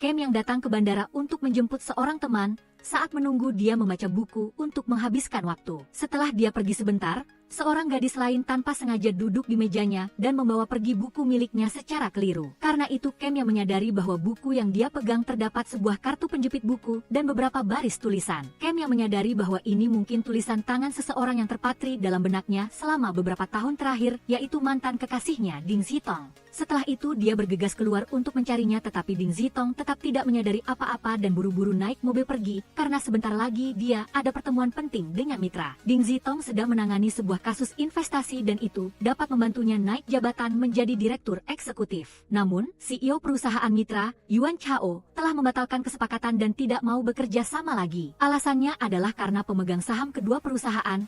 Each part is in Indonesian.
Kem yang datang ke bandara untuk menjemput seorang teman. Saat menunggu dia membaca buku untuk menghabiskan waktu. Setelah dia pergi sebentar, seorang gadis lain tanpa sengaja duduk di mejanya dan membawa pergi buku miliknya secara keliru. Karena itu Kem yang menyadari bahwa buku yang dia pegang terdapat sebuah kartu penjepit buku dan beberapa baris tulisan. Kem yang menyadari bahwa ini mungkin tulisan tangan seseorang yang terpatri dalam benaknya selama beberapa tahun terakhir, yaitu mantan kekasihnya Ding Zitong. Setelah itu dia bergegas keluar untuk mencarinya, tetapi Ding Zitong tetap tidak menyadari apa-apa dan buru-buru naik mobil pergi karena sebentar lagi dia ada pertemuan penting dengan mitra. Ding Zitong sedang menangani sebuah kasus investasi dan itu dapat membantunya naik jabatan menjadi direktur eksekutif. Namun, CEO perusahaan mitra, Yuan Chao, telah membatalkan kesepakatan dan tidak mau bekerja sama lagi. Alasannya adalah karena pemegang saham kedua perusahaan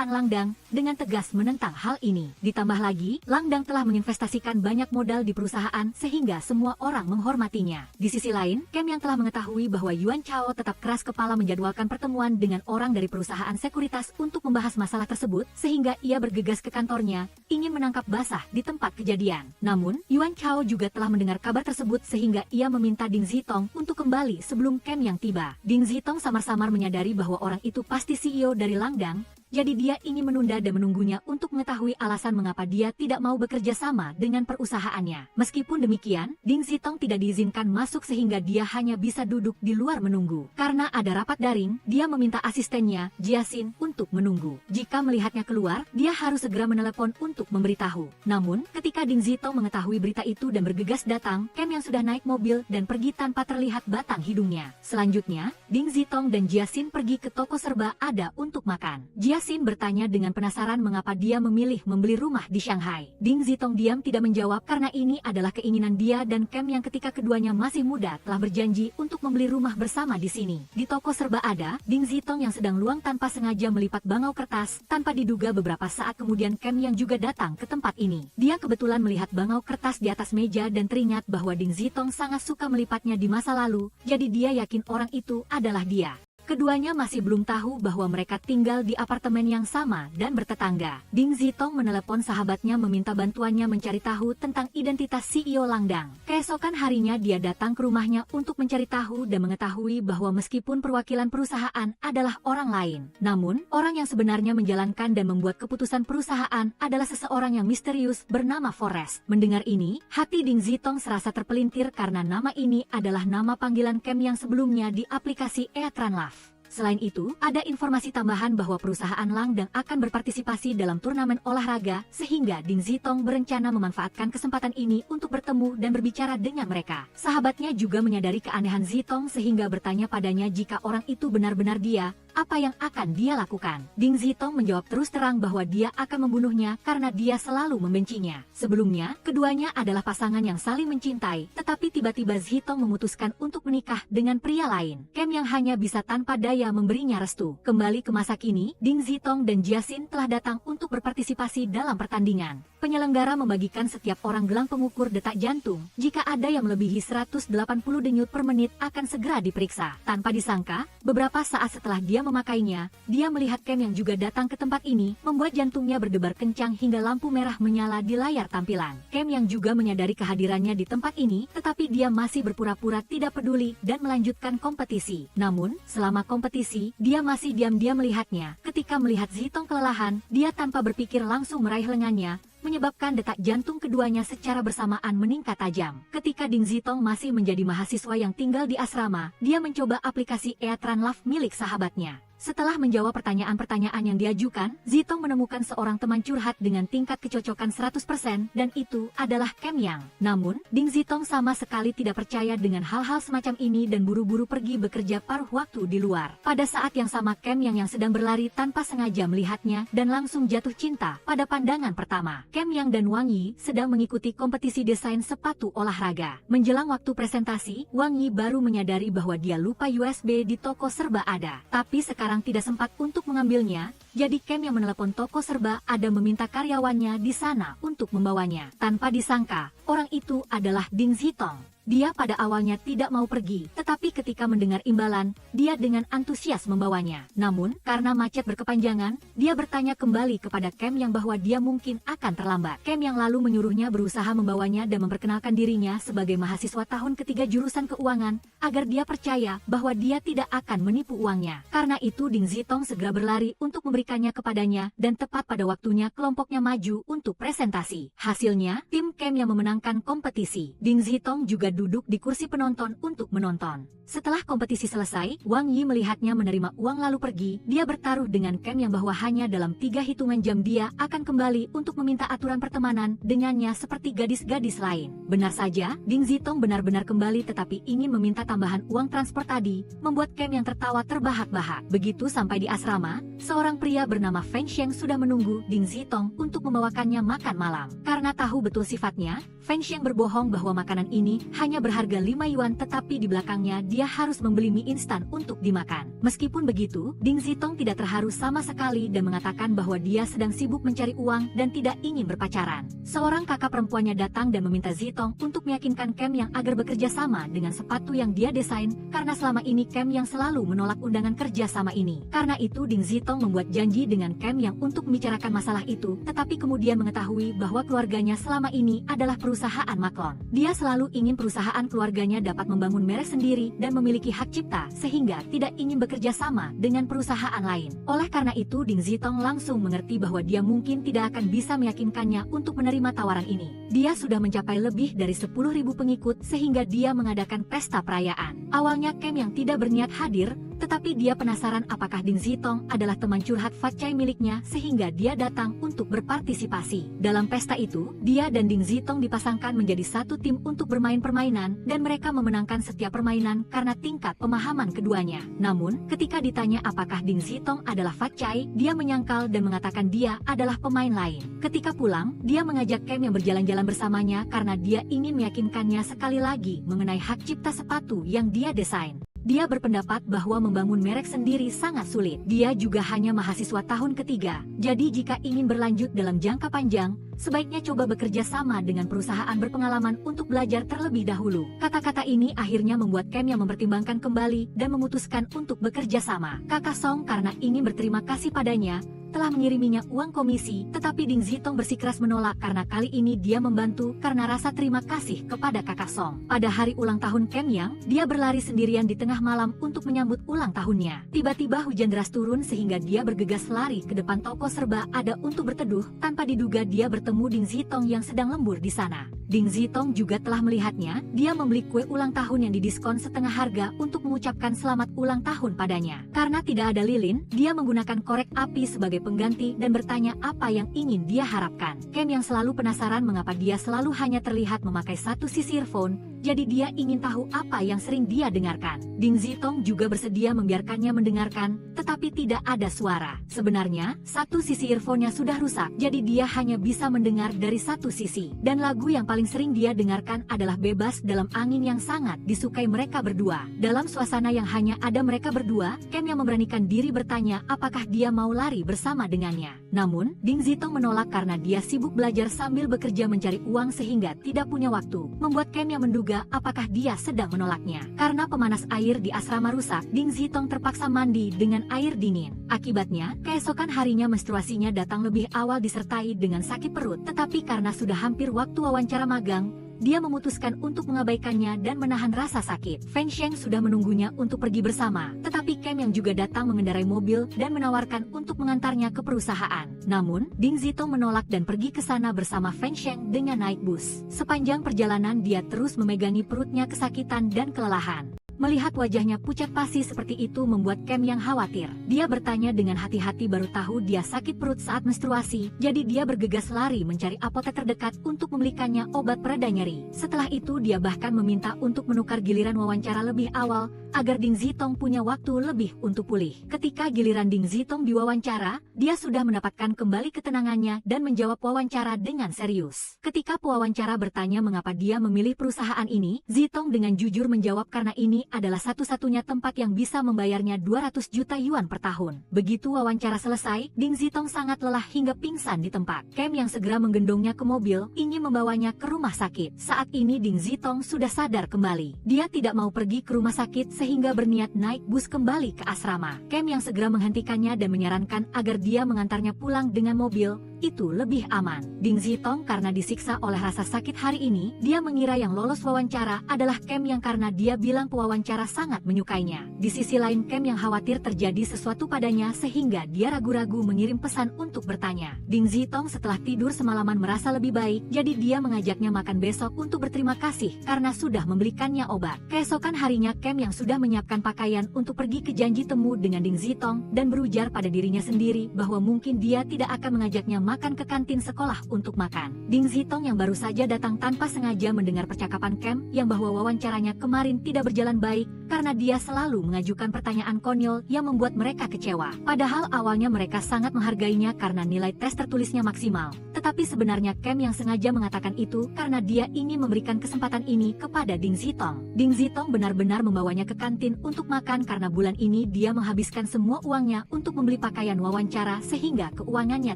Langdang, dengan tegas menentang hal ini. Ditambah lagi, Langdang telah menginvestasikan banyak modal di perusahaan sehingga semua orang menghormatinya. Di sisi lain, Kem yang telah mengetahui bahwa Yuan Chao tetap keras kepala menjadwalkan pertemuan dengan orang dari perusahaan sekuritas untuk membahas masalah tersebut, sehingga ia bergegas ke kantornya, ingin menangkap basah di tempat kejadian. Namun, Yuan Chao juga telah mendengar kabar tersebut sehingga ia meminta Ding Zitong untuk kembali sebelum Kem yang tiba. Ding Zitong samar-samar menyadari bahwa orang itu pasti CEO dari Langdang, jadi dia ingin menunda dan menunggunya untuk mengetahui alasan mengapa dia tidak mau bekerja sama dengan perusahaannya. Meskipun demikian, Ding Zitong tidak diizinkan masuk sehingga dia hanya bisa duduk di luar menunggu. Karena ada rapat daring, dia meminta asistennya, Jiasin, untuk menunggu. Jika melihatnya keluar, dia harus segera menelepon untuk memberitahu. Namun, ketika Ding Zitong mengetahui berita itu dan bergegas datang, Kem yang sudah naik mobil dan pergi tanpa terlihat batang hidungnya. Selanjutnya, Ding Zitong dan Jiasin pergi ke toko serba ada untuk makan. Jiasin bertanya dengan penasaran mengapa dia memilih membeli rumah di Shanghai. Ding Zitong diam tidak menjawab karena ini adalah keinginan dia dan Kem yang ketika keduanya masih muda telah berjanji untuk membeli rumah bersama di sini. Di toko serba ada, Ding Zitong yang sedang luang tanpa sengaja melipat bangau kertas. Tanpa diduga beberapa saat kemudian Kem yang juga datang ke tempat ini. Dia kebetulan melihat bangau kertas di atas meja dan teringat bahwa Ding Zitong sangat suka melipatnya di masa lalu, jadi dia yakin orang itu adalah dia. Keduanya masih belum tahu bahwa mereka tinggal di apartemen yang sama dan bertetangga. Ding Zitong menelepon sahabatnya meminta bantuannya mencari tahu tentang identitas CEO Langdang. Keesokan harinya dia datang ke rumahnya untuk mencari tahu dan mengetahui bahwa meskipun perwakilan perusahaan adalah orang lain, namun orang yang sebenarnya menjalankan dan membuat keputusan perusahaan adalah seseorang yang misterius bernama Forrest. Mendengar ini, hati Ding Zitong serasa terpelintir karena nama ini adalah nama panggilan Kem yang sebelumnya di aplikasi Eatranlove. Selain itu, ada informasi tambahan bahwa perusahaan Langdang akan berpartisipasi dalam turnamen olahraga, sehingga Ding Zitong berencana memanfaatkan kesempatan ini untuk bertemu dan berbicara dengan mereka. Sahabatnya juga menyadari keanehan Zitong sehingga bertanya padanya jika orang itu benar-benar dia, apa yang akan dia lakukan. Ding Zitong menjawab terus terang bahwa dia akan membunuhnya karena dia selalu membencinya. Sebelumnya, keduanya adalah pasangan yang saling mencintai, tetapi tiba-tiba Zitong memutuskan untuk menikah dengan pria lain. Kem yang hanya bisa tanpa daya memberinya restu. Kembali ke masa kini, Ding Zitong dan Jiasin telah datang untuk berpartisipasi dalam pertandingan. Penyelenggara membagikan setiap orang gelang pengukur detak jantung. Jika ada yang melebihi 180 denyut per menit akan segera diperiksa. Tanpa disangka, beberapa saat setelah dia memakainya, dia melihat Kem yang juga datang ke tempat ini, membuat jantungnya berdebar kencang hingga lampu merah menyala di layar tampilan. Kem yang juga menyadari kehadirannya di tempat ini, tetapi dia masih berpura-pura tidak peduli dan melanjutkan kompetisi. Namun, selama kompetisi, dia masih diam-diam melihatnya. Ketika melihat Zitong kelelahan, dia tanpa berpikir langsung meraih lengannya, menyebabkan detak jantung keduanya secara bersamaan meningkat tajam. Ketika Ding Zitong masih menjadi mahasiswa yang tinggal di asrama, dia mencoba aplikasi Eatranlove milik sahabatnya. Setelah menjawab pertanyaan-pertanyaan yang diajukan, Zitong menemukan seorang teman curhat dengan tingkat kecocokan 100% dan itu adalah Kem Yang. Namun, Ding Zitong sama sekali tidak percaya dengan hal-hal semacam ini dan buru-buru pergi bekerja paruh waktu di luar. Pada saat yang sama Kem yang sedang berlari tanpa sengaja melihatnya dan langsung jatuh cinta pada pandangan pertama. Kem Yang dan Wang Yi sedang mengikuti kompetisi desain sepatu olahraga. Menjelang waktu presentasi, Wang Yi baru menyadari bahwa dia lupa USB di toko serba ada. Tapi sekarang tidak sempat untuk mengambilnya, jadi Kem yang menelepon toko serba ada meminta karyawannya di sana untuk membawanya. Tanpa disangka, orang itu adalah Ding Zitong. Dia pada awalnya tidak mau pergi, tetapi ketika mendengar imbalan, dia dengan antusias membawanya. Namun, karena macet berkepanjangan, dia bertanya kembali kepada Cam yang bahwa dia mungkin akan terlambat. Cam yang lalu menyuruhnya berusaha membawanya dan memperkenalkan dirinya sebagai mahasiswa tahun ketiga jurusan keuangan, agar dia percaya bahwa dia tidak akan menipu uangnya. Karena itu Ding Zitong segera berlari untuk memberikannya kepadanya, dan tepat pada waktunya kelompoknya maju untuk presentasi. Hasilnya, tim Cam yang memenangkan kompetisi. Ding Zitong juga duduk di kursi penonton untuk menonton. Setelah kompetisi selesai, Wang Yi melihatnya menerima uang lalu pergi. Dia bertaruh dengan Cam yang bahwa hanya dalam 3 hitungan jam dia akan kembali untuk meminta aturan pertemanan dengannya seperti gadis-gadis lain. Benar saja, Ding Zitong benar-benar kembali tetapi ingin meminta tambahan uang transport tadi, membuat Cam yang tertawa terbahak-bahak. Begitu sampai di asrama, seorang pria bernama Feng Sheng sudah menunggu Ding Zitong untuk membawakannya makan malam. Karena tahu betul sifatnya, Feng Sheng berbohong bahwa makanan ini hanya berharga 5 yuan tetapi di belakangnya dia harus membeli mie instan untuk dimakan. Meskipun begitu, Ding Zitong tidak terharu sama sekali dan mengatakan bahwa dia sedang sibuk mencari uang dan tidak ingin berpacaran. Seorang kakak perempuannya datang dan meminta Zitong untuk meyakinkan Cam yang agar bekerja sama dengan sepatu yang dia desain karena selama ini Cam yang selalu menolak undangan kerja sama ini. Karena itu Ding Zitong membuat janji dengan Cam yang untuk membicarakan masalah itu, tetapi kemudian mengetahui bahwa keluarganya selama ini adalah perusahaan maklon. Dia selalu ingin perusahaan keluarganya dapat membangun merek sendiri dan memiliki hak cipta sehingga tidak ingin bekerja sama dengan perusahaan lain. Oleh karena itu Ding Zitong langsung mengerti bahwa dia mungkin tidak akan bisa meyakinkannya untuk menerima tawaran ini. Dia sudah mencapai lebih dari 10.000 pengikut sehingga dia mengadakan pesta perayaan. Awalnya Cam yang tidak berniat hadir, tetapi dia penasaran apakah Ding Zitong adalah teman curhat Fat Chai miliknya sehingga dia datang untuk berpartisipasi. Dalam pesta itu, dia dan Ding Zitong dipasangkan menjadi satu tim untuk bermain permainan dan mereka memenangkan setiap permainan karena tingkat pemahaman keduanya. Namun, ketika ditanya apakah Ding Zitong adalah Fat Chai, dia menyangkal dan mengatakan dia adalah pemain lain. Ketika pulang, dia mengajak Cam yang berjalan-jalan bersamanya karena dia ingin meyakinkannya sekali lagi mengenai hak cipta sepatu yang dia desain. Dia berpendapat bahwa membangun merek sendiri sangat sulit. Dia juga hanya mahasiswa tahun ketiga. Jadi jika ingin berlanjut dalam jangka panjang, sebaiknya coba bekerja sama dengan perusahaan berpengalaman untuk belajar terlebih dahulu. Kata-kata ini akhirnya membuat Cam yang mempertimbangkan kembali dan memutuskan untuk bekerja sama. Kakak Song karena ingin berterima kasih padanya, telah mengiriminya uang komisi, tetapi Ding Zitong bersikeras menolak karena kali ini dia membantu karena rasa terima kasih kepada kakak Song. Pada hari ulang tahun Cam Yang, dia berlari sendirian di tengah malam untuk menyambut ulang tahunnya. Tiba-tiba hujan deras turun sehingga dia bergegas lari ke depan toko serba ada untuk berteduh. Tanpa diduga dia bertemu Ding Zitong yang sedang lembur di sana. Ding Zitong juga telah melihatnya, dia membeli kue ulang tahun yang didiskon setengah harga untuk mengucapkan selamat ulang tahun padanya. Karena tidak ada lilin, dia menggunakan korek api sebagai pengganti dan bertanya apa yang ingin dia harapkan. Cam yang selalu penasaran mengapa dia selalu hanya terlihat memakai satu sisi earphone, jadi dia ingin tahu apa yang sering dia dengarkan. Ding Zitong juga bersedia membiarkannya mendengarkan, tetapi tidak ada suara. Sebenarnya, satu sisi earphone-nya sudah rusak, jadi dia hanya bisa mendengar dari satu sisi. Dan lagu yang paling sering dia dengarkan adalah Bebas Dalam Angin yang sangat disukai mereka berdua. Dalam suasana yang hanya ada mereka berdua, Cam yang memberanikan diri bertanya apakah dia mau lari bersama dengannya. Namun, Ding Zitong menolak karena dia sibuk belajar sambil bekerja mencari uang sehingga tidak punya waktu, membuat Cam yang menduga apakah dia sedang menolaknya. Karena pemanas air di asrama rusak, Ding Zitong terpaksa mandi dengan air dingin. Akibatnya, keesokan harinya menstruasinya datang lebih awal disertai dengan sakit perut. Tetapi karena sudah hampir waktu wawancara magang, dia memutuskan untuk mengabaikannya dan menahan rasa sakit. Feng Sheng sudah menunggunya untuk pergi bersama, tetapi Cam yang juga datang mengendarai mobil dan menawarkan untuk mengantarnya ke perusahaan. Namun, Ding Zitong menolak dan pergi ke sana bersama Feng Sheng dengan naik bus. Sepanjang perjalanan dia terus memegangi perutnya kesakitan dan kelelahan. Melihat wajahnya pucat pasi seperti itu membuat Cam yang khawatir. Dia bertanya dengan hati-hati baru tahu dia sakit perut saat menstruasi, jadi dia bergegas lari mencari apotek terdekat untuk membelikannya obat pereda nyeri. Setelah itu dia bahkan meminta untuk menukar giliran wawancara lebih awal, agar Ding Zitong punya waktu lebih untuk pulih. Ketika giliran Ding Zitong diwawancara, dia sudah mendapatkan kembali ketenangannya dan menjawab wawancara dengan serius. Ketika pewawancara bertanya mengapa dia memilih perusahaan ini, Zitong dengan jujur menjawab karena ini adalah satu-satunya tempat yang bisa membayarnya 200 juta yuan per tahun. Begitu wawancara selesai, Ding Zitong sangat lelah hingga pingsan di tempat. Cam yang segera menggendongnya ke mobil, ingin membawanya ke rumah sakit. Saat ini Ding Zitong sudah sadar kembali. Dia tidak mau pergi ke rumah sakit sehingga berniat naik bus kembali ke asrama. Cam yang segera menghentikannya dan menyarankan agar dia mengantarnya pulang dengan mobil, itu lebih aman. Ding Zitong karena disiksa oleh rasa sakit hari ini, dia mengira yang lolos wawancara adalah Cam yang karena dia bilang pewawancara sangat menyukainya. Di sisi lain Cam yang khawatir terjadi sesuatu padanya sehingga dia ragu-ragu mengirim pesan untuk bertanya. Ding Zitong setelah tidur semalaman merasa lebih baik, jadi dia mengajaknya makan besok untuk berterima kasih karena sudah membelikannya obat. Keesokan harinya Cam yang sudah menyiapkan pakaian untuk pergi ke janji temu dengan Ding Zitong dan berujar pada dirinya sendiri bahwa mungkin dia tidak akan mengajaknya makan ke kantin sekolah untuk makan. Ding Zitong yang baru saja datang tanpa sengaja mendengar percakapan Cam yang bahwa wawancaranya kemarin tidak berjalan baik karena dia selalu mengajukan pertanyaan konyol yang membuat mereka kecewa. Padahal awalnya mereka sangat menghargainya karena nilai tes tertulisnya maksimal. Tetapi sebenarnya Cam yang sengaja mengatakan itu karena dia ingin memberikan kesempatan ini kepada Ding Zitong. Ding Zitong benar-benar membawanya ke kantin untuk makan karena bulan ini dia menghabiskan semua uangnya untuk membeli pakaian wawancara sehingga keuangannya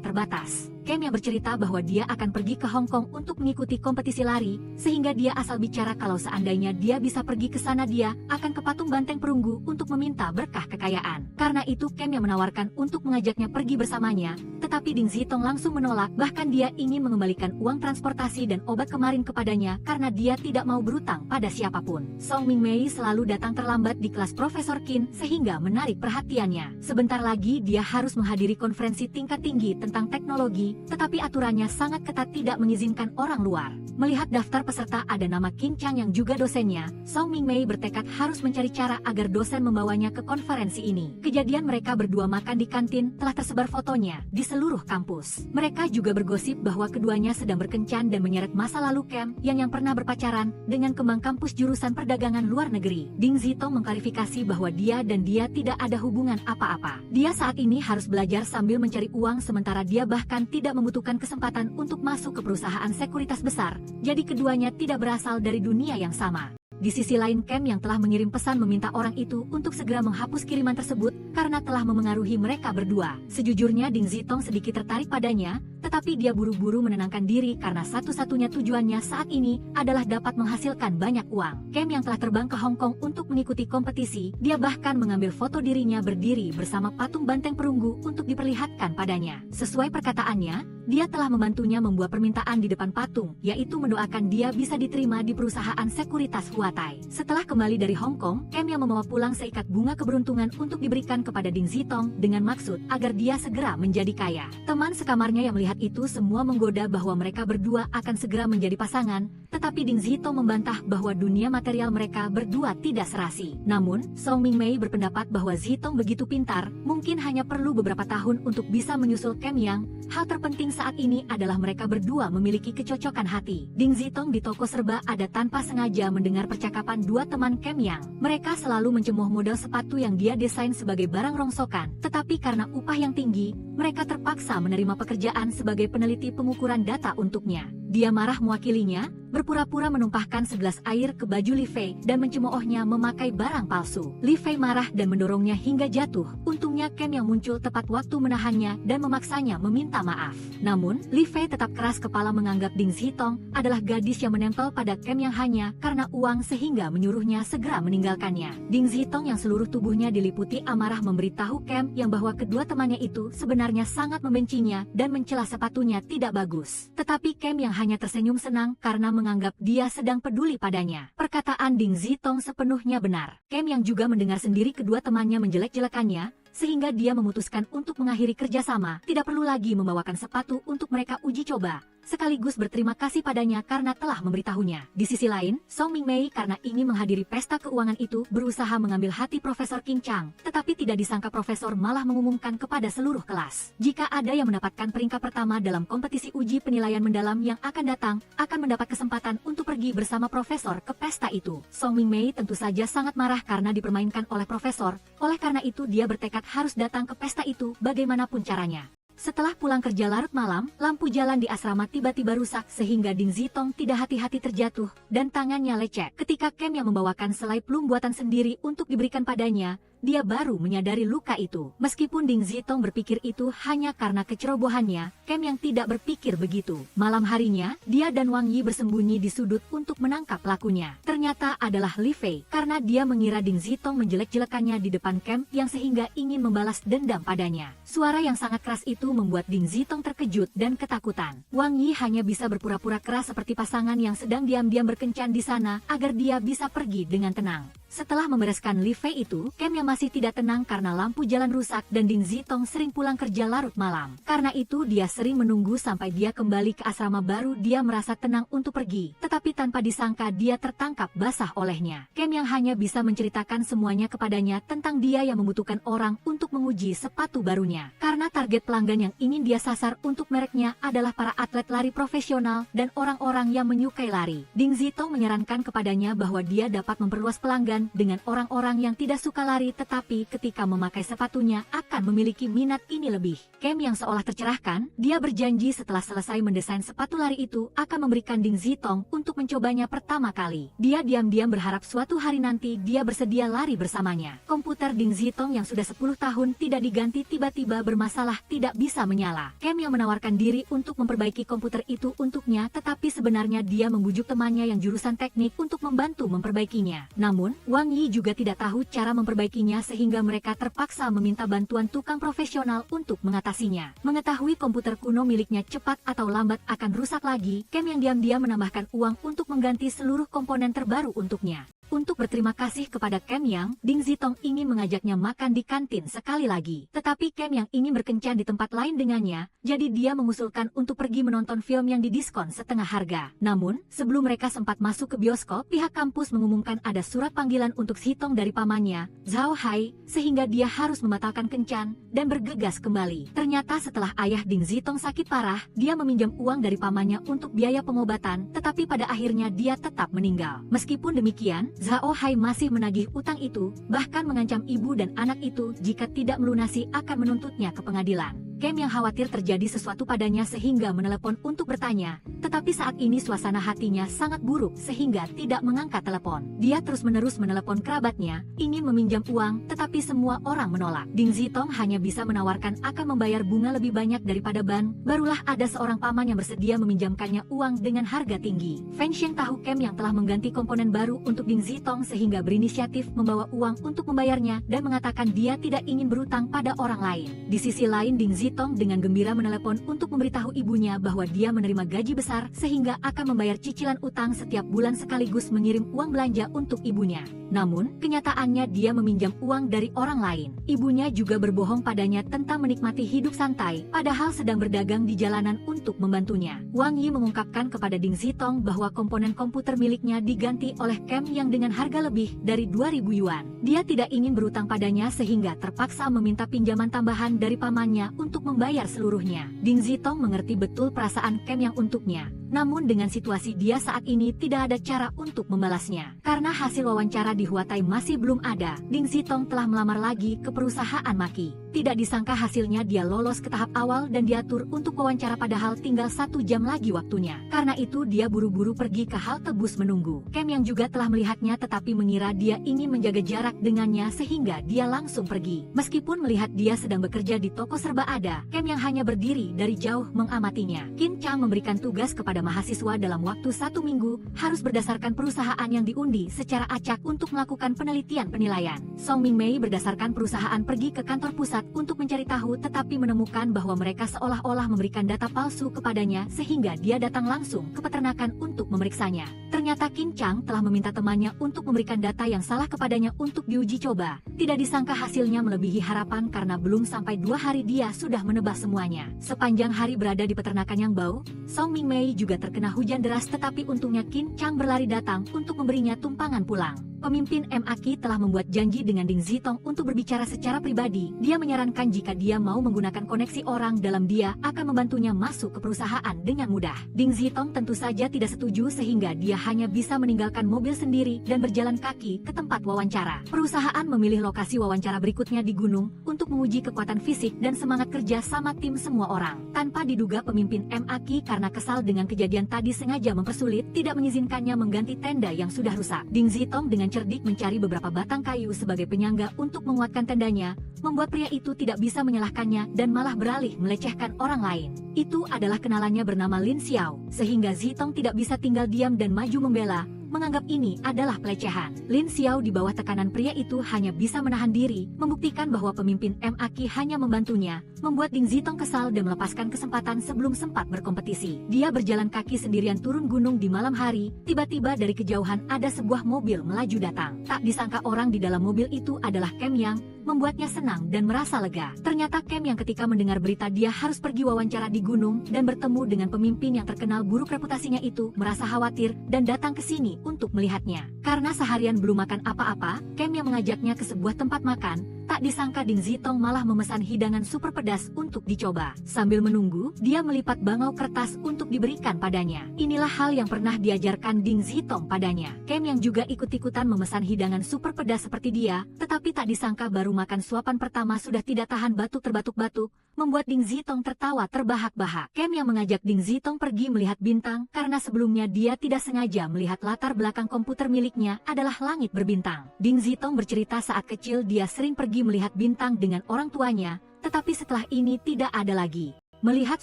terbatas. Cam yang bercerita bahwa dia akan pergi ke Hong Kong untuk mengikuti kompetisi lari, sehingga dia asal bicara kalau seandainya dia bisa pergi ke sana dia akan ke patung banteng perunggu untuk meminta berkah kekayaan. Karena itu Cam yang menawarkan untuk mengajaknya pergi bersamanya, tetapi Ding Zitong langsung menolak, bahkan dia ingin mengembalikan uang transportasi dan obat kemarin kepadanya karena dia tidak mau berutang pada siapapun. Song Mingmei selalu datang terlambat di kelas Profesor Qin sehingga menarik perhatiannya. Sebentar lagi dia harus menghadiri konferensi tingkat tinggi tentang teknologi, tetapi aturannya sangat ketat tidak mengizinkan orang luar. Melihat daftar peserta ada nama Qin Chang yang juga dosennya, Song Mingmei bertekad harus mencari cara agar dosen membawanya ke konferensi ini. Kejadian mereka berdua makan di kantin telah tersebar fotonya di seluruh kampus. Mereka juga bergosip bahwa keduanya sedang berkencan dan menyeret masa lalu Cam yang pernah berpacaran dengan kembang kampus jurusan perdagangan luar negeri. Ding Zitong mengklarifikasi bahwa dia tidak ada hubungan apa-apa. Dia saat ini harus belajar sambil mencari uang sementara dia bahkan tidak membutuhkan kesempatan untuk masuk ke perusahaan sekuritas besar, jadi keduanya tidak berasal dari dunia yang sama. Di sisi lain Cam yang telah mengirim pesan meminta orang itu untuk segera menghapus kiriman tersebut karena telah memengaruhi mereka berdua. Sejujurnya Ding Zitong sedikit tertarik padanya, tetapi dia buru-buru menenangkan diri karena satu-satunya tujuannya saat ini adalah dapat menghasilkan banyak uang. Cam yang telah terbang ke Hong Kong untuk mengikuti kompetisi, dia bahkan mengambil foto dirinya berdiri bersama patung banteng perunggu untuk diperlihatkan padanya. Sesuai perkataannya, dia telah membantunya membuat permintaan di depan patung, yaitu mendoakan dia bisa diterima di perusahaan sekuritas Huatai. Setelah kembali dari Hong Kong, Cam yang membawa pulang seikat bunga keberuntungan untuk diberikan kepada Ding Zitong dengan maksud agar dia segera menjadi kaya. Teman sekamarnya yang melihat itu semua menggoda bahwa mereka berdua akan segera menjadi pasangan, tetapi Ding Zitong membantah bahwa dunia material mereka berdua tidak serasi. Namun, Song Mingmei berpendapat bahwa Zitong begitu pintar, mungkin hanya perlu beberapa tahun untuk bisa menyusul Cam Yang. Hal terpenting saat ini adalah mereka berdua memiliki kecocokan hati. Ding Zitong di toko serba ada tanpa sengaja mendengar percakapan dua teman Cam Yang. Mereka selalu mencemooh model sepatu yang dia desain sebagai barang rongsokan, tetapi karena upah yang tinggi, mereka terpaksa menerima pekerjaan sebagai peneliti pengukuran data untuknya. Dia marah mewakilinya, berpura-pura menumpahkan segelas air ke baju Li Fei dan mencemoohnya memakai barang palsu. Li Fei marah dan mendorongnya hingga jatuh. Untungnya Cam yang muncul tepat waktu menahannya dan memaksanya meminta maaf. Namun, Li Fei tetap keras kepala menganggap Ding Zitong adalah gadis yang menempel pada Cam yang hanya karena uang sehingga menyuruhnya segera meninggalkannya. Ding Zitong yang seluruh tubuhnya diliputi amarah memberitahu Cam yang bahwa kedua temannya itu sebenarnya sangat membencinya dan mencela sepatunya tidak bagus. Tetapi Cam yang hanya tersenyum senang karena menganggap dia sedang peduli padanya. Perkataan Ding Zitong sepenuhnya benar. Cam yang juga mendengar sendiri kedua temannya menjelek-jelekannya, sehingga dia memutuskan untuk mengakhiri kerjasama, tidak perlu lagi membawakan sepatu untuk mereka uji coba, sekaligus berterima kasih padanya karena telah memberitahunya. Di sisi lain, Song Mingmei karena ingin menghadiri pesta keuangan itu berusaha mengambil hati Profesor Qin Chang, tetapi tidak disangka Profesor malah mengumumkan kepada seluruh kelas. Jika ada yang mendapatkan peringkat pertama dalam kompetisi uji penilaian mendalam yang akan datang, akan mendapat kesempatan untuk pergi bersama Profesor ke pesta itu. Song Mingmei tentu saja sangat marah karena dipermainkan oleh Profesor, oleh karena itu dia bertekad harus datang ke pesta itu bagaimanapun caranya. Setelah pulang kerja larut malam, lampu jalan di asrama tiba-tiba rusak sehingga Ding Zitong tidak hati-hati terjatuh dan tangannya lecet. Ketika Kem yang membawakan selai plum buatan sendiri untuk diberikan padanya, dia baru menyadari luka itu. Meskipun Ding Zitong berpikir itu hanya karena kecerobohannya, Kem yang tidak berpikir begitu. Malam harinya, dia dan Wang Yi bersembunyi di sudut untuk menangkap pelakunya. Ternyata adalah Li Fei, karena dia mengira Ding Zitong menjelek-jelekannya di depan Kem yang sehingga ingin membalas dendam padanya. Suara yang sangat keras itu membuat Ding Zitong terkejut dan ketakutan. Wang Yi hanya bisa berpura-pura keras seperti pasangan yang sedang diam-diam berkencan di sana agar dia bisa pergi dengan tenang. Setelah membereskan Li Fei itu, Kem yang masih tidak tenang karena lampu jalan rusak dan Ding Zitong sering pulang kerja larut malam. Karena itu dia sering menunggu sampai dia kembali ke asrama baru dia merasa tenang untuk pergi. Tetapi tanpa disangka dia tertangkap basah olehnya. Kem yang hanya bisa menceritakan semuanya kepadanya tentang dia yang membutuhkan orang untuk menguji sepatu barunya. Karena target pelanggan yang ingin dia sasar untuk mereknya adalah para atlet lari profesional dan orang-orang yang menyukai lari. Ding Zitong menyarankan kepadanya bahwa dia dapat memperluas pelanggan dengan orang-orang yang tidak suka lari tetapi ketika memakai sepatunya akan memiliki minat ini lebih. Kem yang seolah tercerahkan, dia berjanji setelah selesai mendesain sepatu lari itu akan memberikan Ding Zitong untuk mencobanya pertama kali. Dia diam-diam berharap suatu hari nanti dia bersedia lari bersamanya. Komputer Ding Zitong yang sudah 10 tahun tidak diganti tiba-tiba bermasalah tidak bisa menyala. Kem yang menawarkan diri untuk memperbaiki komputer itu untuknya tetapi sebenarnya dia membujuk temannya yang jurusan teknik untuk membantu memperbaikinya. Namun, Wang Yi juga tidak tahu cara memperbaikinya sehingga mereka terpaksa meminta bantuan tukang profesional untuk mengatasinya. Mengetahui komputer kuno miliknya cepat atau lambat akan rusak lagi, Kem yang diam-diam menambahkan uang untuk mengganti seluruh komponen terbaru untuknya. Untuk berterima kasih kepada Kem Yang, Ding Zitong ingin mengajaknya makan di kantin sekali lagi. Tetapi Kem Yang ingin berkencan di tempat lain dengannya, jadi dia mengusulkan untuk pergi menonton film yang didiskon setengah harga. Namun, sebelum mereka sempat masuk ke bioskop, pihak kampus mengumumkan ada surat panggilan untuk Zitong dari pamannya, Zhao Hai, sehingga dia harus membatalkan kencan dan bergegas kembali. Ternyata setelah ayah Ding Zitong sakit parah, dia meminjam uang dari pamannya untuk biaya pengobatan, tetapi pada akhirnya dia tetap meninggal. Meskipun demikian, Zhao Hai masih menagih utang itu, bahkan mengancam ibu dan anak itu jika tidak melunasi akan menuntutnya ke pengadilan. Kem yang khawatir terjadi sesuatu padanya sehingga menelepon untuk bertanya, tetapi saat ini suasana hatinya sangat buruk sehingga tidak mengangkat telepon. Dia terus-menerus menelepon kerabatnya, ingin meminjam uang, tetapi semua orang menolak. Ding Zitong hanya bisa menawarkan akan membayar bunga lebih banyak daripada ban, barulah ada seorang paman yang bersedia meminjamkannya uang dengan harga tinggi. Feng Xiang tahu Kem yang telah mengganti komponen baru untuk Ding Zitong sehingga berinisiatif membawa uang untuk membayarnya dan mengatakan dia tidak ingin berutang pada orang lain. Di sisi lain Ding Zitong dengan gembira menelepon untuk memberitahu ibunya bahwa dia menerima gaji besar sehingga akan membayar cicilan utang setiap bulan sekaligus mengirim uang belanja untuk ibunya. Namun, kenyataannya dia meminjam uang dari orang lain. Ibunya juga berbohong padanya tentang menikmati hidup santai, padahal sedang berdagang di jalanan untuk membantunya. Wang Yi mengungkapkan kepada Ding Zitong bahwa komponen komputer miliknya diganti oleh Kem yang dengan harga lebih dari 2.000 yuan. Dia tidak ingin berutang padanya sehingga terpaksa meminta pinjaman tambahan dari pamannya untuk membayar seluruhnya. Ding Zitong mengerti betul perasaan Kem yang untuknya. Namun dengan situasi dia saat ini tidak ada cara untuk membalasnya. Karena hasil wawancara di Huatai masih belum ada, Ding Zitong telah melamar lagi ke perusahaan Maki. Tidak disangka hasilnya dia lolos ke tahap awal dan diatur untuk wawancara padahal tinggal 1 jam lagi waktunya. Karena itu dia buru-buru pergi ke halte bus menunggu. Kem yang juga telah melihatnya tetapi mengira dia ingin menjaga jarak dengannya sehingga dia langsung pergi. Meskipun melihat dia sedang bekerja di toko serba ada, Kem yang hanya berdiri dari jauh mengamatinya. Qin Chang memberikan tugas kepada mahasiswa dalam waktu 1 minggu, harus berdasarkan perusahaan yang diundi secara acak untuk melakukan penelitian penilaian. Song Mingmei berdasarkan perusahaan pergi ke kantor pusat untuk mencari tahu tetapi menemukan bahwa mereka seolah-olah memberikan data palsu kepadanya sehingga dia datang langsung ke peternakan untuk memeriksanya. Ternyata Qin Chang telah meminta temannya untuk memberikan data yang salah kepadanya untuk diuji coba. Tidak disangka hasilnya melebihi harapan karena belum sampai 2 hari dia sudah menebak semuanya. Sepanjang hari berada di peternakan yang bau, Song Mingmei juga terkena hujan deras tetapi untungnya Qin Chang berlari datang untuk memberinya tumpangan pulang. Pemimpin MAQ telah membuat janji dengan Ding Zitong untuk berbicara secara pribadi. Dia menyarankan jika dia mau menggunakan koneksi orang dalam dia akan membantunya masuk ke perusahaan dengan mudah. Ding Zitong tentu saja tidak setuju sehingga dia hanya bisa meninggalkan mobil sendiri dan berjalan kaki ke tempat wawancara. Perusahaan memilih lokasi wawancara berikutnya di gunung untuk menguji kekuatan fisik dan semangat kerja sama tim semua orang. Tanpa diduga pemimpin MAQ karena kesal dengan kejadian tadi sengaja mempersulit, tidak mengizinkannya mengganti tenda yang sudah rusak. Ding Zitong dengan cerdik mencari beberapa batang kayu sebagai penyangga untuk menguatkan tendanya, membuat pria itu tidak bisa menyalahkannya dan malah beralih melecehkan orang lain. Itu adalah kenalannya bernama Lin Xiao, sehingga Zitong tidak bisa tinggal diam dan maju membela, menganggap ini adalah pelecehan. Lin Xiao di bawah tekanan pria itu hanya bisa menahan diri, membuktikan bahwa pemimpin MAQ hanya membantunya, membuat Ding Zitong kesal dan melepaskan kesempatan sebelum sempat berkompetisi. Dia berjalan kaki sendirian turun gunung di malam hari, tiba-tiba dari kejauhan ada sebuah mobil melaju datang. Tak disangka orang di dalam mobil itu adalah Kem Yang, membuatnya senang dan merasa lega. Ternyata Kem Yang ketika mendengar berita dia harus pergi wawancara di gunung dan bertemu dengan pemimpin yang terkenal buruk reputasinya itu, merasa khawatir dan datang ke sini untuk melihatnya. Karena seharian belum makan apa-apa, Kem Yang mengajaknya ke sebuah tempat makan. Tak disangka Ding Zitong malah memesan hidangan super pedas untuk dicoba. Sambil menunggu, dia melipat bangau kertas untuk diberikan padanya. Inilah hal yang pernah diajarkan Ding Zitong padanya. Kem Yang juga ikut-ikutan memesan hidangan super pedas seperti dia, tetapi tak disangka baru makan suapan pertama sudah tidak tahan batuk terbatuk-batuk, membuat Ding Zitong tertawa terbahak-bahak. Kem Yang mengajak Ding Zitong pergi melihat bintang karena sebelumnya dia tidak sengaja melihat latar belakang komputer miliknya adalah langit berbintang. Ding Zitong bercerita saat kecil dia sering pergi melihat bintang dengan orang tuanya, tetapi setelah ini tidak ada lagi. Melihat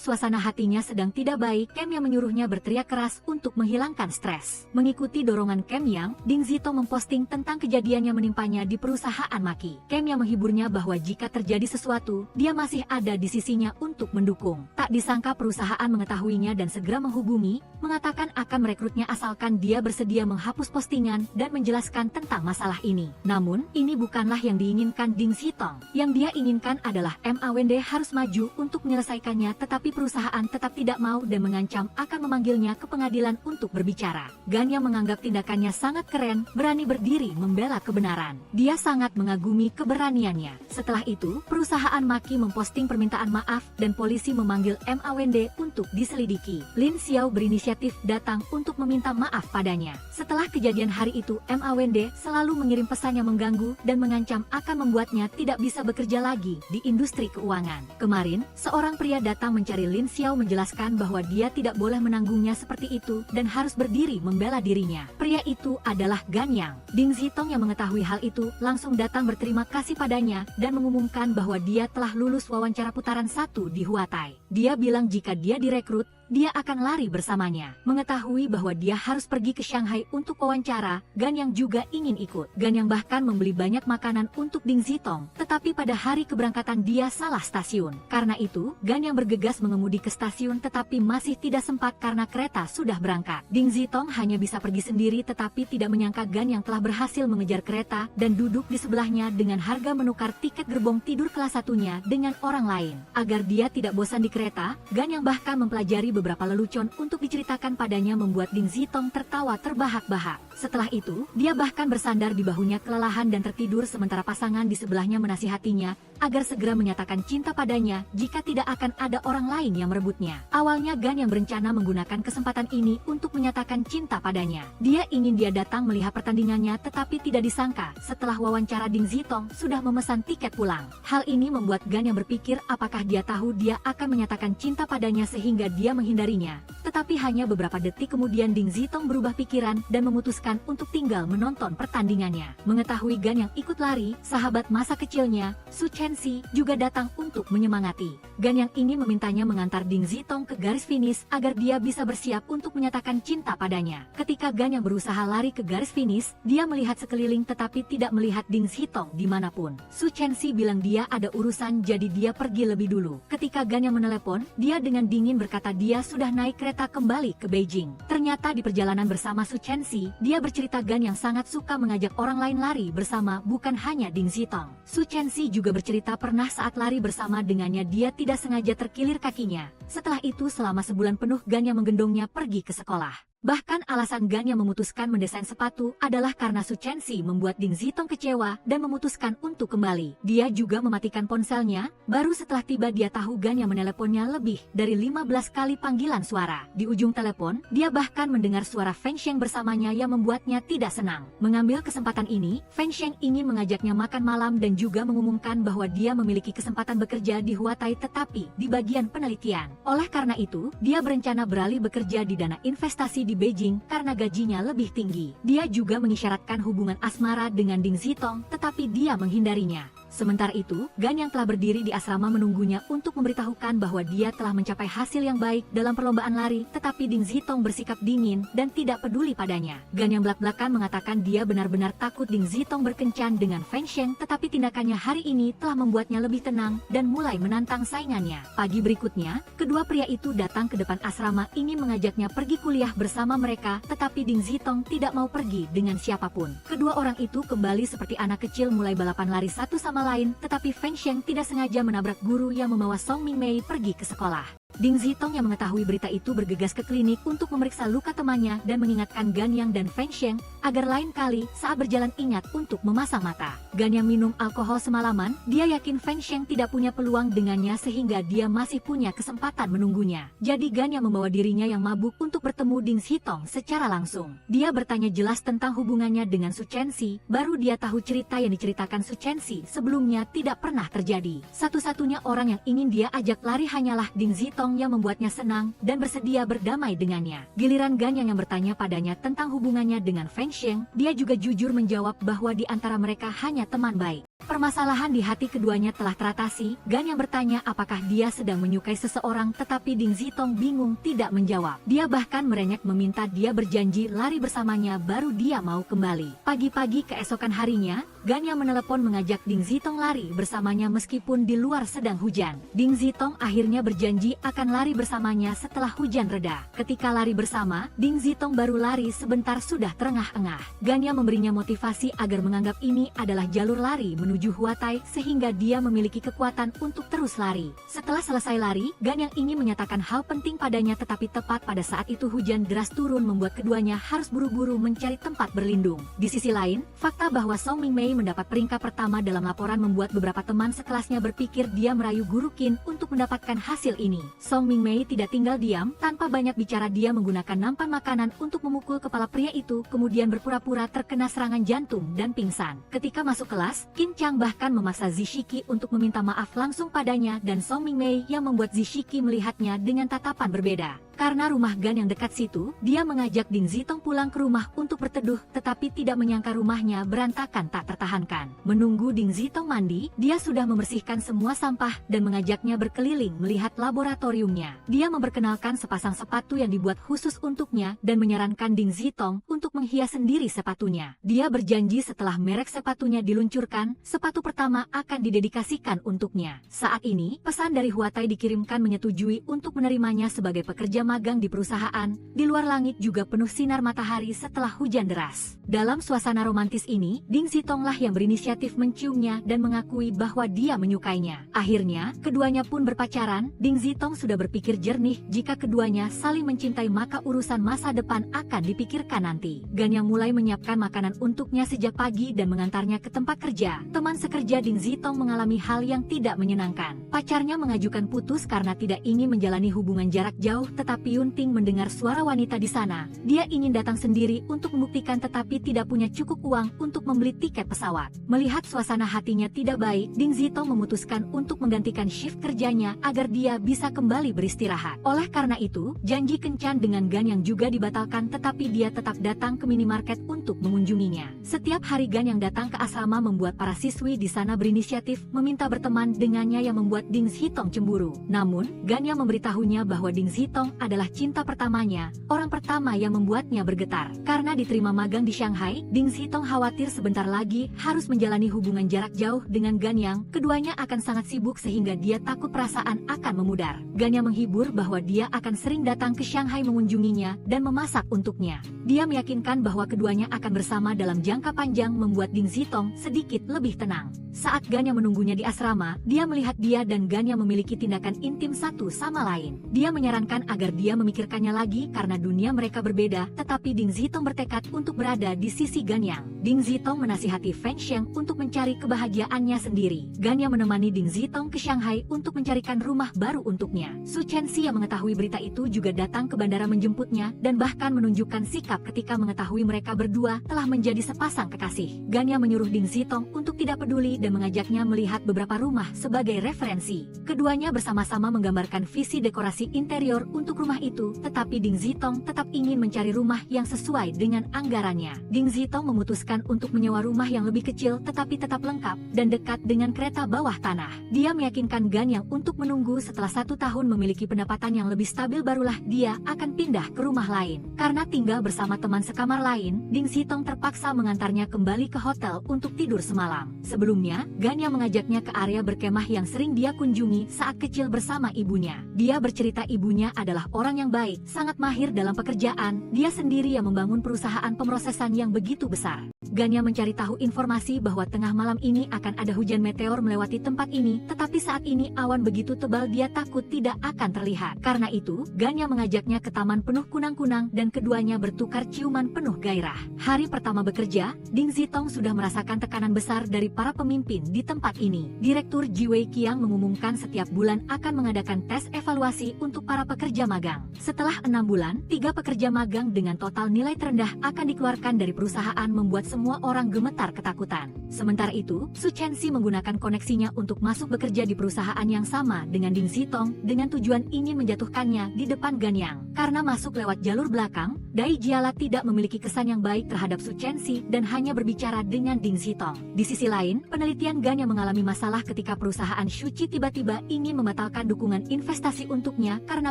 suasana hatinya sedang tidak baik, Kem Yang menyuruhnya berteriak keras untuk menghilangkan stres. Mengikuti dorongan Kem Yang, Ding Zitong memposting tentang kejadian yang menimpanya di perusahaan Maki. Kem Yang menghiburnya bahwa jika terjadi sesuatu, dia masih ada di sisinya untuk mendukung. Tak disangka perusahaan mengetahuinya dan segera menghubungi, mengatakan akan merekrutnya asalkan dia bersedia menghapus postingan dan menjelaskan tentang masalah ini. Namun, ini bukanlah yang diinginkan Ding Zitong. Yang dia inginkan adalah MAWD harus maju untuk menyelesaikannya, tetapi perusahaan tetap tidak mau dan mengancam akan memanggilnya ke pengadilan untuk berbicara. Gan yang menganggap tindakannya sangat keren, berani berdiri membela kebenaran. Dia sangat mengagumi keberaniannya. Setelah itu, perusahaan Maki memposting permintaan maaf dan polisi memanggil MAWD untuk diselidiki. Lin Xiao berinisiatif datang untuk meminta maaf padanya. Setelah kejadian hari itu, MAWD selalu mengirim pesan yang mengganggu dan mengancam akan membuatnya tidak bisa bekerja lagi di industri keuangan. Kemarin, seorang pria datang mencari Lin Xiao menjelaskan bahwa dia tidak boleh menanggungnya seperti itu dan harus berdiri membela dirinya. Pria itu adalah Gan Yang. Ding Zitong yang mengetahui hal itu langsung datang berterima kasih padanya dan mengumumkan bahwa dia telah lulus wawancara putaran 1 di Huatai. Dia bilang jika dia direkrut, dia akan lari bersamanya. Mengetahui bahwa dia harus pergi ke Shanghai untuk wawancara, Gan Yang juga ingin ikut. Gan Yang bahkan membeli banyak makanan untuk Ding Zitong, tetapi pada hari keberangkatan dia salah stasiun. Karena itu, Gan Yang bergegas mengemudi ke stasiun tetapi masih tidak sempat karena kereta sudah berangkat. Ding Zitong hanya bisa pergi sendiri tetapi tidak menyangka Gan Yang telah berhasil mengejar kereta dan duduk di sebelahnya dengan harga menukar tiket gerbong tidur kelas satunya dengan orang lain. Agar dia tidak bosan di kereta, Gan Yang bahkan mempelajari beberapa lelucon untuk diceritakan padanya membuat Ding Zitong tertawa terbahak-bahak. Setelah itu, dia bahkan bersandar di bahunya kelelahan dan tertidur sementara pasangan di sebelahnya menasihatinya agar segera menyatakan cinta padanya jika tidak akan ada orang lain yang merebutnya. Awalnya Gan yang berencana menggunakan kesempatan ini untuk menyatakan cinta padanya. Dia ingin dia datang melihat pertandingannya tetapi tidak disangka setelah wawancara Ding Zitong sudah memesan tiket pulang. Hal ini membuat Gan yang berpikir apakah dia tahu dia akan menyatakan cinta padanya sehingga dia menghindarinya. Tetapi hanya beberapa detik kemudian Ding Zitong berubah pikiran dan memutuskan untuk tinggal menonton pertandingannya. Mengetahui Gan yang ikut lari, sahabat masa kecilnya, Su Chenxi, juga datang untuk menyemangati. Gan yang ini memintanya mengantar Ding Zitong ke garis finish agar dia bisa bersiap untuk menyatakan cinta padanya. Ketika Gan yang berusaha lari ke garis finish, dia melihat sekeliling tetapi tidak melihat Ding Zitong dimanapun. Su Chenxi bilang dia ada urusan jadi dia pergi lebih dulu. Ketika Gan yang menelepon, dia dengan dingin berkata dia sudah naik kereta kembali ke Beijing. Ternyata di perjalanan bersama Su Chenxi, dia bercerita Gan yang sangat suka mengajak orang lain lari bersama bukan hanya Ding Zitong. Su Chenxi juga bercerita pernah saat lari bersama dengannya dia tidak sengaja terkilir kakinya. Setelah itu selama sebulan penuh Gan yang menggendongnya pergi ke sekolah. Bahkan alasan Gan yang memutuskan mendesain sepatu adalah karena Su Chenxi membuat Ding Zitong kecewa dan memutuskan untuk kembali. Dia juga mematikan ponselnya, baru setelah tiba dia tahu Gan yang meneleponnya lebih dari 15 kali panggilan suara. Di ujung telepon, dia bahkan mendengar suara Feng Sheng bersamanya yang membuatnya tidak senang. Mengambil kesempatan ini, Feng Sheng ingin mengajaknya makan malam dan juga mengumumkan bahwa dia memiliki kesempatan bekerja di Huatai tetapi di bagian penelitian. Oleh karena itu, dia berencana beralih bekerja di dana investasi di Beijing karena gajinya lebih tinggi. Dia juga mengisyaratkan hubungan asmara dengan Ding Zitong, tetapi dia menghindarinya. Sementara itu, Gan yang telah berdiri di asrama menunggunya untuk memberitahukan bahwa dia telah mencapai hasil yang baik dalam perlombaan lari, tetapi Ding Zitong bersikap dingin dan tidak peduli padanya. Gan yang belak-belakan mengatakan dia benar-benar takut Ding Zitong berkencan dengan Feng Sheng, tetapi tindakannya hari ini telah membuatnya lebih tenang dan mulai menantang saingannya. Pagi berikutnya, kedua pria itu datang ke depan asrama ingin mengajaknya pergi kuliah bersama mereka, tetapi Ding Zitong tidak mau pergi dengan siapapun. Kedua orang itu kembali seperti anak kecil mulai balapan lari satu sama lain, tetapi Feng Sheng tidak sengaja menabrak guru yang membawa Song Mingmei pergi ke sekolah. Ding Zitong yang mengetahui berita itu bergegas ke klinik untuk memeriksa luka temannya dan mengingatkan Gan Yang dan Feng Sheng agar lain kali saat berjalan ingat untuk memasang mata. Gan Yang minum alkohol semalaman, dia yakin Feng Sheng tidak punya peluang dengannya sehingga dia masih punya kesempatan menunggunya. Jadi Gan Yang membawa dirinya yang mabuk untuk bertemu Ding Zitong secara langsung. Dia bertanya jelas tentang hubungannya dengan Su Chenxi, baru dia tahu cerita yang diceritakan Su Chenxi sebelumnya tidak pernah terjadi. Satu-satunya orang yang ingin dia ajak lari hanyalah Ding Zitong yang membuatnya senang dan bersedia berdamai dengannya. Giliran Gan yang bertanya padanya tentang hubungannya dengan Feng Sheng, dia juga jujur menjawab bahwa di antara mereka hanya teman baik. Permasalahan di hati keduanya telah teratasi. Gan yang bertanya apakah dia sedang menyukai seseorang, tetapi Ding Zitong bingung tidak menjawab. Dia bahkan merengek meminta dia berjanji lari bersamanya baru dia mau kembali. Pagi-pagi keesokan harinya, Gan yang menelepon mengajak Ding Zitong lari bersamanya meskipun di luar sedang hujan. Ding Zitong akhirnya berjanji akan lari bersamanya setelah hujan reda. Ketika lari bersama, Ding Zitong baru lari sebentar sudah terengah-engah. Gan yang memberinya motivasi agar menganggap ini adalah jalur lari menuju Huatai sehingga dia memiliki kekuatan untuk terus lari. Setelah selesai lari, Gan yang ingin menyatakan hal penting padanya tetapi tepat pada saat itu hujan deras turun membuat keduanya harus buru-buru mencari tempat berlindung. Di sisi lain, fakta bahwa Song Mingmei mendapat peringkat pertama dalam laporan membuat beberapa teman sekelasnya berpikir dia merayu Guru Qin untuk mendapatkan hasil ini. Song Mingmei tidak tinggal diam, tanpa banyak bicara dia menggunakan nampan makanan untuk memukul kepala pria itu kemudian berpura-pura terkena serangan jantung dan pingsan. Ketika masuk kelas, Qin Chang bahkan memaksa Zishiki untuk meminta maaf langsung padanya dan Song Mingmei yang membuat Zishiki melihatnya dengan tatapan berbeda. Karena rumah Gan yang dekat situ, dia mengajak Ding Zitong pulang ke rumah untuk berteduh, tetapi tidak menyangka rumahnya berantakan tak tertahankan. Menunggu Ding Zitong mandi, dia sudah membersihkan semua sampah dan mengajaknya berkeliling melihat laboratoriumnya. Dia memperkenalkan sepasang sepatu yang dibuat khusus untuknya dan menyarankan Ding Zitong untuk menghias sendiri sepatunya. Dia berjanji setelah merek sepatunya diluncurkan, sepatu pertama akan didedikasikan untuknya. Saat ini, pesan dari Huatai dikirimkan menyetujui untuk menerimanya sebagai pekerja magang di perusahaan. Di luar langit juga penuh sinar matahari setelah hujan deras. Dalam suasana romantis ini, Ding Zitong lah yang berinisiatif menciumnya dan mengakui bahwa dia menyukainya. Akhirnya, keduanya pun berpacaran. Ding Zitong sudah berpikir jernih, jika keduanya saling mencintai maka urusan masa depan akan dipikirkan nanti. Gan yang mulai menyiapkan makanan untuknya sejak pagi dan mengantarnya ke tempat kerja. Teman sekerja Ding Zitong mengalami hal yang tidak menyenangkan. Pacarnya mengajukan putus karena tidak ingin menjalani hubungan jarak jauh, tetapi Yunting mendengar suara wanita di sana. Dia ingin datang sendiri untuk membuktikan tetapi tidak punya cukup uang untuk membeli tiket pesawat. Melihat suasana hatinya tidak baik, Ding Zitong memutuskan untuk menggantikan shift kerjanya agar dia bisa kembali beristirahat. Oleh karena itu, janji kencan dengan Gan yang juga dibatalkan tetapi dia tetap datang ke minimarket untuk mengunjunginya. Setiap hari Gan yang datang ke asrama membuat para siswi di sana berinisiatif meminta berteman dengannya yang membuat Ding Zitong cemburu. Namun, Gan yang memberitahunya bahwa Ding Zitong adalah cinta pertamanya, orang pertama yang membuatnya bergetar. Karena diterima magang di Shanghai, Ding Zitong khawatir sebentar lagi harus menjalani hubungan jarak jauh dengan Gan Yang. Keduanya akan sangat sibuk sehingga dia takut perasaan akan memudar. Gan Yang menghibur bahwa dia akan sering datang ke Shanghai mengunjunginya dan memasak untuknya. Dia meyakinkan bahwa keduanya akan bersama dalam jangka panjang membuat Ding Zitong sedikit lebih tenang. Saat Gan yang menunggunya di asrama, dia melihat dia dan Gan yang memiliki tindakan intim satu sama lain. Dia menyarankan agar dia memikirkannya lagi karena dunia mereka berbeda, tetapi Ding Zitong bertekad untuk berada di sisi Gan Yang. Ding Zitong menasihati Feng Sheng untuk mencari kebahagiaannya sendiri. Gan yang menemani Ding Zitong ke Shanghai untuk mencarikan rumah baru untuknya. Su Chenxi yang mengetahui berita itu juga datang ke bandara menjemputnya dan bahkan menunjukkan sikap ketika mengetahui mereka berdua telah menjadi sepasang kekasih. Gan yang menyuruh Ding Zitong untuk tidak peduli dan mengajaknya melihat beberapa rumah sebagai referensi. Keduanya bersama-sama menggambarkan visi dekorasi interior untuk rumah itu, tetapi Ding Zitong tetap ingin mencari rumah yang sesuai dengan anggarannya. Ding Zitong memutuskan untuk menyewa rumah yang lebih kecil tetapi tetap lengkap dan dekat dengan kereta bawah tanah. Dia meyakinkan Gan yang untuk menunggu setelah 1 tahun memiliki pendapatan yang lebih stabil barulah dia akan pindah ke rumah lain. Karena tinggal bersama teman sekamar lain, Ding Zitong terpaksa mengantarnya kembali ke hotel untuk tidur semalam. Sebelumnya, Gan yang mengajaknya ke area berkemah yang sering dia kunjungi saat kecil bersama ibunya. Dia bercerita ibunya adalah orang yang baik, sangat mahir dalam pekerjaan, dia sendiri yang membangun perusahaan pemrosesan yang begitu besar. Gan yang mencari tahu informasi bahwa tengah malam ini akan ada hujan meteor melewati tempat ini, tetapi saat ini awan begitu tebal dia takut tidak akan terlihat. Karena itu, Gan yang mengajaknya ke taman penuh kunang-kunang dan keduanya bertukar ciuman penuh gairah. Hari pertama bekerja, Ding Zitong sudah merasakan tekanan besar dari para pemimpin di tempat ini. Direktur Ji Wei Qiang mengumumkan setiap bulan akan mengadakan tes evaluasi untuk para pekerja magang. Setelah 6 bulan, 3 pekerja magang dengan total nilai terendah akan dikeluarkan dari perusahaan membuat semua orang gemetar ketakutan. Sementara itu, Su Chenxi menggunakan koneksinya untuk masuk bekerja di perusahaan yang sama dengan Ding Zitong dengan tujuan ingin menjatuhkannya di depan Gan Yang. Karena masuk lewat jalur belakang, Dai Jiala tidak memiliki kesan yang baik terhadap Su Chenxi dan hanya berbicara dengan Ding Zitong. Di sisi lain, penelitian Gan yang mengalami masalah ketika perusahaan Shuqi tiba-tiba ingin membatalkan dukungan investasi untuknya karena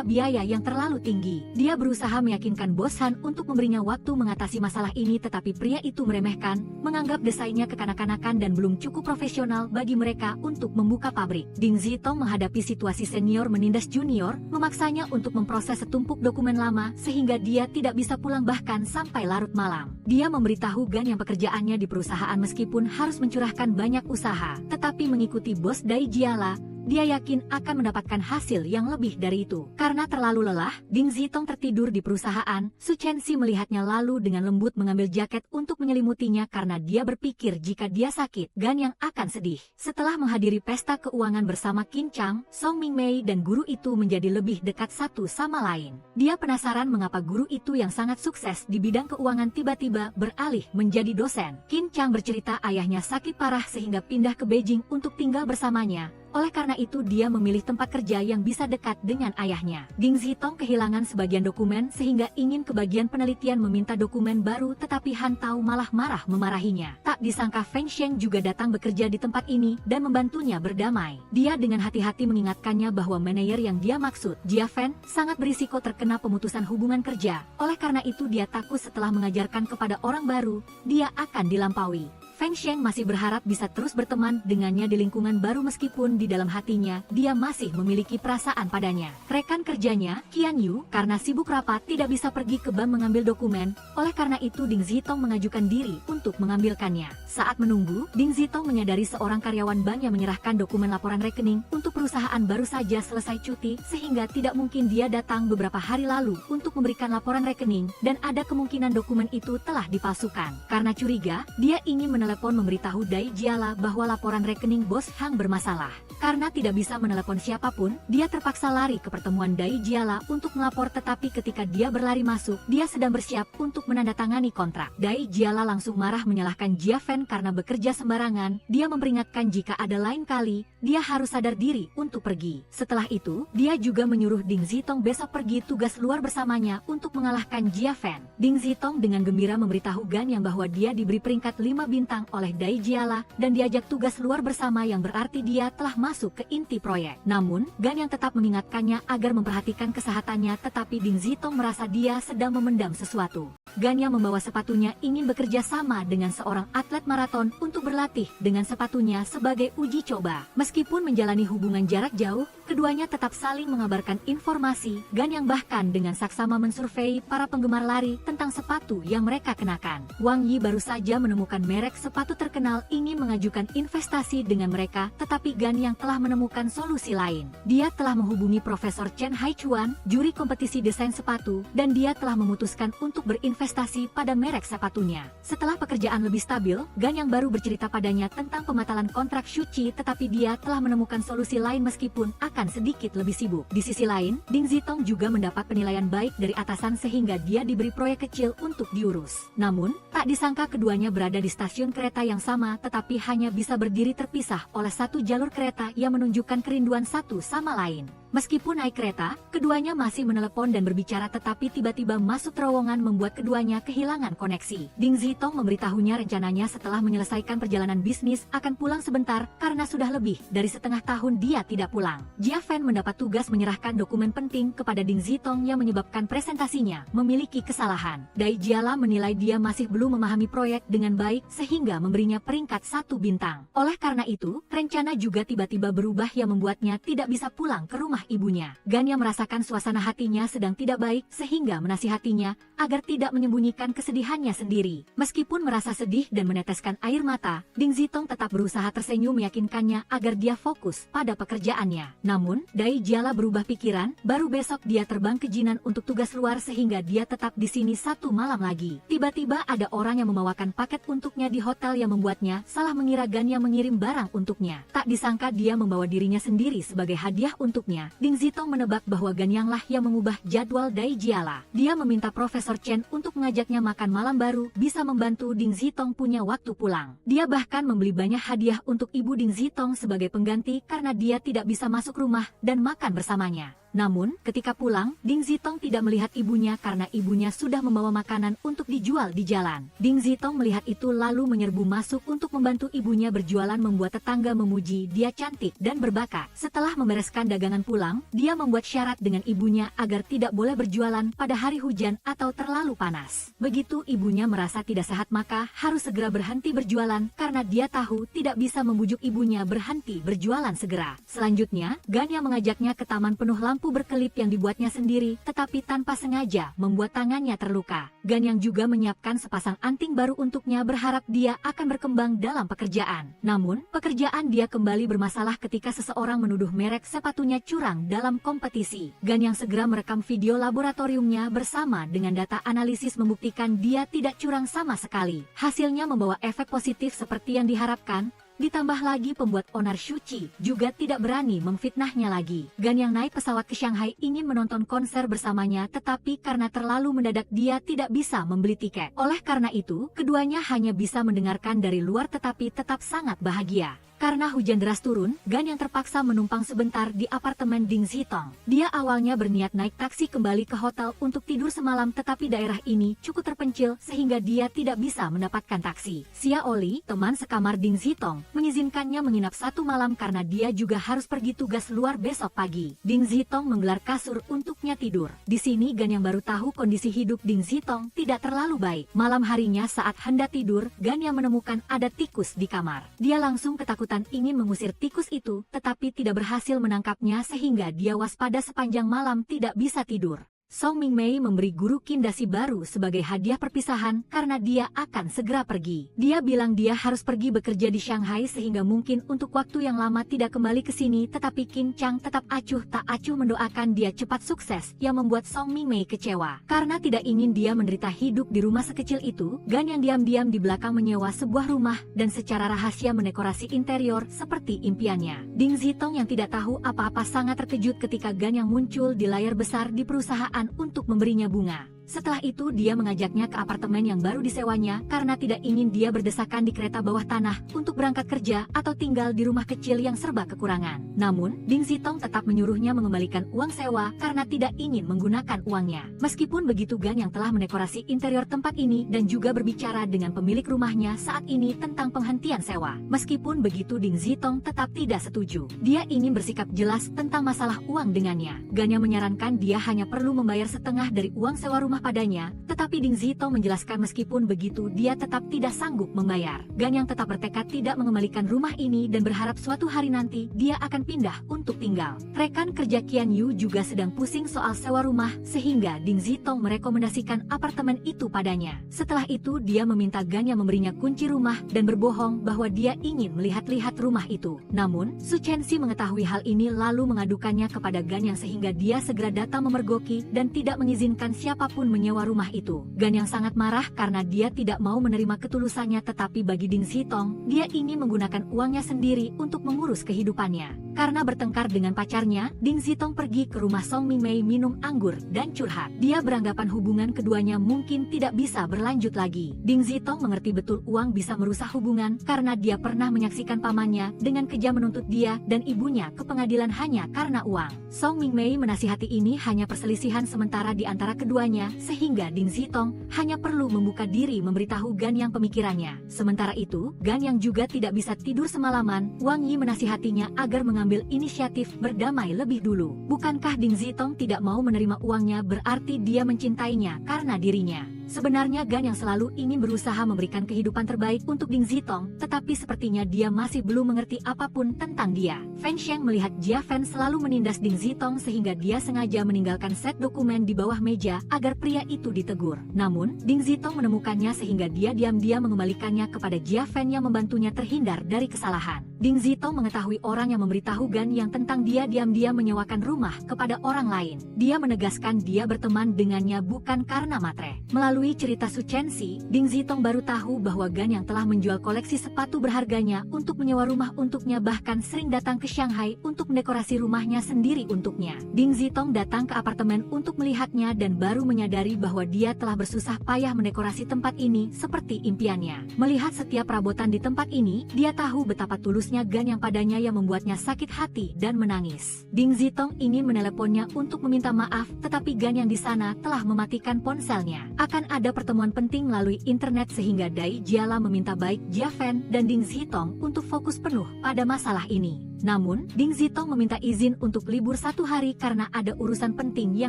biaya yang terlalu tinggi. Dia berusaha meyakinkan bos Han untuk memberinya waktu mengatasi masalah ini, tetapi pria itu meremehkan, menganggap desainnya kekanak-kanakan dan belum cukup profesional bagi mereka untuk membuka pabrik. Ding Zitong menghadapi situasi senior menindas junior, memaksanya untuk memproses setumpuk dokumen lama sehingga dia tidak bisa pulang bahkan sampai larut malam. Dia memberitahu Gan yang pekerjaannya di perusahaan meskipun harus mencurahkan banyak usaha, tetapi mengikuti bos Dai Jiala, dia yakin akan mendapatkan hasil yang lebih dari itu. Karena terlalu lelah, Ding Zitong tertidur di perusahaan. Su Chenxi melihatnya lalu dengan lembut mengambil jaket untuk menyelimutinya karena dia berpikir jika dia sakit, Gan yang akan sedih. Setelah menghadiri pesta keuangan bersama Qin Chang, Song Mingmei dan guru itu menjadi lebih dekat satu sama lain. Dia penasaran mengapa guru itu yang sangat sukses di bidang keuangan tiba-tiba beralih menjadi dosen. Qin Chang bercerita ayahnya sakit parah sehingga pindah ke Beijing untuk tinggal bersamanya. Oleh karena itu dia memilih tempat kerja yang bisa dekat dengan ayahnya. Ding Zitong kehilangan sebagian dokumen sehingga ingin ke bagian penelitian meminta dokumen baru, tetapi Han Tao malah marah memarahinya. Tak disangka Feng Sheng juga datang bekerja di tempat ini dan membantunya berdamai. Dia dengan hati-hati mengingatkannya bahwa manajer yang dia maksud, Jia Fen, sangat berisiko terkena pemutusan hubungan kerja. Oleh karena itu dia takut setelah mengajarkan kepada orang baru, dia akan dilampaui. Feng Sheng masih berharap bisa terus berteman dengannya di lingkungan baru meskipun di dalam hatinya dia masih memiliki perasaan padanya. Rekan kerjanya, Qian Yu, karena sibuk rapat tidak bisa pergi ke bank mengambil dokumen, oleh karena itu Ding Zitong mengajukan diri untuk mengambilkannya. Saat menunggu, Ding Zitong menyadari seorang karyawan bank yang menyerahkan dokumen laporan rekening untuk perusahaan baru saja selesai cuti sehingga tidak mungkin dia datang beberapa hari lalu untuk memberikan laporan rekening dan ada kemungkinan dokumen itu telah dipalsukan. Karena curiga, dia ingin menelepon memberitahu Dai Jiala bahwa laporan rekening bos Hang bermasalah. Karena tidak bisa menelepon siapapun, dia terpaksa lari ke pertemuan Dai Jiala untuk melapor, tetapi ketika dia berlari masuk, dia sedang bersiap untuk menandatangani kontrak. Dai Jiala langsung marah menyalahkan Jia Fen karena bekerja sembarangan. Dia memperingatkan jika ada lain kali, dia harus sadar diri untuk pergi. Setelah itu, dia juga menyuruh Ding Zitong besok pergi tugas luar bersamanya untuk mengalahkan Jia Fen. Ding Zitong dengan gembira memberitahu Gan yang bahwa dia diberi peringkat 5 bintang oleh Dai Jiala dan diajak tugas luar bersama yang berarti dia telah masuk ke inti proyek. Namun, Gan yang tetap mengingatkannya agar memperhatikan kesehatannya, tetapi Ding Zitong merasa dia sedang memendam sesuatu. Gan yang membawa sepatunya ingin bekerja sama dengan seorang atlet maraton untuk berlatih dengan sepatunya sebagai uji coba. Meskipun menjalani hubungan jarak jauh, keduanya tetap saling mengabarkan informasi. Gan yang bahkan dengan saksama mensurvei para penggemar lari tentang sepatu yang mereka kenakan. Wang Yi baru saja menemukan merek sepatu sepatu terkenal ingin mengajukan investasi dengan mereka, tetapi Gan yang telah menemukan solusi lain. Dia telah menghubungi Profesor Chen Haichuan, juri kompetisi desain sepatu, dan dia telah memutuskan untuk berinvestasi pada merek sepatunya. Setelah pekerjaan lebih stabil, Gan yang baru bercerita padanya tentang pembatalan kontrak Shuqi, tetapi dia telah menemukan solusi lain meskipun akan sedikit lebih sibuk. Di sisi lain, Ding Zitong juga mendapat penilaian baik dari atasan sehingga dia diberi proyek kecil untuk diurus. Namun, tak disangka keduanya berada di stasiun kereta yang sama tetapi hanya bisa berdiri terpisah oleh satu jalur kereta yang menunjukkan kerinduan satu sama lain. Meskipun naik kereta, keduanya masih menelepon dan berbicara tetapi tiba-tiba masuk terowongan membuat keduanya kehilangan koneksi. Ding Zitong memberitahunya rencananya setelah menyelesaikan perjalanan bisnis akan pulang sebentar karena sudah lebih dari setengah tahun dia tidak pulang. Jia Fan mendapat tugas menyerahkan dokumen penting kepada Ding Zitong yang menyebabkan presentasinya memiliki kesalahan. Dai Jiala menilai dia masih belum memahami proyek dengan baik sehingga memberinya peringkat 1 bintang. Oleh karena itu, rencana juga tiba-tiba berubah yang membuatnya tidak bisa pulang ke rumah ibunya. Gan yang merasakan suasana hatinya sedang tidak baik sehingga menasihatinya agar tidak menyembunyikan kesedihannya sendiri. Meskipun merasa sedih dan meneteskan air mata, Ding Zitong tetap berusaha tersenyum meyakinkannya agar dia fokus pada pekerjaannya. Namun, Dai Jiala berubah pikiran, baru besok dia terbang ke Jinan untuk tugas luar sehingga dia tetap di sini 1 malam lagi. Tiba-tiba ada orang yang membawakan paket untuknya di hotel yang membuatnya salah mengira Gan yang mengirim barang untuknya. Tak disangka dia membawa dirinya sendiri sebagai hadiah untuknya. Ding Zitong menebak bahwa Gan Yang lah yang mengubah jadwal Dai Jiala. Dia meminta Profesor Chen untuk mengajaknya makan malam baru bisa membantu Ding Zitong punya waktu pulang. Dia bahkan membeli banyak hadiah untuk ibu Ding Zitong sebagai pengganti karena dia tidak bisa masuk rumah dan makan bersamanya. Namun, ketika pulang, Ding Zitong tidak melihat ibunya karena ibunya sudah membawa makanan untuk dijual di jalan. Ding Zitong melihat itu lalu menyerbu masuk untuk membantu ibunya berjualan membuat tetangga memuji dia cantik dan berbakat. Setelah membereskan dagangan pulang, dia membuat syarat dengan ibunya agar tidak boleh berjualan pada hari hujan atau terlalu panas. Begitu ibunya merasa tidak sehat maka harus segera berhenti berjualan karena dia tahu tidak bisa membujuk ibunya berhenti berjualan segera. Selanjutnya, Gan yang mengajaknya ke taman penuh lampu berkelip yang dibuatnya sendiri, tetapi tanpa sengaja membuat tangannya terluka. Gan yang juga menyiapkan sepasang anting baru untuknya berharap dia akan berkembang dalam pekerjaan. Namun, pekerjaan dia kembali bermasalah ketika seseorang menuduh merek sepatunya curang dalam kompetisi. Gan yang segera merekam video laboratoriumnya bersama dengan data analisis membuktikan dia tidak curang sama sekali. Hasilnya membawa efek positif seperti yang diharapkan. Ditambah lagi pembuat onar Shuqi juga tidak berani memfitnahnya lagi. Gan yang naik pesawat ke Shanghai ingin menonton konser bersamanya tetapi karena terlalu mendadak dia tidak bisa membeli tiket. Oleh karena itu, keduanya hanya bisa mendengarkan dari luar tetapi tetap sangat bahagia. Karena hujan deras turun, Gan yang terpaksa menumpang sebentar di apartemen Ding Zitong. Dia awalnya berniat naik taksi kembali ke hotel untuk tidur semalam tetapi daerah ini cukup terpencil sehingga dia tidak bisa mendapatkan taksi. Xia Oli, teman sekamar Ding Zitong, mengizinkannya menginap 1 malam karena dia juga harus pergi tugas luar besok pagi. Ding Zitong menggelar kasur untuknya tidur. Di sini Gan yang baru tahu kondisi hidup Ding Zitong tidak terlalu baik. Malam harinya saat hendak tidur, Gan yang menemukan ada tikus di kamar. Dia langsung ketakutan ingin mengusir tikus itu, tetapi tidak berhasil menangkapnya sehingga dia waspada sepanjang malam tidak bisa tidur. Song Mingmei memberi guru Qin dasi baru sebagai hadiah perpisahan karena dia akan segera pergi. Dia bilang dia harus pergi bekerja di Shanghai sehingga mungkin untuk waktu yang lama tidak kembali ke sini, tetapi Qin Chang tetap acuh tak acuh mendoakan dia cepat sukses yang membuat Song Mingmei kecewa. Karena tidak ingin dia menderita hidup di rumah sekecil itu, Gan yang diam-diam di belakang menyewa sebuah rumah dan secara rahasia mendekorasi interior seperti impiannya. Ding Zitong yang tidak tahu apa-apa sangat terkejut ketika Gan yang muncul di layar besar di perusahaan untuk memberinya bunga. Setelah itu dia mengajaknya ke apartemen yang baru disewanya karena tidak ingin dia berdesakan di kereta bawah tanah untuk berangkat kerja atau tinggal di rumah kecil yang serba kekurangan. Namun, Ding Zitong tetap menyuruhnya mengembalikan uang sewa karena tidak ingin menggunakan uangnya. Meskipun begitu, Gan yang telah mendekorasi interior tempat ini dan juga berbicara dengan pemilik rumahnya saat ini tentang penghentian sewa. Meskipun begitu, Ding Zitong tetap tidak setuju. Dia ingin bersikap jelas tentang masalah uang dengannya. Gan yang menyarankan dia hanya perlu membayar setengah dari uang sewa rumah rumah padanya, tetapi Ding Zitong menjelaskan meskipun begitu dia tetap tidak sanggup membayar. Gan yang tetap bertekad tidak mengembalikan rumah ini dan berharap suatu hari nanti dia akan pindah untuk tinggal. Rekan kerja Qian Yu juga sedang pusing soal sewa rumah sehingga Ding Zitong merekomendasikan apartemen itu padanya. Setelah itu dia meminta Gan yang memberinya kunci rumah dan berbohong bahwa dia ingin melihat-lihat rumah itu. Namun, Su Chenxi mengetahui hal ini lalu mengadukannya kepada Gan yang sehingga dia segera datang memergoki dan tidak mengizinkan siapapun menyewa rumah itu. Gan yang sangat marah karena dia tidak mau menerima ketulusannya, tetapi bagi Ding Zitong, dia ingin menggunakan uangnya sendiri untuk mengurus kehidupannya. Karena bertengkar dengan pacarnya, Ding Zitong pergi ke rumah Song Mingmei minum anggur dan curhat. Dia beranggapan hubungan keduanya mungkin tidak bisa berlanjut lagi. Ding Zitong mengerti betul uang bisa merusak hubungan karena dia pernah menyaksikan pamannya dengan kejam menuntut dia dan ibunya ke pengadilan hanya karena uang. Song Mingmei menasihati ini hanya perselisihan sementara di antara keduanya sehingga Ding Zitong hanya perlu membuka diri memberitahu Gan yang pemikirannya. Sementara itu, Gan yang juga tidak bisa tidur semalaman, Wang Yi menasihatinya agar mengambil inisiatif berdamai lebih dulu. Bukankah Ding Zitong tidak mau menerima uangnya berarti dia mencintainya karena dirinya? Sebenarnya Gan yang selalu ingin berusaha memberikan kehidupan terbaik untuk Ding Zitong, tetapi sepertinya dia masih belum mengerti apapun tentang dia. Fan Sheng melihat Jia Fan selalu menindas Ding Zitong sehingga dia sengaja meninggalkan set dokumen di bawah meja agar pria itu ditegur. Namun, Ding Zitong menemukannya sehingga dia diam-diam mengembalikannya kepada Jia Fan yang membantunya terhindar dari kesalahan. Ding Zitong mengetahui orang yang memberitahu Gan yang tentang dia diam-diam menyewakan rumah kepada orang lain. Dia menegaskan dia berteman dengannya bukan karena matre. Melalui cerita Su Chenxi, Ding Zitong baru tahu bahwa Gan yang telah menjual koleksi sepatu berharganya untuk menyewa rumah untuknya, bahkan sering datang ke Shanghai untuk mendekorasi rumahnya sendiri untuknya. Ding Zitong datang ke apartemen untuk melihatnya dan baru menyadari bahwa dia telah bersusah payah mendekorasi tempat ini seperti impiannya. Melihat setiap perabotan di tempat ini, dia tahu betapa tulusnya Gan yang padanya yang membuatnya sakit hati dan menangis. Ding Zitong ingin meneleponnya untuk meminta maaf, tetapi Gan yang di sana telah mematikan ponselnya. Akan ada pertemuan penting melalui internet sehingga Dai Jiala meminta baik Jia Fan dan Ding Zitong untuk fokus penuh pada masalah ini. Namun, Ding Zitong meminta izin untuk libur 1 hari karena ada urusan penting yang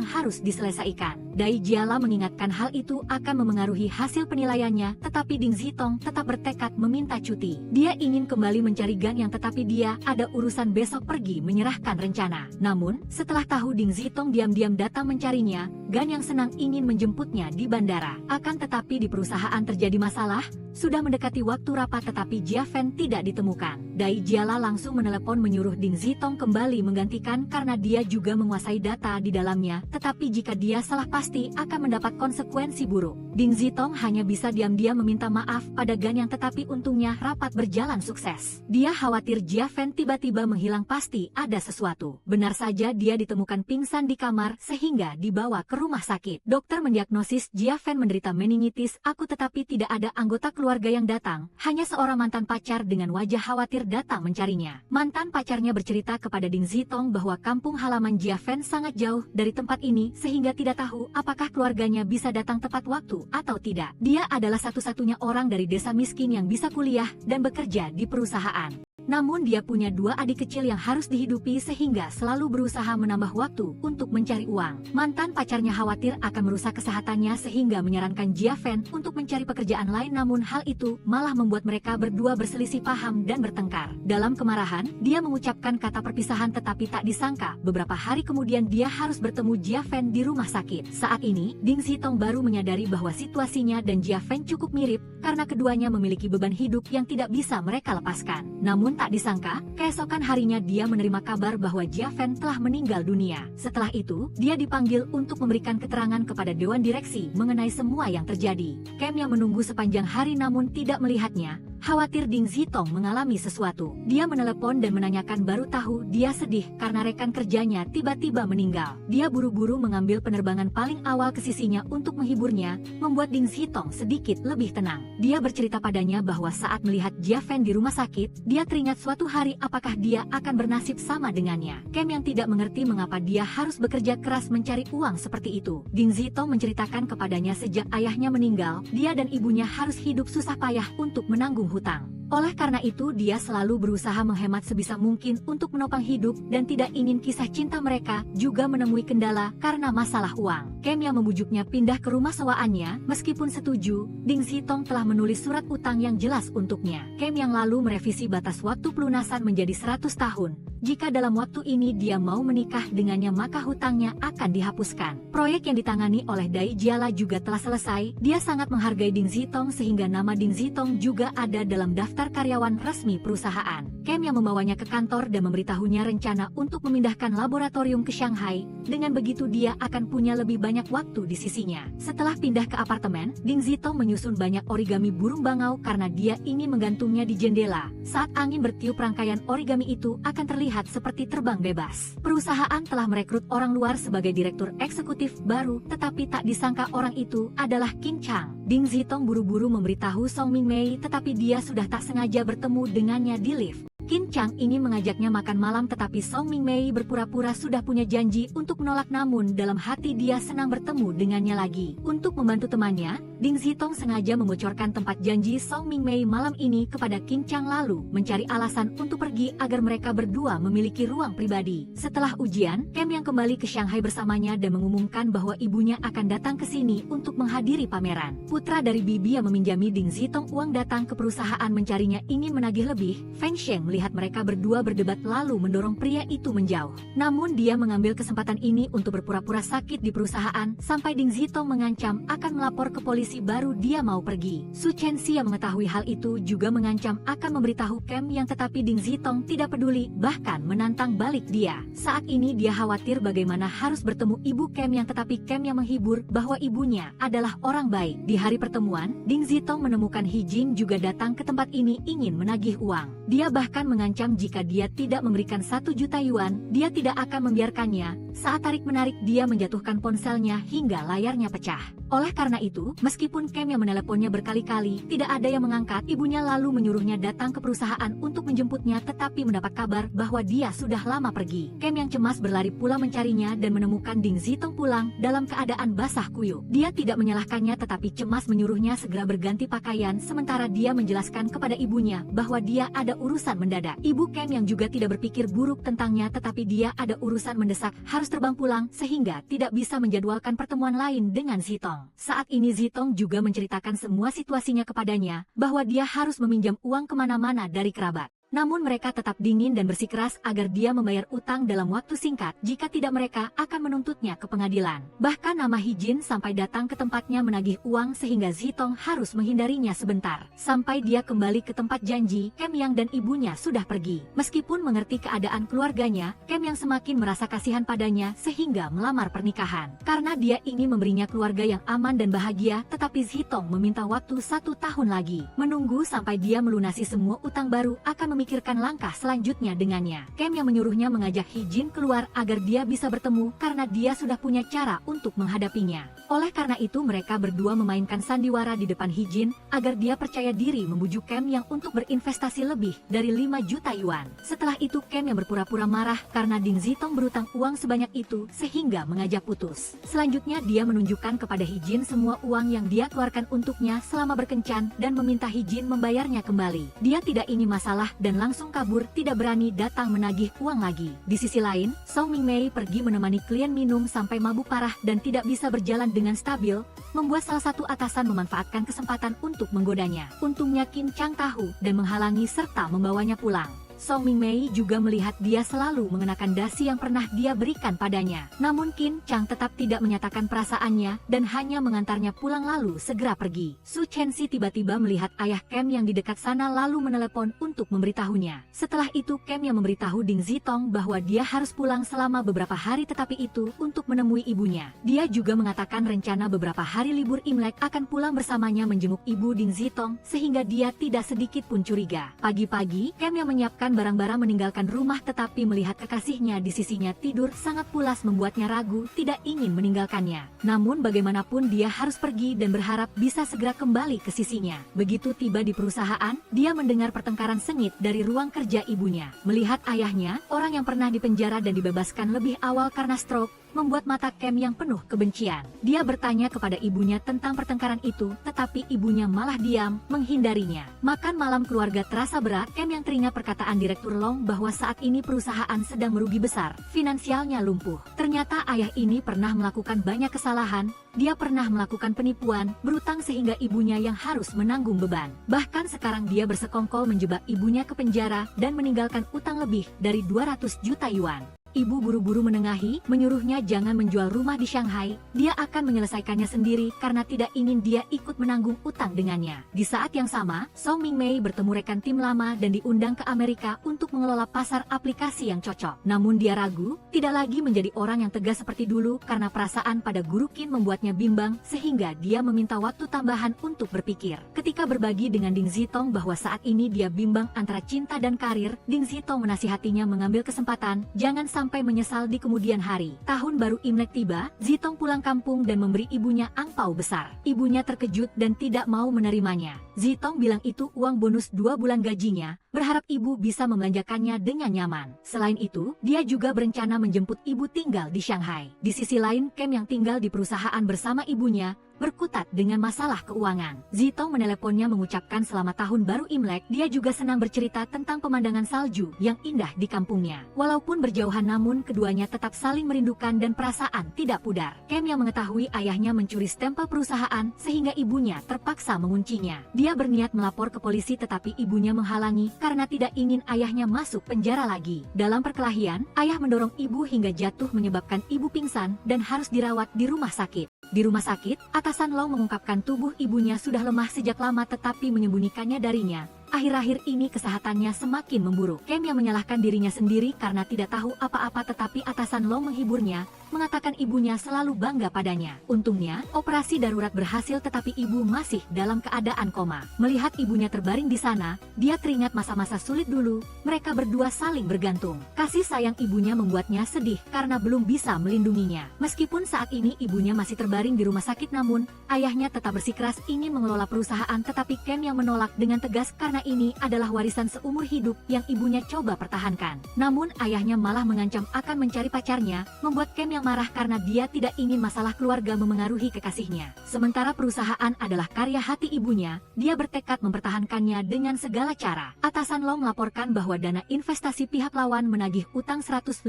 harus diselesaikan. Dai Jiala mengingatkan hal itu akan memengaruhi hasil penilaiannya, tetapi Ding Zitong tetap bertekad meminta cuti. Dia ingin kembali mencari Gan yang tetapi dia ada urusan besok pergi menyerahkan rencana. Namun, setelah tahu Ding Zitong diam-diam datang mencarinya, Gan yang senang ingin menjemputnya di bandara. Akan tetapi di perusahaan terjadi masalah, sudah mendekati waktu rapat tetapi Jia Fan tidak ditemukan. Dai Jiala langsung menelepon menyuruh Ding Zitong kembali menggantikan karena dia juga menguasai data di dalamnya, tetapi jika dia salah pasti akan mendapat konsekuensi buruk. Ding Zitong hanya bisa diam-diam meminta maaf pada Gan yang tetapi untungnya rapat berjalan sukses. Dia khawatir Jia Fan tiba-tiba menghilang, pasti ada sesuatu. Benar saja dia ditemukan pingsan di kamar sehingga dibawa ke rumah sakit. Dokter mendiagnosis Jia Fan menderita meningitis akut tetapi tidak ada anggota keluarga yang datang, hanya seorang mantan pacar dengan wajah khawatir datang mencarinya. Mantan pacarnya bercerita kepada Ding Zitong bahwa kampung halaman Jia Fan sangat jauh dari tempat ini sehingga tidak tahu apakah keluarganya bisa datang tepat waktu atau tidak. Dia adalah satu-satunya orang dari desa miskin yang bisa kuliah dan bekerja di perusahaan. Namun dia punya 2 adik kecil yang harus dihidupi sehingga selalu berusaha menambah waktu untuk mencari uang. Mantan pacarnya khawatir akan merusak kesehatannya sehingga menyarankan Jia Fan untuk mencari pekerjaan lain, namun hal itu malah membuat mereka berdua berselisih paham dan bertengkar. Dalam kemarahan, dia mengucapkan kata perpisahan tetapi tak disangka beberapa hari kemudian dia harus bertemu Jia Fan di rumah sakit. Saat ini, Ding Zitong baru menyadari bahwa situasinya dan Jia Fan cukup mirip karena keduanya memiliki beban hidup yang tidak bisa mereka lepaskan. Namun tak disangka, keesokan harinya dia menerima kabar bahwa Jia Fan telah meninggal dunia. Setelah itu, dia dipanggil untuk memberikan keterangan kepada Dewan Direksi mengenai semua yang terjadi. Kem yang menunggu sepanjang hari namun tidak melihatnya, khawatir Ding Zitong mengalami sesuatu. Dia menelepon dan menanyakan, baru tahu dia sedih karena rekan kerjanya tiba-tiba meninggal. Dia buru-buru mengambil penerbangan paling awal ke sisinya untuk menghiburnya, membuat Ding Zitong sedikit lebih tenang. Dia bercerita padanya bahwa saat melihat Jia Fan di rumah sakit, dia teringat suatu hari apakah dia akan bernasib sama dengannya. Kem yang tidak mengerti mengapa dia harus bekerja keras mencari uang seperti itu. Ding Zitong menceritakan kepadanya sejak ayahnya meninggal, dia dan ibunya harus hidup susah payah untuk menanggung hutang. Oleh karena itu dia selalu berusaha menghemat sebisa mungkin untuk menopang hidup dan tidak ingin kisah cinta mereka juga menemui kendala karena masalah uang. Kem yang membujuknya pindah ke rumah sewaannya, meskipun setuju, Ding Zitong telah menulis surat utang yang jelas untuknya. Kem yang lalu merevisi batas waktu pelunasan menjadi 100 tahun. Jika dalam waktu ini dia mau menikah dengannya maka hutangnya akan dihapuskan. Proyek yang ditangani oleh Dai Jiala juga telah selesai. Dia sangat menghargai Ding Zitong sehingga nama Ding Zitong juga ada dalam daftar karyawan resmi perusahaan. Kem yang membawanya ke kantor dan memberitahunya rencana untuk memindahkan laboratorium ke Shanghai. Dengan begitu dia akan punya lebih banyak waktu di sisinya. Setelah pindah ke apartemen, Ding Zitong menyusun banyak origami burung bangau karena dia ingin menggantungnya di jendela. Saat angin bertiup rangkaian origami itu akan terlihat seperti terbang bebas. Perusahaan telah merekrut orang luar sebagai direktur eksekutif baru, tetapi tak disangka orang itu adalah Qin Chang. Ding Zitong buru-buru memberitahu Song Mingmei, tetapi dia sudah tak sengaja bertemu dengannya di lift. Qin Chang ingin mengajaknya makan malam tetapi Song Mingmei berpura-pura sudah punya janji untuk menolak, namun dalam hati dia senang bertemu dengannya lagi. Untuk membantu temannya, Ding Zitong sengaja membocorkan tempat janji Song Mingmei malam ini kepada Qin Chang lalu mencari alasan untuk pergi agar mereka berdua memiliki ruang pribadi. Setelah ujian, Kem yang kembali ke Shanghai bersamanya dan mengumumkan bahwa ibunya akan datang ke sini untuk menghadiri pameran. Putra dari bibi yang meminjami Ding Zitong uang datang ke perusahaan mencarinya ingin menagih lebih. Feng Sheng melihat mereka berdua berdebat lalu mendorong pria itu menjauh. Namun dia mengambil kesempatan ini untuk berpura-pura sakit di perusahaan sampai Ding Zitong mengancam akan melapor ke polisi baru dia mau pergi. Su Chenxi yang mengetahui hal itu juga mengancam akan memberitahu Kem yang, tetapi Ding Zitong tidak peduli, bahkan menantang balik dia. Saat ini dia khawatir bagaimana harus bertemu ibu Kem yang, tetapi Kem yang menghibur bahwa ibunya adalah orang baik. Di hari pertemuan, Ding Zitong menemukan He Jin juga datang ke tempat ini ingin menagih uang. Dia bahkan mengancam jika dia tidak memberikan 1 juta yuan, dia tidak akan membiarkannya. Saat tarik-menarik dia menjatuhkan ponselnya hingga layarnya pecah. Oleh karena itu, meskipun Kem yang meneleponnya berkali-kali, tidak ada yang mengangkat, ibunya lalu menyuruhnya datang ke perusahaan untuk menjemputnya tetapi mendapat kabar bahwa dia sudah lama pergi. Kem yang cemas berlari pula mencarinya dan menemukan Ding Zitong pulang dalam keadaan basah kuyup. Dia tidak menyalahkannya tetapi cemas menyuruhnya segera berganti pakaian sementara dia menjelaskan kepada ibunya bahwa dia ada urusan mendadak. Ibu Kem yang juga tidak berpikir buruk tentangnya tetapi dia ada urusan mendesak harus terbang pulang sehingga tidak bisa menjadwalkan pertemuan lain dengan Zitong. Saat ini Zitong juga menceritakan semua situasinya kepadanya bahwa dia harus meminjam uang kemana-mana dari kerabat. Namun mereka tetap dingin dan bersikeras agar dia membayar utang dalam waktu singkat, jika tidak mereka akan menuntutnya ke pengadilan. Bahkan nama He Jin sampai datang ke tempatnya menagih uang sehingga Zitong harus menghindarinya sebentar. Sampai dia kembali ke tempat janji, Kem Yang dan ibunya sudah pergi. Meskipun mengerti keadaan keluarganya, Kem Yang semakin merasa kasihan padanya sehingga melamar pernikahan. Karena dia ingin memberinya keluarga yang aman dan bahagia, tetapi Zitong meminta waktu 1 tahun lagi. Menunggu sampai dia melunasi semua utang baru akan memikirkan langkah selanjutnya dengannya. Kem yang menyuruhnya mengajak He Jin keluar agar dia bisa bertemu karena dia sudah punya cara untuk menghadapinya. Oleh karena itu mereka berdua memainkan sandiwara di depan He Jin agar dia percaya diri membujuk Kem yang untuk berinvestasi lebih dari 5 juta yuan. Setelah itu Kem yang berpura-pura marah karena Ding Zitong berutang uang sebanyak itu sehingga mengajak putus. Selanjutnya dia menunjukkan kepada He Jin semua uang yang dia keluarkan untuknya selama berkencan dan meminta He Jin membayarnya kembali. Dia tidak ingin masalah dan langsung kabur, tidak berani datang menagih uang lagi. Di sisi lain, Song Mingmei pergi menemani klien minum sampai mabuk parah dan tidak bisa berjalan dengan stabil, membuat salah satu atasan memanfaatkan kesempatan untuk menggodanya. Untungnya Qin Chang tahu dan menghalangi serta membawanya pulang. Song Mingmei juga melihat dia selalu mengenakan dasi yang pernah dia berikan padanya. Namun Qin Chang tetap tidak menyatakan perasaannya dan hanya mengantarnya pulang lalu segera pergi. Su Chenxi tiba-tiba melihat ayah Kem yang di dekat sana lalu menelepon untuk memberitahunya. Setelah itu Kem yang memberitahu Ding Zitong bahwa dia harus pulang selama beberapa hari tetapi itu untuk menemui ibunya. Dia juga mengatakan rencana beberapa hari libur Imlek akan pulang bersamanya menjenguk ibu Ding Zitong sehingga dia tidak sedikit pun curiga. Pagi-pagi Kem yang menyiapkan barang-barang meninggalkan rumah tetapi melihat kekasihnya di sisinya tidur sangat pulas membuatnya ragu tidak ingin meninggalkannya. Namun bagaimanapun dia harus pergi dan berharap bisa segera kembali ke sisinya. Begitu tiba di perusahaan, dia mendengar pertengkaran sengit dari ruang kerja ibunya. Melihat ayahnya, orang yang pernah dipenjara dan dibebaskan lebih awal karena stroke, membuat mata Kem yang penuh kebencian. Dia bertanya kepada ibunya tentang pertengkaran itu, tetapi ibunya malah diam, menghindarinya. Makan malam keluarga terasa berat. Kem yang teringat perkataan Direktur Long bahwa saat ini perusahaan sedang merugi besar, finansialnya lumpuh. Ternyata ayah ini pernah melakukan banyak kesalahan. Dia pernah melakukan penipuan, berutang sehingga ibunya yang harus menanggung beban. Bahkan sekarang dia bersekongkol menjebak ibunya ke penjara dan meninggalkan utang lebih dari 200 juta yuan. Ibu buru-buru menengahi, menyuruhnya jangan menjual rumah di Shanghai. Dia akan menyelesaikannya sendiri karena tidak ingin dia ikut menanggung utang dengannya. Di saat yang sama, Song Mingmei bertemu rekan tim lama dan diundang ke Amerika untuk mengelola pasar aplikasi yang cocok. Namun dia ragu, tidak lagi menjadi orang yang tegas seperti dulu karena perasaan pada Guru Qin membuatnya bimbang sehingga dia meminta waktu tambahan untuk berpikir. Ketika berbagi dengan Ding Zitong bahwa saat ini dia bimbang antara cinta dan karir, Ding Zitong menasihatinya mengambil kesempatan, jangan sampai menyesal di kemudian hari. Tahun baru Imlek tiba, Zitong pulang kampung dan memberi ibunya angpau besar. Ibunya terkejut dan tidak mau menerimanya. Zitong bilang itu uang bonus 2 bulan gajinya, berharap ibu bisa membelanjakannya dengan nyaman. Selain itu, dia juga berencana menjemput ibu tinggal di Shanghai. Di sisi lain, Kem yang tinggal di perusahaan bersama ibunya, berkutat dengan masalah keuangan. Zitong meneleponnya mengucapkan selamat tahun baru Imlek. Dia juga senang bercerita tentang pemandangan salju yang indah di kampungnya. Walaupun berjauhan namun keduanya tetap saling merindukan dan perasaan tidak pudar. Kem yang mengetahui ayahnya mencuri stempel perusahaan sehingga ibunya terpaksa menguncinya. Dia berniat melapor ke polisi tetapi ibunya menghalangi karena tidak ingin ayahnya masuk penjara lagi. Dalam perkelahian, ayah mendorong ibu hingga jatuh menyebabkan ibu pingsan dan harus dirawat di rumah sakit. Di rumah sakit, atasan Long mengungkapkan tubuh ibunya sudah lemah sejak lama tetapi menyembunyikannya darinya. Akhir-akhir ini kesehatannya semakin memburuk. Kem yang menyalahkan dirinya sendiri karena tidak tahu apa-apa tetapi atasan Long menghiburnya, mengatakan ibunya selalu bangga padanya. Untungnya, operasi darurat berhasil tetapi ibu masih dalam keadaan koma. Melihat ibunya terbaring di sana, dia teringat masa-masa sulit dulu. Mereka berdua saling bergantung. Kasih sayang ibunya membuatnya sedih karena belum bisa melindunginya. Meskipun saat ini ibunya masih terbaring di rumah sakit namun, ayahnya tetap bersikeras ingin mengelola perusahaan tetapi Kem yang menolak dengan tegas karena ini adalah warisan seumur hidup yang ibunya coba pertahankan. Namun ayahnya malah mengancam akan mencari pacarnya, membuat Kem yang marah karena dia tidak ingin masalah keluarga memengaruhi kekasihnya. Sementara perusahaan adalah karya hati ibunya, dia bertekad mempertahankannya dengan segala cara. Atasan Long melaporkan bahwa dana investasi pihak lawan menagih utang 150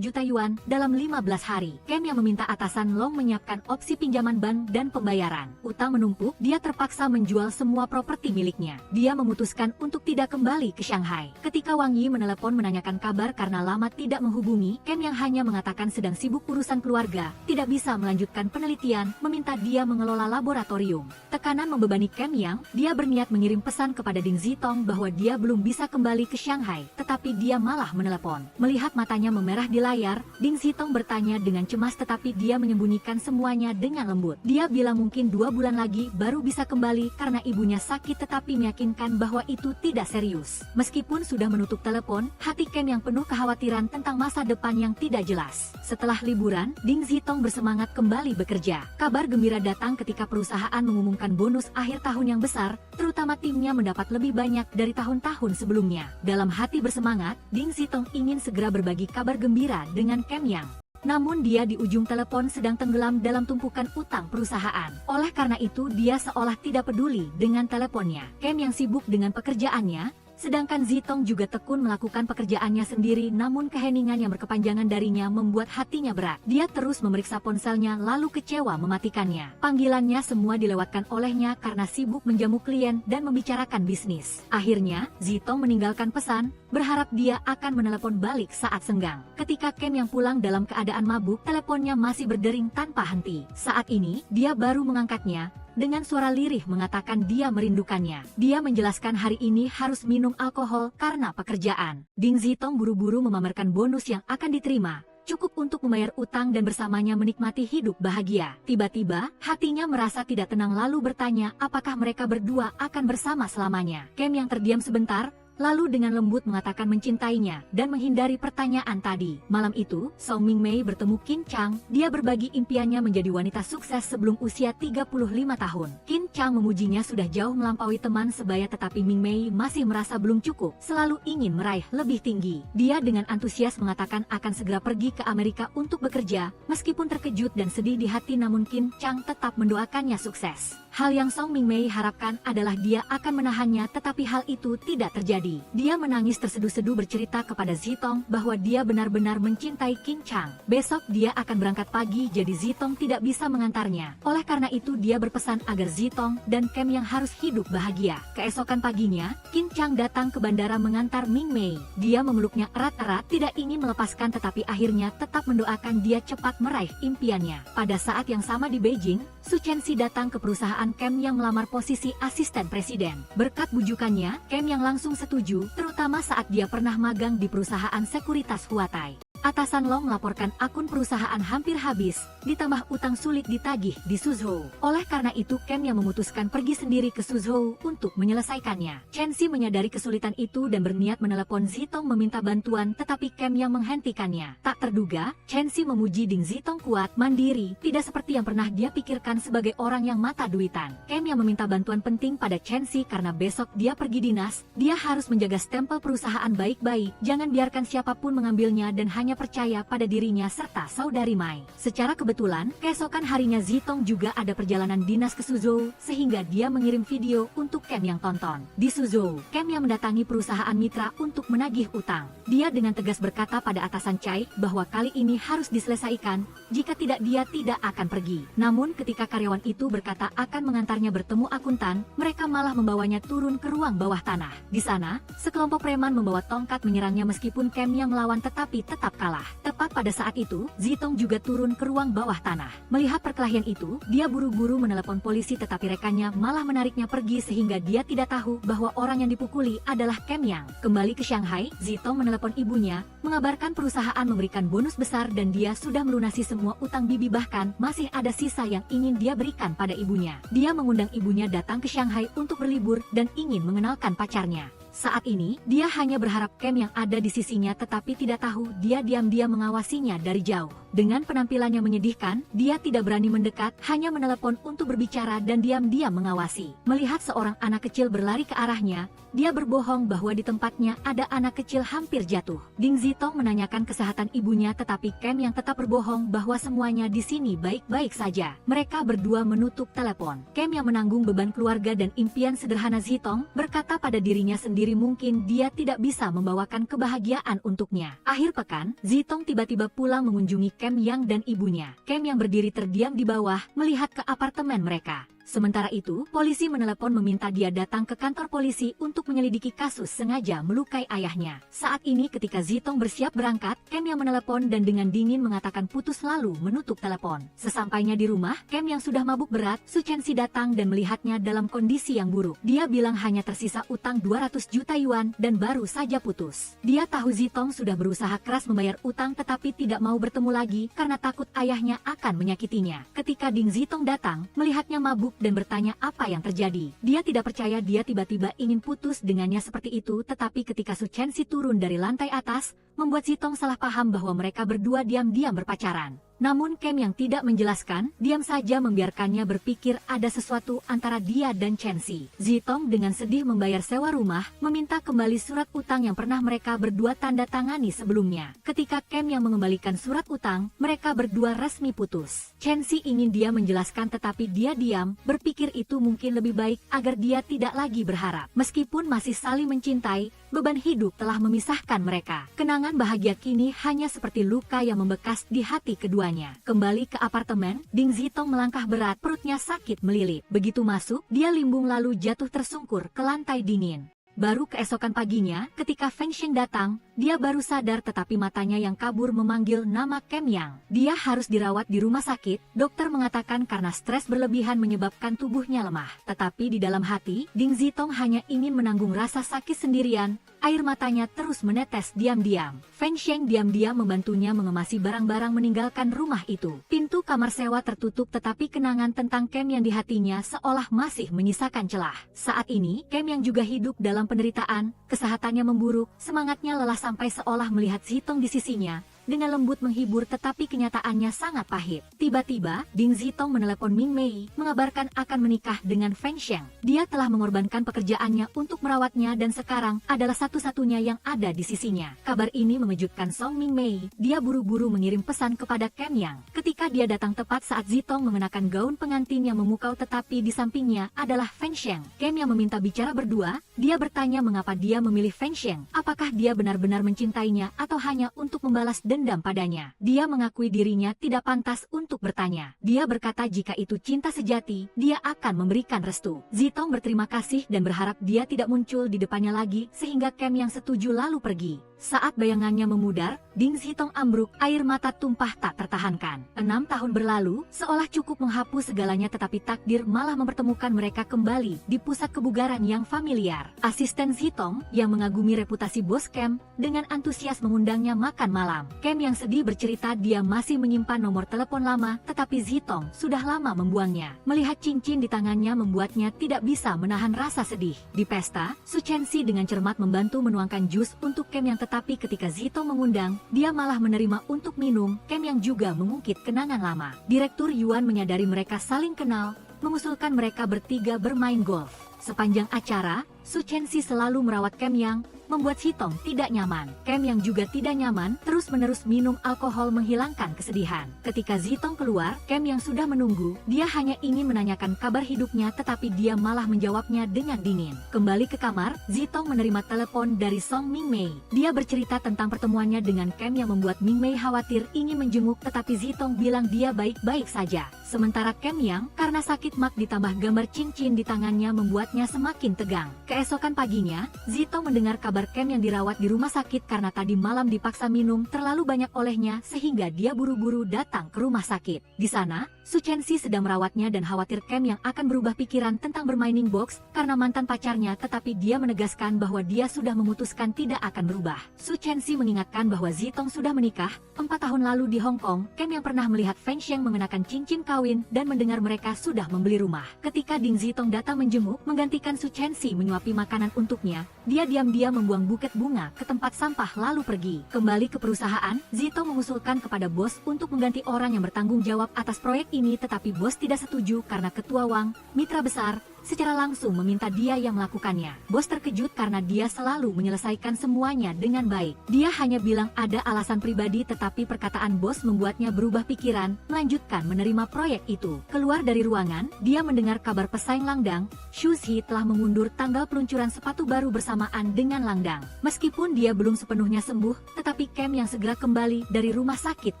juta yuan dalam 15 hari. Kem yang meminta atasan Long menyiapkan opsi pinjaman bank dan pembayaran. Utang menumpuk, dia terpaksa menjual semua properti miliknya. Dia memutuskan untuk tidak kembali ke Shanghai. Ketika Wang Yi menelepon menanyakan kabar karena lama tidak menghubungi, Kem yang hanya mengatakan sedang sibuk urusan keluarga, tidak bisa melanjutkan penelitian, meminta dia mengelola laboratorium. Tekanan membebani Kem yang, dia berniat mengirim pesan kepada Ding Zitong bahwa dia belum bisa kembali ke Shanghai, tetapi dia malah menelepon. Melihat matanya memerah di layar, Ding Zitong bertanya dengan cemas tetapi dia menyembunyikan semuanya dengan lembut. Dia bilang mungkin 2 bulan lagi baru bisa kembali karena ibunya sakit tetapi meyakinkan bahwa itu tidak serius. Meskipun sudah menutup telepon, hati Kem yang penuh kekhawatiran tentang masa depan yang tidak jelas. Setelah liburan, Ding Zitong bersemangat kembali bekerja. Kabar gembira datang ketika perusahaan mengumumkan bonus akhir tahun yang besar, terutama timnya mendapat lebih banyak dari tahun-tahun sebelumnya. Dalam hati bersemangat, Ding Zitong ingin segera berbagi kabar gembira dengan Kem yang. Namun dia di ujung telepon sedang tenggelam dalam tumpukan utang perusahaan. Oleh karena itu dia seolah tidak peduli dengan teleponnya. Kem yang sibuk dengan pekerjaannya, sedangkan Zitong juga tekun melakukan pekerjaannya sendiri namun keheningan yang berkepanjangan darinya membuat hatinya berat. Dia terus memeriksa ponselnya lalu kecewa mematikannya. Panggilannya semua dilewatkan olehnya karena sibuk menjamu klien dan membicarakan bisnis. Akhirnya, Zitong meninggalkan pesan, berharap dia akan menelepon balik saat senggang. Ketika Kem yang pulang dalam keadaan mabuk, teleponnya masih berdering tanpa henti. Saat ini, dia baru mengangkatnya, dengan suara lirih mengatakan dia merindukannya. Dia menjelaskan hari ini harus minum alkohol karena pekerjaan. Ding Zitong buru-buru memamerkan bonus yang akan diterima, cukup untuk membayar utang dan bersamanya menikmati hidup bahagia. Tiba-tiba, hatinya merasa tidak tenang lalu bertanya apakah mereka berdua akan bersama selamanya. Kem yang terdiam sebentar, lalu dengan lembut mengatakan mencintainya dan menghindari pertanyaan tadi. Malam itu, Song Mingmei bertemu Qin Chang. Dia berbagi impiannya menjadi wanita sukses sebelum usia 35 tahun. Qin Chang memujinya sudah jauh melampaui teman sebaya, tetapi Mingmei masih merasa belum cukup, selalu ingin meraih lebih tinggi. Dia dengan antusias mengatakan akan segera pergi ke Amerika untuk bekerja. Meskipun terkejut dan sedih di hati, namun Qin Chang tetap mendoakannya sukses. Hal yang Song Mingmei harapkan adalah dia akan menahannya, tetapi hal itu tidak terjadi. Dia menangis terseduh-seduh bercerita kepada Zitong bahwa dia benar-benar mencintai Qin Chang. Besok dia akan berangkat pagi, jadi Zitong tidak bisa mengantarnya. Oleh karena itu dia berpesan agar Zitong dan Kem yang harus hidup bahagia. Keesokan paginya, Qin Chang datang ke bandara mengantar Mingmei. Dia memeluknya erat-erat, tidak ingin melepaskan, tetapi akhirnya tetap mendoakan dia cepat meraih impiannya. Pada saat yang sama di Beijing, Su Chenxi datang ke perusahaan Kem yang melamar posisi asisten presiden. Berkat bujukannya, Kem yang langsung setuju, terutama saat dia pernah magang di perusahaan sekuritas Huatai. Atasan Long melaporkan akun perusahaan hampir habis, ditambah utang sulit ditagih di Suzhou. Oleh karena itu Kem yang memutuskan pergi sendiri ke Suzhou untuk menyelesaikannya. Chenxi menyadari kesulitan itu dan berniat menelepon Zitong meminta bantuan, tetapi Kem yang menghentikannya. Tak terduga, Chenxi memuji Ding Zitong kuat, mandiri, tidak seperti yang pernah dia pikirkan sebagai orang yang mata duitan. Kem yang meminta bantuan penting pada Chenxi karena besok dia pergi dinas, dia harus menjaga stempel perusahaan baik-baik, jangan biarkan siapapun mengambilnya dan hanya percaya pada dirinya serta saudari Mai. Secara kebetulan, keesokan harinya Zitong juga ada perjalanan dinas ke Suzhou, sehingga dia mengirim video untuk Kem yang tonton. Di Suzhou, Kem yang mendatangi perusahaan mitra untuk menagih utang. Dia dengan tegas berkata pada atasan Chai bahwa kali ini harus diselesaikan, jika tidak dia tidak akan pergi. Namun ketika karyawan itu berkata akan mengantarnya bertemu akuntan, mereka malah membawanya turun ke ruang bawah tanah. Di sana, sekelompok preman membawa tongkat menyerangnya meskipun Kem yang melawan tetapi tetap kalah. Tepat pada saat itu, Zitong juga turun ke ruang bawah tanah. Melihat perkelahian itu, dia buru-buru menelepon polisi tetapi rekannya malah menariknya pergi sehingga dia tidak tahu bahwa orang yang dipukuli adalah Kem Yang. Kembali ke Shanghai, Zitong menelepon ibunya, mengabarkan perusahaan memberikan bonus besar dan dia sudah melunasi semua utang bibi, bahkan masih ada sisa yang ingin dia berikan pada ibunya. Dia mengundang ibunya datang ke Shanghai untuk berlibur dan ingin mengenalkan pacarnya. Saat ini, dia hanya berharap Kem yang ada di sisinya tetapi tidak tahu dia diam-diam mengawasinya dari jauh. Dengan penampilannya menyedihkan, dia tidak berani mendekat, hanya menelepon untuk berbicara dan diam-diam mengawasi. Melihat seorang anak kecil berlari ke arahnya, dia berbohong bahwa di tempatnya ada anak kecil hampir jatuh. Ding Zitong menanyakan kesehatan ibunya tetapi Kem yang tetap berbohong bahwa semuanya di sini baik-baik saja. Mereka berdua menutup telepon. Kem yang menanggung beban keluarga dan impian sederhana Zitong, berkata pada dirinya sendiri mungkin dia tidak bisa membawakan kebahagiaan untuknya. Akhir pekan, Zitong tiba-tiba pulang mengunjungi Kem Yang dan ibunya. Kem yang berdiri terdiam di bawah, melihat ke apartemen mereka. Sementara itu, polisi menelepon meminta dia datang ke kantor polisi untuk menyelidiki kasus sengaja melukai ayahnya. Saat ini ketika Zitong bersiap berangkat, Kem yang menelepon dan dengan dingin mengatakan putus lalu menutup telepon. Sesampainya di rumah, Kem yang sudah mabuk berat, Su Chenxi datang dan melihatnya dalam kondisi yang buruk. Dia bilang hanya tersisa utang 200 juta yuan dan baru saja putus. Dia tahu Zitong sudah berusaha keras membayar utang tetapi tidak mau bertemu lagi karena takut ayahnya akan menyakitinya. Ketika Ding Zitong datang, melihatnya mabuk dan bertanya apa yang terjadi. Dia tidak percaya dia tiba-tiba ingin putus dengannya seperti itu, tetapi ketika Su Chenxi turun dari lantai atas, membuat Zitong salah paham bahwa mereka berdua diam-diam berpacaran. Namun Kem yang tidak menjelaskan, diam saja membiarkannya berpikir ada sesuatu antara dia dan Chenxi. Zitong dengan sedih membayar sewa rumah, meminta kembali surat utang yang pernah mereka berdua tanda tangani sebelumnya. Ketika Kem yang mengembalikan surat utang, mereka berdua resmi putus. Chenxi ingin dia menjelaskan tetapi dia diam, berpikir itu mungkin lebih baik agar dia tidak lagi berharap. Meskipun masih saling mencintai, beban hidup telah memisahkan mereka. Kenangan bahagia kini hanya seperti luka yang membekas di hati keduanya. Kembali ke apartemen, Ding Zitong melangkah berat, perutnya sakit melilit. Begitu masuk, dia limbung lalu jatuh tersungkur ke lantai dingin. Baru keesokan paginya, ketika Feng Sheng datang, dia baru sadar tetapi matanya yang kabur memanggil nama Kem Yang. Dia harus dirawat di rumah sakit, dokter mengatakan karena stres berlebihan menyebabkan tubuhnya lemah. Tetapi di dalam hati, Ding Zitong hanya ingin menanggung rasa sakit sendirian, air matanya terus menetes diam-diam. Feng Sheng diam-diam membantunya mengemasi barang-barang meninggalkan rumah itu. Pintu kamar sewa tertutup tetapi kenangan tentang Kem Yang di hatinya seolah masih menyisakan celah. Saat ini, Kem Yang juga hidup dalam dalam penderitaan, kesehatannya memburuk, semangatnya lelah sampai seolah melihat Zitong di sisinya. Dengan lembut menghibur tetapi kenyataannya sangat pahit. Tiba-tiba, Ding Zitong menelepon Ming Mei, mengabarkan akan menikah dengan Feng Sheng. Dia telah mengorbankan pekerjaannya untuk merawatnya dan sekarang adalah satu-satunya yang ada di sisinya. Kabar ini mengejutkan Song Ming Mei. Dia buru-buru mengirim pesan kepada Ken Yang. Ketika dia datang tepat saat Zitong mengenakan gaun pengantin yang memukau tetapi di sampingnya adalah Feng Sheng. Ken Yang meminta bicara berdua. Dia bertanya mengapa dia memilih Feng Sheng. Apakah dia benar-benar mencintainya atau hanya untuk membalas dendam padanya. Dia mengakui dirinya tidak pantas untuk bertanya. Dia berkata jika itu cinta sejati, dia akan memberikan restu. Zitong berterima kasih dan berharap dia tidak muncul di depannya lagi sehingga Ken Yang setuju lalu pergi. Saat bayangannya memudar, Ding Zitong ambruk, air mata tumpah tak tertahankan. 6 tahun berlalu, seolah cukup menghapus segalanya tetapi takdir malah mempertemukan mereka kembali di pusat kebugaran yang familiar. Asisten Zitong, yang mengagumi reputasi bos Kem, dengan antusias mengundangnya makan malam. Kem yang sedih bercerita dia masih menyimpan nomor telepon lama, tetapi Zitong sudah lama membuangnya. Melihat cincin di tangannya membuatnya tidak bisa menahan rasa sedih. Di pesta, Su Chenxi dengan cermat membantu menuangkan jus untuk Kem yang tetapi ketika Zitong mengundang, dia malah menerima untuk minum. Kem yang juga mengungkit kenangan lama. Direktur Yuan menyadari mereka saling kenal, mengusulkan mereka bertiga bermain golf. Sepanjang acara, Su Chenxi selalu merawat Kem Yang, membuat Zitong tidak nyaman. Kem Yang juga tidak nyaman, terus-menerus minum alkohol menghilangkan kesedihan. Ketika Zitong keluar, Kem Yang sudah menunggu. Dia hanya ingin menanyakan kabar hidupnya tetapi dia malah menjawabnya dengan dingin. Kembali ke kamar, Zitong menerima telepon dari Song Ming Mei. Dia bercerita tentang pertemuannya dengan Kem yang membuat Ming Mei khawatir ingin menjenguk tetapi Zitong bilang dia baik-baik saja. Sementara Kem Yang, karena sakit mak ditambah gambar cincin di tangannya membuatnya semakin tegang. Keesokan paginya, Zitong mendengar kabar Kem yang dirawat di rumah sakit karena tadi malam dipaksa minum terlalu banyak olehnya sehingga dia buru-buru datang ke rumah sakit. Di sana, Su Chenxi sedang merawatnya dan khawatir Kem yang akan berubah pikiran tentang bermaining box karena mantan pacarnya tetapi dia menegaskan bahwa dia sudah memutuskan tidak akan berubah. Su Chenxi mengingatkan bahwa Zitong sudah menikah 4 tahun lalu di Hong Kong. Kem yang pernah melihat Feng Sheng mengenakan cincin kawin dan mendengar mereka sudah membeli rumah. Ketika Ding Zitong datang menjenguk menggantikan Su Chenxi menyuapi makanan untuknya, dia diam-diam membuang buket bunga ke tempat sampah lalu pergi. Kembali ke perusahaan, Zitong mengusulkan kepada bos untuk mengganti orang yang bertanggung jawab atas proyek ini tetapi bos tidak setuju karena ketua Wang, mitra besar, secara langsung meminta dia yang melakukannya. Bos terkejut karena dia selalu menyelesaikan semuanya dengan baik. Dia hanya bilang ada alasan pribadi tetapi perkataan bos membuatnya berubah pikiran, melanjutkan menerima proyek itu. Keluar dari ruangan, dia mendengar kabar pesaing Langdang, Xu Zhi telah mengundur tanggal peluncuran sepatu baru bersamaan dengan Langdang. Meskipun dia belum sepenuhnya sembuh, tetapi Kem yang segera kembali dari rumah sakit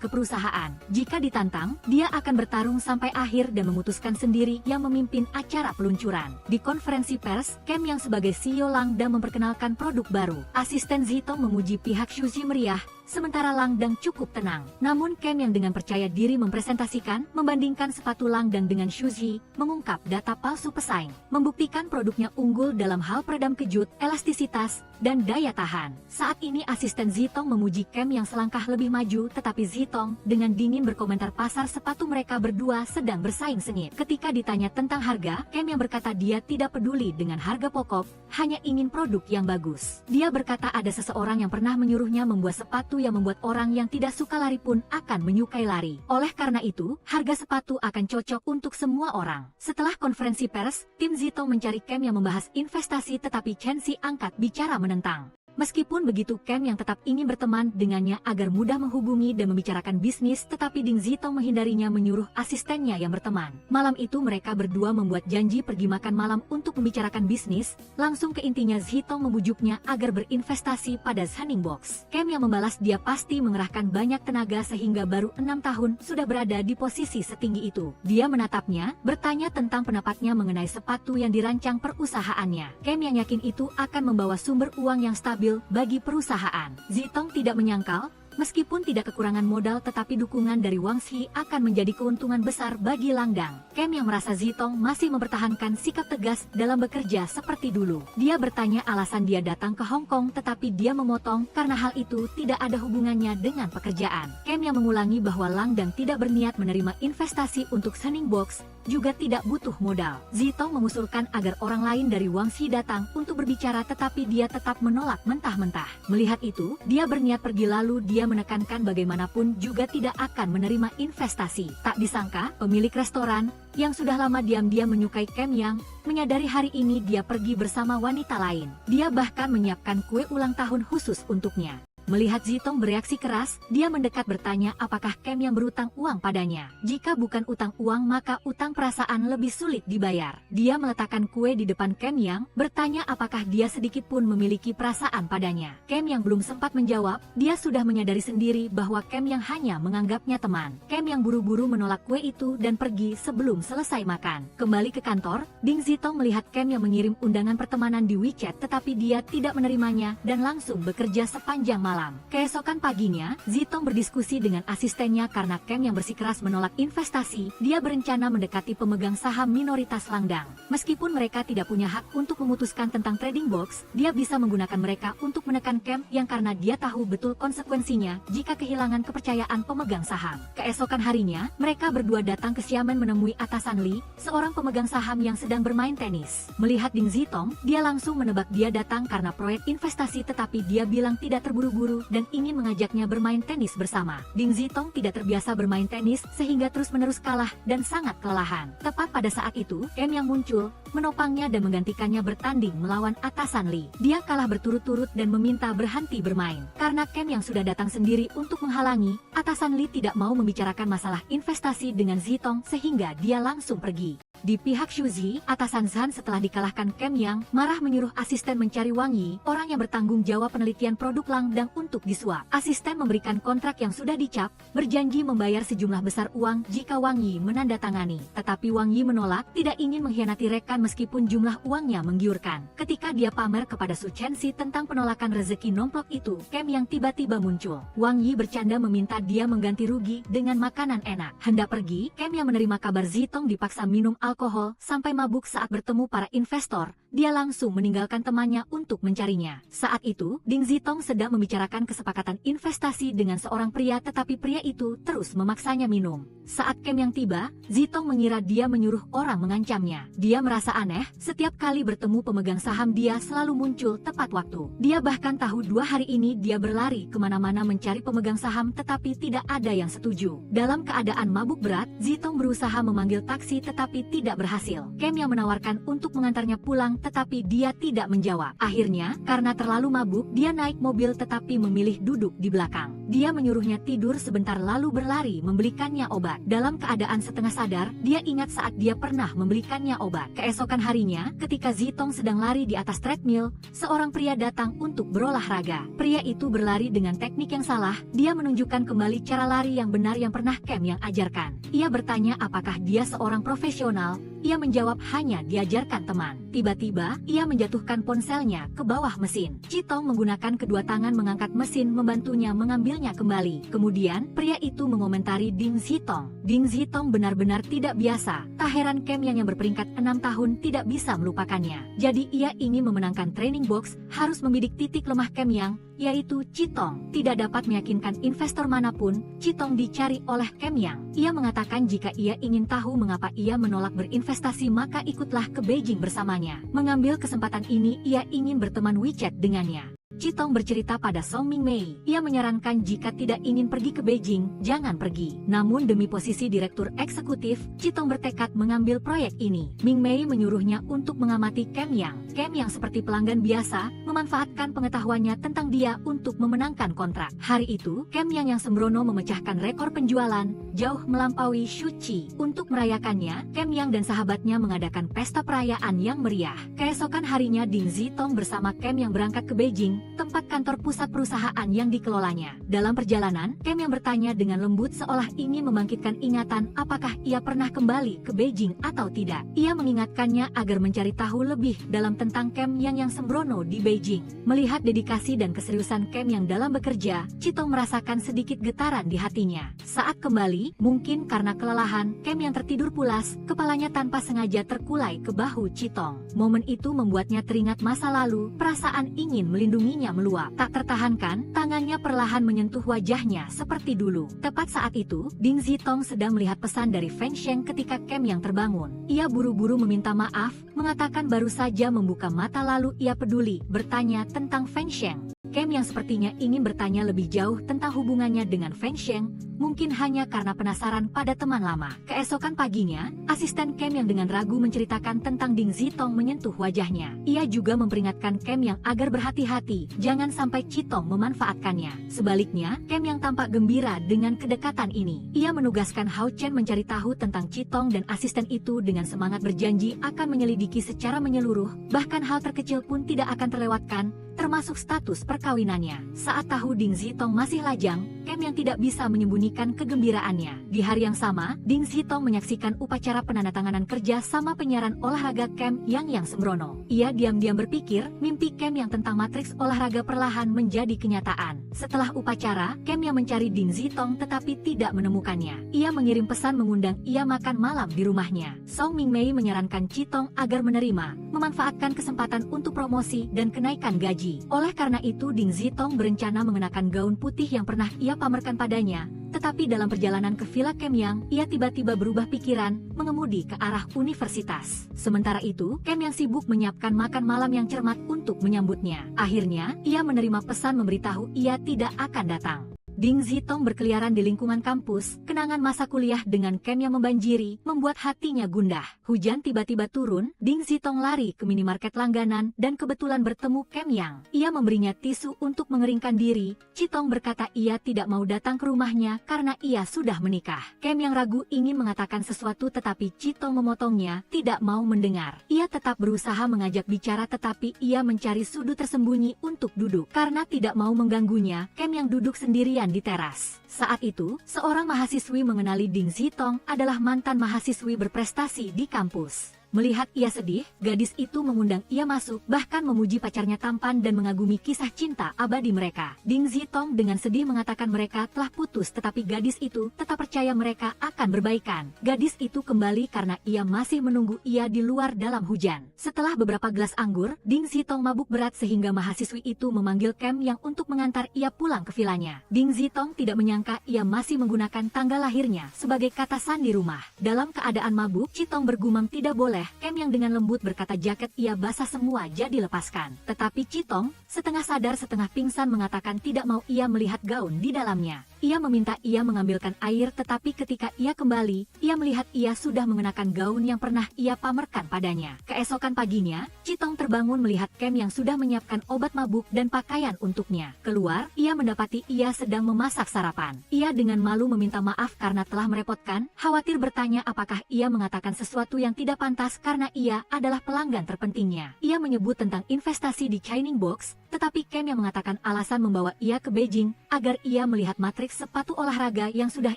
ke perusahaan. Jika ditantang, dia akan bertarung sampai akhir dan memutuskan sendiri yang memimpin acara peluncuran. Di konferensi pers, Kem yang sebagai CEO Langdang memperkenalkan produk baru. Asisten Zitong memuji pihak Xu Zhi meriah, sementara Langdang cukup tenang. Namun Kem yang dengan percaya diri mempresentasikan, membandingkan sepatu Langdang dengan Xu Zhi, mengungkap data palsu pesaing, membuktikan produknya unggul dalam hal peredam kejut, elastisitas, dan daya tahan. Saat ini asisten Zitong memuji Kem yang selangkah lebih maju tetapi Zitong dengan dingin berkomentar pasar sepatu mereka berdua sedang bersaing sengit. Ketika ditanya tentang harga, Kem yang berkata dia tidak peduli dengan harga pokok, hanya ingin produk yang bagus. Dia berkata ada seseorang yang pernah menyuruhnya membuat sepatu yang membuat orang yang tidak suka lari pun akan menyukai lari. Oleh karena itu, harga sepatu akan cocok untuk semua orang. Setelah konferensi pers, tim Zitong mencari Kem yang membahas investasi tetapi Chenxi angkat bicara menentang. Meskipun begitu Kem yang tetap ingin berteman dengannya agar mudah menghubungi dan membicarakan bisnis tetapi Ding Zitong menghindarinya menyuruh asistennya yang berteman. Malam itu mereka berdua membuat janji pergi makan malam untuk membicarakan bisnis. Langsung ke intinya Zitong membujuknya agar berinvestasi pada Sunning Box. Kem yang membalas dia pasti mengerahkan banyak tenaga sehingga baru 6 tahun sudah berada di posisi setinggi itu. Dia menatapnya, bertanya tentang pendapatnya mengenai sepatu yang dirancang perusahaannya. Kem yang yakin itu akan membawa sumber uang yang stabil bagi perusahaan. Zitong tidak menyangkal, meskipun tidak kekurangan modal tetapi dukungan dari Wang Xi akan menjadi keuntungan besar bagi Langdang. Kem yang merasa Zitong masih mempertahankan sikap tegas dalam bekerja seperti dulu. Dia bertanya alasan dia datang ke Hong Kong tetapi dia memotong karena hal itu tidak ada hubungannya dengan pekerjaan. Kem yang mengulangi bahwa Langdang tidak berniat menerima investasi untuk Sunning Box, juga tidak butuh modal. Zitong mengusulkan agar orang lain dari Wangxi datang untuk berbicara, tetapi dia tetap menolak mentah-mentah. Melihat itu, dia berniat pergi, lalu dia menekankan bagaimanapun juga tidak akan menerima investasi. Tak disangka, pemilik restoran yang sudah lama diam-diam menyukai Kem Yang menyadari hari ini dia pergi bersama wanita lain. Dia bahkan menyiapkan kue ulang tahun khusus untuknya. Melihat Zitong bereaksi keras, dia mendekat bertanya apakah Kem Yang berutang uang padanya. Jika bukan utang uang, maka utang perasaan lebih sulit dibayar. Dia meletakkan kue di depan Kem Yang, bertanya apakah dia sedikit pun memiliki perasaan padanya. Kem Yang belum sempat menjawab, dia sudah menyadari sendiri bahwa Kem Yang hanya menganggapnya teman. Kem Yang buru-buru menolak kue itu dan pergi sebelum selesai makan. Kembali ke kantor, Ding Zitong melihat Kem Yang mengirim undangan pertemanan di WeChat, tetapi dia tidak menerimanya dan langsung bekerja sepanjang malam. Keesokan paginya, Zitong berdiskusi dengan asistennya karena Kem Yang bersikeras menolak investasi. Dia berencana mendekati pemegang saham minoritas Langdang. Meskipun mereka tidak punya hak untuk memutuskan tentang trading box, dia bisa menggunakan mereka untuk menekan Kem Yang karena dia tahu betul konsekuensinya jika kehilangan kepercayaan pemegang saham. Keesokan harinya, mereka berdua datang ke Xiamen menemui atasan Li, seorang pemegang saham yang sedang bermain tenis. Melihat Ding Zitong, dia langsung menebak dia datang karena proyek investasi, tetapi dia bilang tidak terburu-buru dan ingin mengajaknya bermain tenis bersama. Ding Zitong tidak terbiasa bermain tenis sehingga terus-menerus kalah dan sangat kelelahan. Tepat pada saat itu, Kem Yang muncul, menopangnya dan menggantikannya bertanding melawan atasan Li. Dia kalah berturut-turut dan meminta berhenti bermain. Karena Kem Yang sudah datang sendiri untuk menghalangi, atasan Li tidak mau membicarakan masalah investasi dengan Zitong sehingga dia langsung pergi. Di pihak Shuzi, atasan Zhan setelah dikalahkan Kem Yang, marah menyuruh asisten mencari Wang Yi, orang yang bertanggung jawab penelitian produk Langdang untuk disuap. Asisten memberikan kontrak yang sudah dicap, berjanji membayar sejumlah besar uang jika Wang Yi menandatangani. Tetapi Wang Yi menolak, tidak ingin mengkhianati rekan meskipun jumlah uangnya menggiurkan. Ketika dia pamer kepada Su Chenxi tentang penolakan rezeki nomplok itu, Kem Yang tiba-tiba muncul. Wang Yi bercanda meminta dia mengganti rugi dengan makanan enak. Hendak pergi, Kem Yang menerima kabar Zitong dipaksa minum alkohol sampai mabuk saat bertemu para investor. Dia langsung meninggalkan temannya untuk mencarinya. Saat itu, Ding Zitong sedang membicarakan kesepakatan investasi dengan seorang pria, tetapi pria itu terus memaksanya minum. Saat Kem Yang tiba, Zitong mengira dia menyuruh orang mengancamnya. Dia merasa aneh, setiap kali bertemu pemegang saham dia selalu muncul tepat waktu. Dia bahkan tahu 2 hari ini dia berlari kemana-mana mencari pemegang saham, tetapi tidak ada yang setuju. Dalam keadaan mabuk berat, Zitong berusaha memanggil taksi tetapi tidak berhasil. Kem Yang menawarkan untuk mengantarnya pulang, tetapi dia tidak menjawab. Akhirnya, karena terlalu mabuk, dia naik mobil tetapi memilih duduk di belakang. Dia menyuruhnya tidur sebentar lalu berlari membelikannya obat. Dalam keadaan setengah sadar, dia ingat saat dia pernah membelikannya obat. Keesokan harinya, ketika Zitong sedang lari di atas treadmill, seorang pria datang untuk berolahraga. Pria itu berlari dengan teknik yang salah. Dia menunjukkan kembali cara lari yang benar yang pernah Kem Yang ajarkan. Ia bertanya apakah dia seorang profesional. Ia menjawab hanya diajarkan teman. Tiba-tiba, ia menjatuhkan ponselnya ke bawah mesin. Zitong menggunakan kedua tangan mengangkat mesin membantunya mengambilnya kembali. Kemudian, pria itu mengomentari Ding Zitong. Ding Zitong benar-benar tidak biasa. Tak heran Kem Yang berperingkat 6 tahun tidak bisa melupakannya. Jadi ia ingin memenangkan training box, harus membidik titik lemah Kem Yang, yaitu Zitong. Tidak dapat meyakinkan investor manapun, Zitong dicari oleh Kem Yang. Ia mengatakan jika ia ingin tahu mengapa ia menolak berinvestasi maka ikutlah ke Beijing bersamanya. Mengambil kesempatan ini, ia ingin berteman WeChat dengannya. Zitong bercerita pada Song Mingmei. Ia menyarankan jika tidak ingin pergi ke Beijing, jangan pergi. Namun demi posisi direktur eksekutif, Zitong bertekad mengambil proyek ini. Mingmei menyuruhnya untuk mengamati Kem Yang. Kem Yang seperti pelanggan biasa, memanfaatkan pengetahuannya tentang dia untuk memenangkan kontrak. Hari itu, Kem Yang sembrono memecahkan rekor penjualan, jauh melampaui Shu Qi. Untuk merayakannya, Kem Yang dan sahabatnya mengadakan pesta perayaan yang meriah. Keesokan harinya Ding Zitong bersama Kem Yang berangkat ke Beijing, tempat kantor pusat perusahaan yang dikelolanya. Dalam perjalanan, Kem Yang bertanya dengan lembut seolah ingin membangkitkan ingatan apakah ia pernah kembali ke Beijing atau tidak. Ia mengingatkannya agar mencari tahu lebih dalam tentang Kem Yang sembrono di Beijing. Melihat dedikasi dan keseriusan Kem Yang dalam bekerja, Zitong merasakan sedikit getaran di hatinya. Saat kembali, mungkin karena kelelahan, Kem Yang tertidur pulas, kepalanya tanpa sengaja terkulai ke bahu Zitong. Momen itu membuatnya teringat masa lalu, perasaan ingin melindungi wanginya meluap. Tak tertahankan, tangannya perlahan menyentuh wajahnya seperti dulu. Tepat saat itu, Ding Zitong sedang melihat pesan dari Feng Sheng ketika Kem yang terbangun. Ia buru-buru meminta maaf, mengatakan baru saja membuka mata lalu ia peduli bertanya tentang Feng Sheng. Kem yang sepertinya ingin bertanya lebih jauh tentang hubungannya dengan Feng Sheng, mungkin hanya karena penasaran pada teman lama. Keesokan paginya, asisten Kem yang dengan ragu menceritakan tentang Ding Zitong menyentuh wajahnya. Ia juga memperingatkan Kem yang agar berhati-hati, jangan sampai Citong memanfaatkannya. Sebaliknya, Kem yang tampak gembira dengan kedekatan ini. Ia menugaskan Hao Chen mencari tahu tentang Citong dan asisten itu dengan semangat berjanji akan menyelidiki secara menyeluruh, bahkan hal terkecil pun tidak akan terlewatkan, termasuk status perkawinannya. Saat tahu Ding Zitong masih lajang, Kem yang tidak bisa menyembunyikan kegembiraannya. Di hari yang sama, Ding Zitong menyaksikan upacara penandatanganan kerja sama penyiaran olahraga Kem yang sembrono. Ia diam-diam berpikir, mimpi Kem yang tentang matriks olahraga perlahan menjadi kenyataan. Setelah upacara, Kem yang mencari Ding Zitong tetapi tidak menemukannya. Ia mengirim pesan mengundang ia makan malam di rumahnya. Song Mingmei menyarankan Citong agar menerima, memanfaatkan kesempatan untuk promosi dan kenaikan gaji. Oleh karena itu Ding Zitong berencana mengenakan gaun putih yang pernah ia pamerkan padanya, tetapi dalam perjalanan ke Villa Kem Yang, ia tiba-tiba berubah pikiran, mengemudi ke arah universitas. Sementara itu, Kem Yang sibuk menyiapkan makan malam yang cermat untuk menyambutnya. Akhirnya, ia menerima pesan memberitahu ia tidak akan datang. Ding Zitong berkeliaran di lingkungan kampus, kenangan masa kuliah dengan Kem yang membanjiri, membuat hatinya gundah. Hujan tiba-tiba turun, Ding Zitong lari ke minimarket langganan dan kebetulan bertemu Kem Yang. Ia memberinya tisu untuk mengeringkan diri. Citong berkata ia tidak mau datang ke rumahnya karena ia sudah menikah. Kem Yang ragu ingin mengatakan sesuatu tetapi Citong memotongnya, tidak mau mendengar. Ia tetap berusaha mengajak bicara tetapi ia mencari sudut tersembunyi untuk duduk. Karena tidak mau mengganggunya, Kem Yang duduk sendirian di teras. Saat itu, seorang mahasiswi mengenali Ding Zitong adalah mantan mahasiswi berprestasi di kampus. Melihat ia sedih, gadis itu mengundang ia masuk, bahkan memuji pacarnya tampan dan mengagumi kisah cinta abadi mereka. Ding Zitong dengan sedih mengatakan mereka telah putus tetapi gadis itu tetap percaya mereka akan berbaikan. Gadis itu kembali karena ia masih menunggu ia di luar dalam hujan. Setelah beberapa gelas anggur, Ding Zitong mabuk berat sehingga mahasiswi itu memanggil Kem Yang untuk mengantar ia pulang ke vilanya. Ding Zitong tidak menyangka ia masih menggunakan tanggal lahirnya sebagai kata sandi rumah. Dalam keadaan mabuk, Citong bergumam tidak boleh. Kem Yang dengan lembut berkata jaket ia basah semua jadi lepaskan. Tetapi Citong, setengah sadar setengah pingsan mengatakan tidak mau ia melihat gaun di dalamnya. Ia meminta ia mengambilkan air tetapi ketika ia kembali, ia melihat ia sudah mengenakan gaun yang pernah ia pamerkan padanya. Keesokan paginya, Citong terbangun melihat Kem Yang sudah menyiapkan obat mabuk dan pakaian untuknya. Keluar, ia mendapati ia sedang memasak sarapan. Ia dengan malu meminta maaf karena telah merepotkan, khawatir bertanya apakah ia mengatakan sesuatu yang tidak pantas karena ia adalah pelanggan terpentingnya. Ia menyebut tentang investasi di Shining Box, tetapi Kem Yang mengatakan alasan membawa ia ke Beijing agar ia melihat matriks sepatu olahraga yang sudah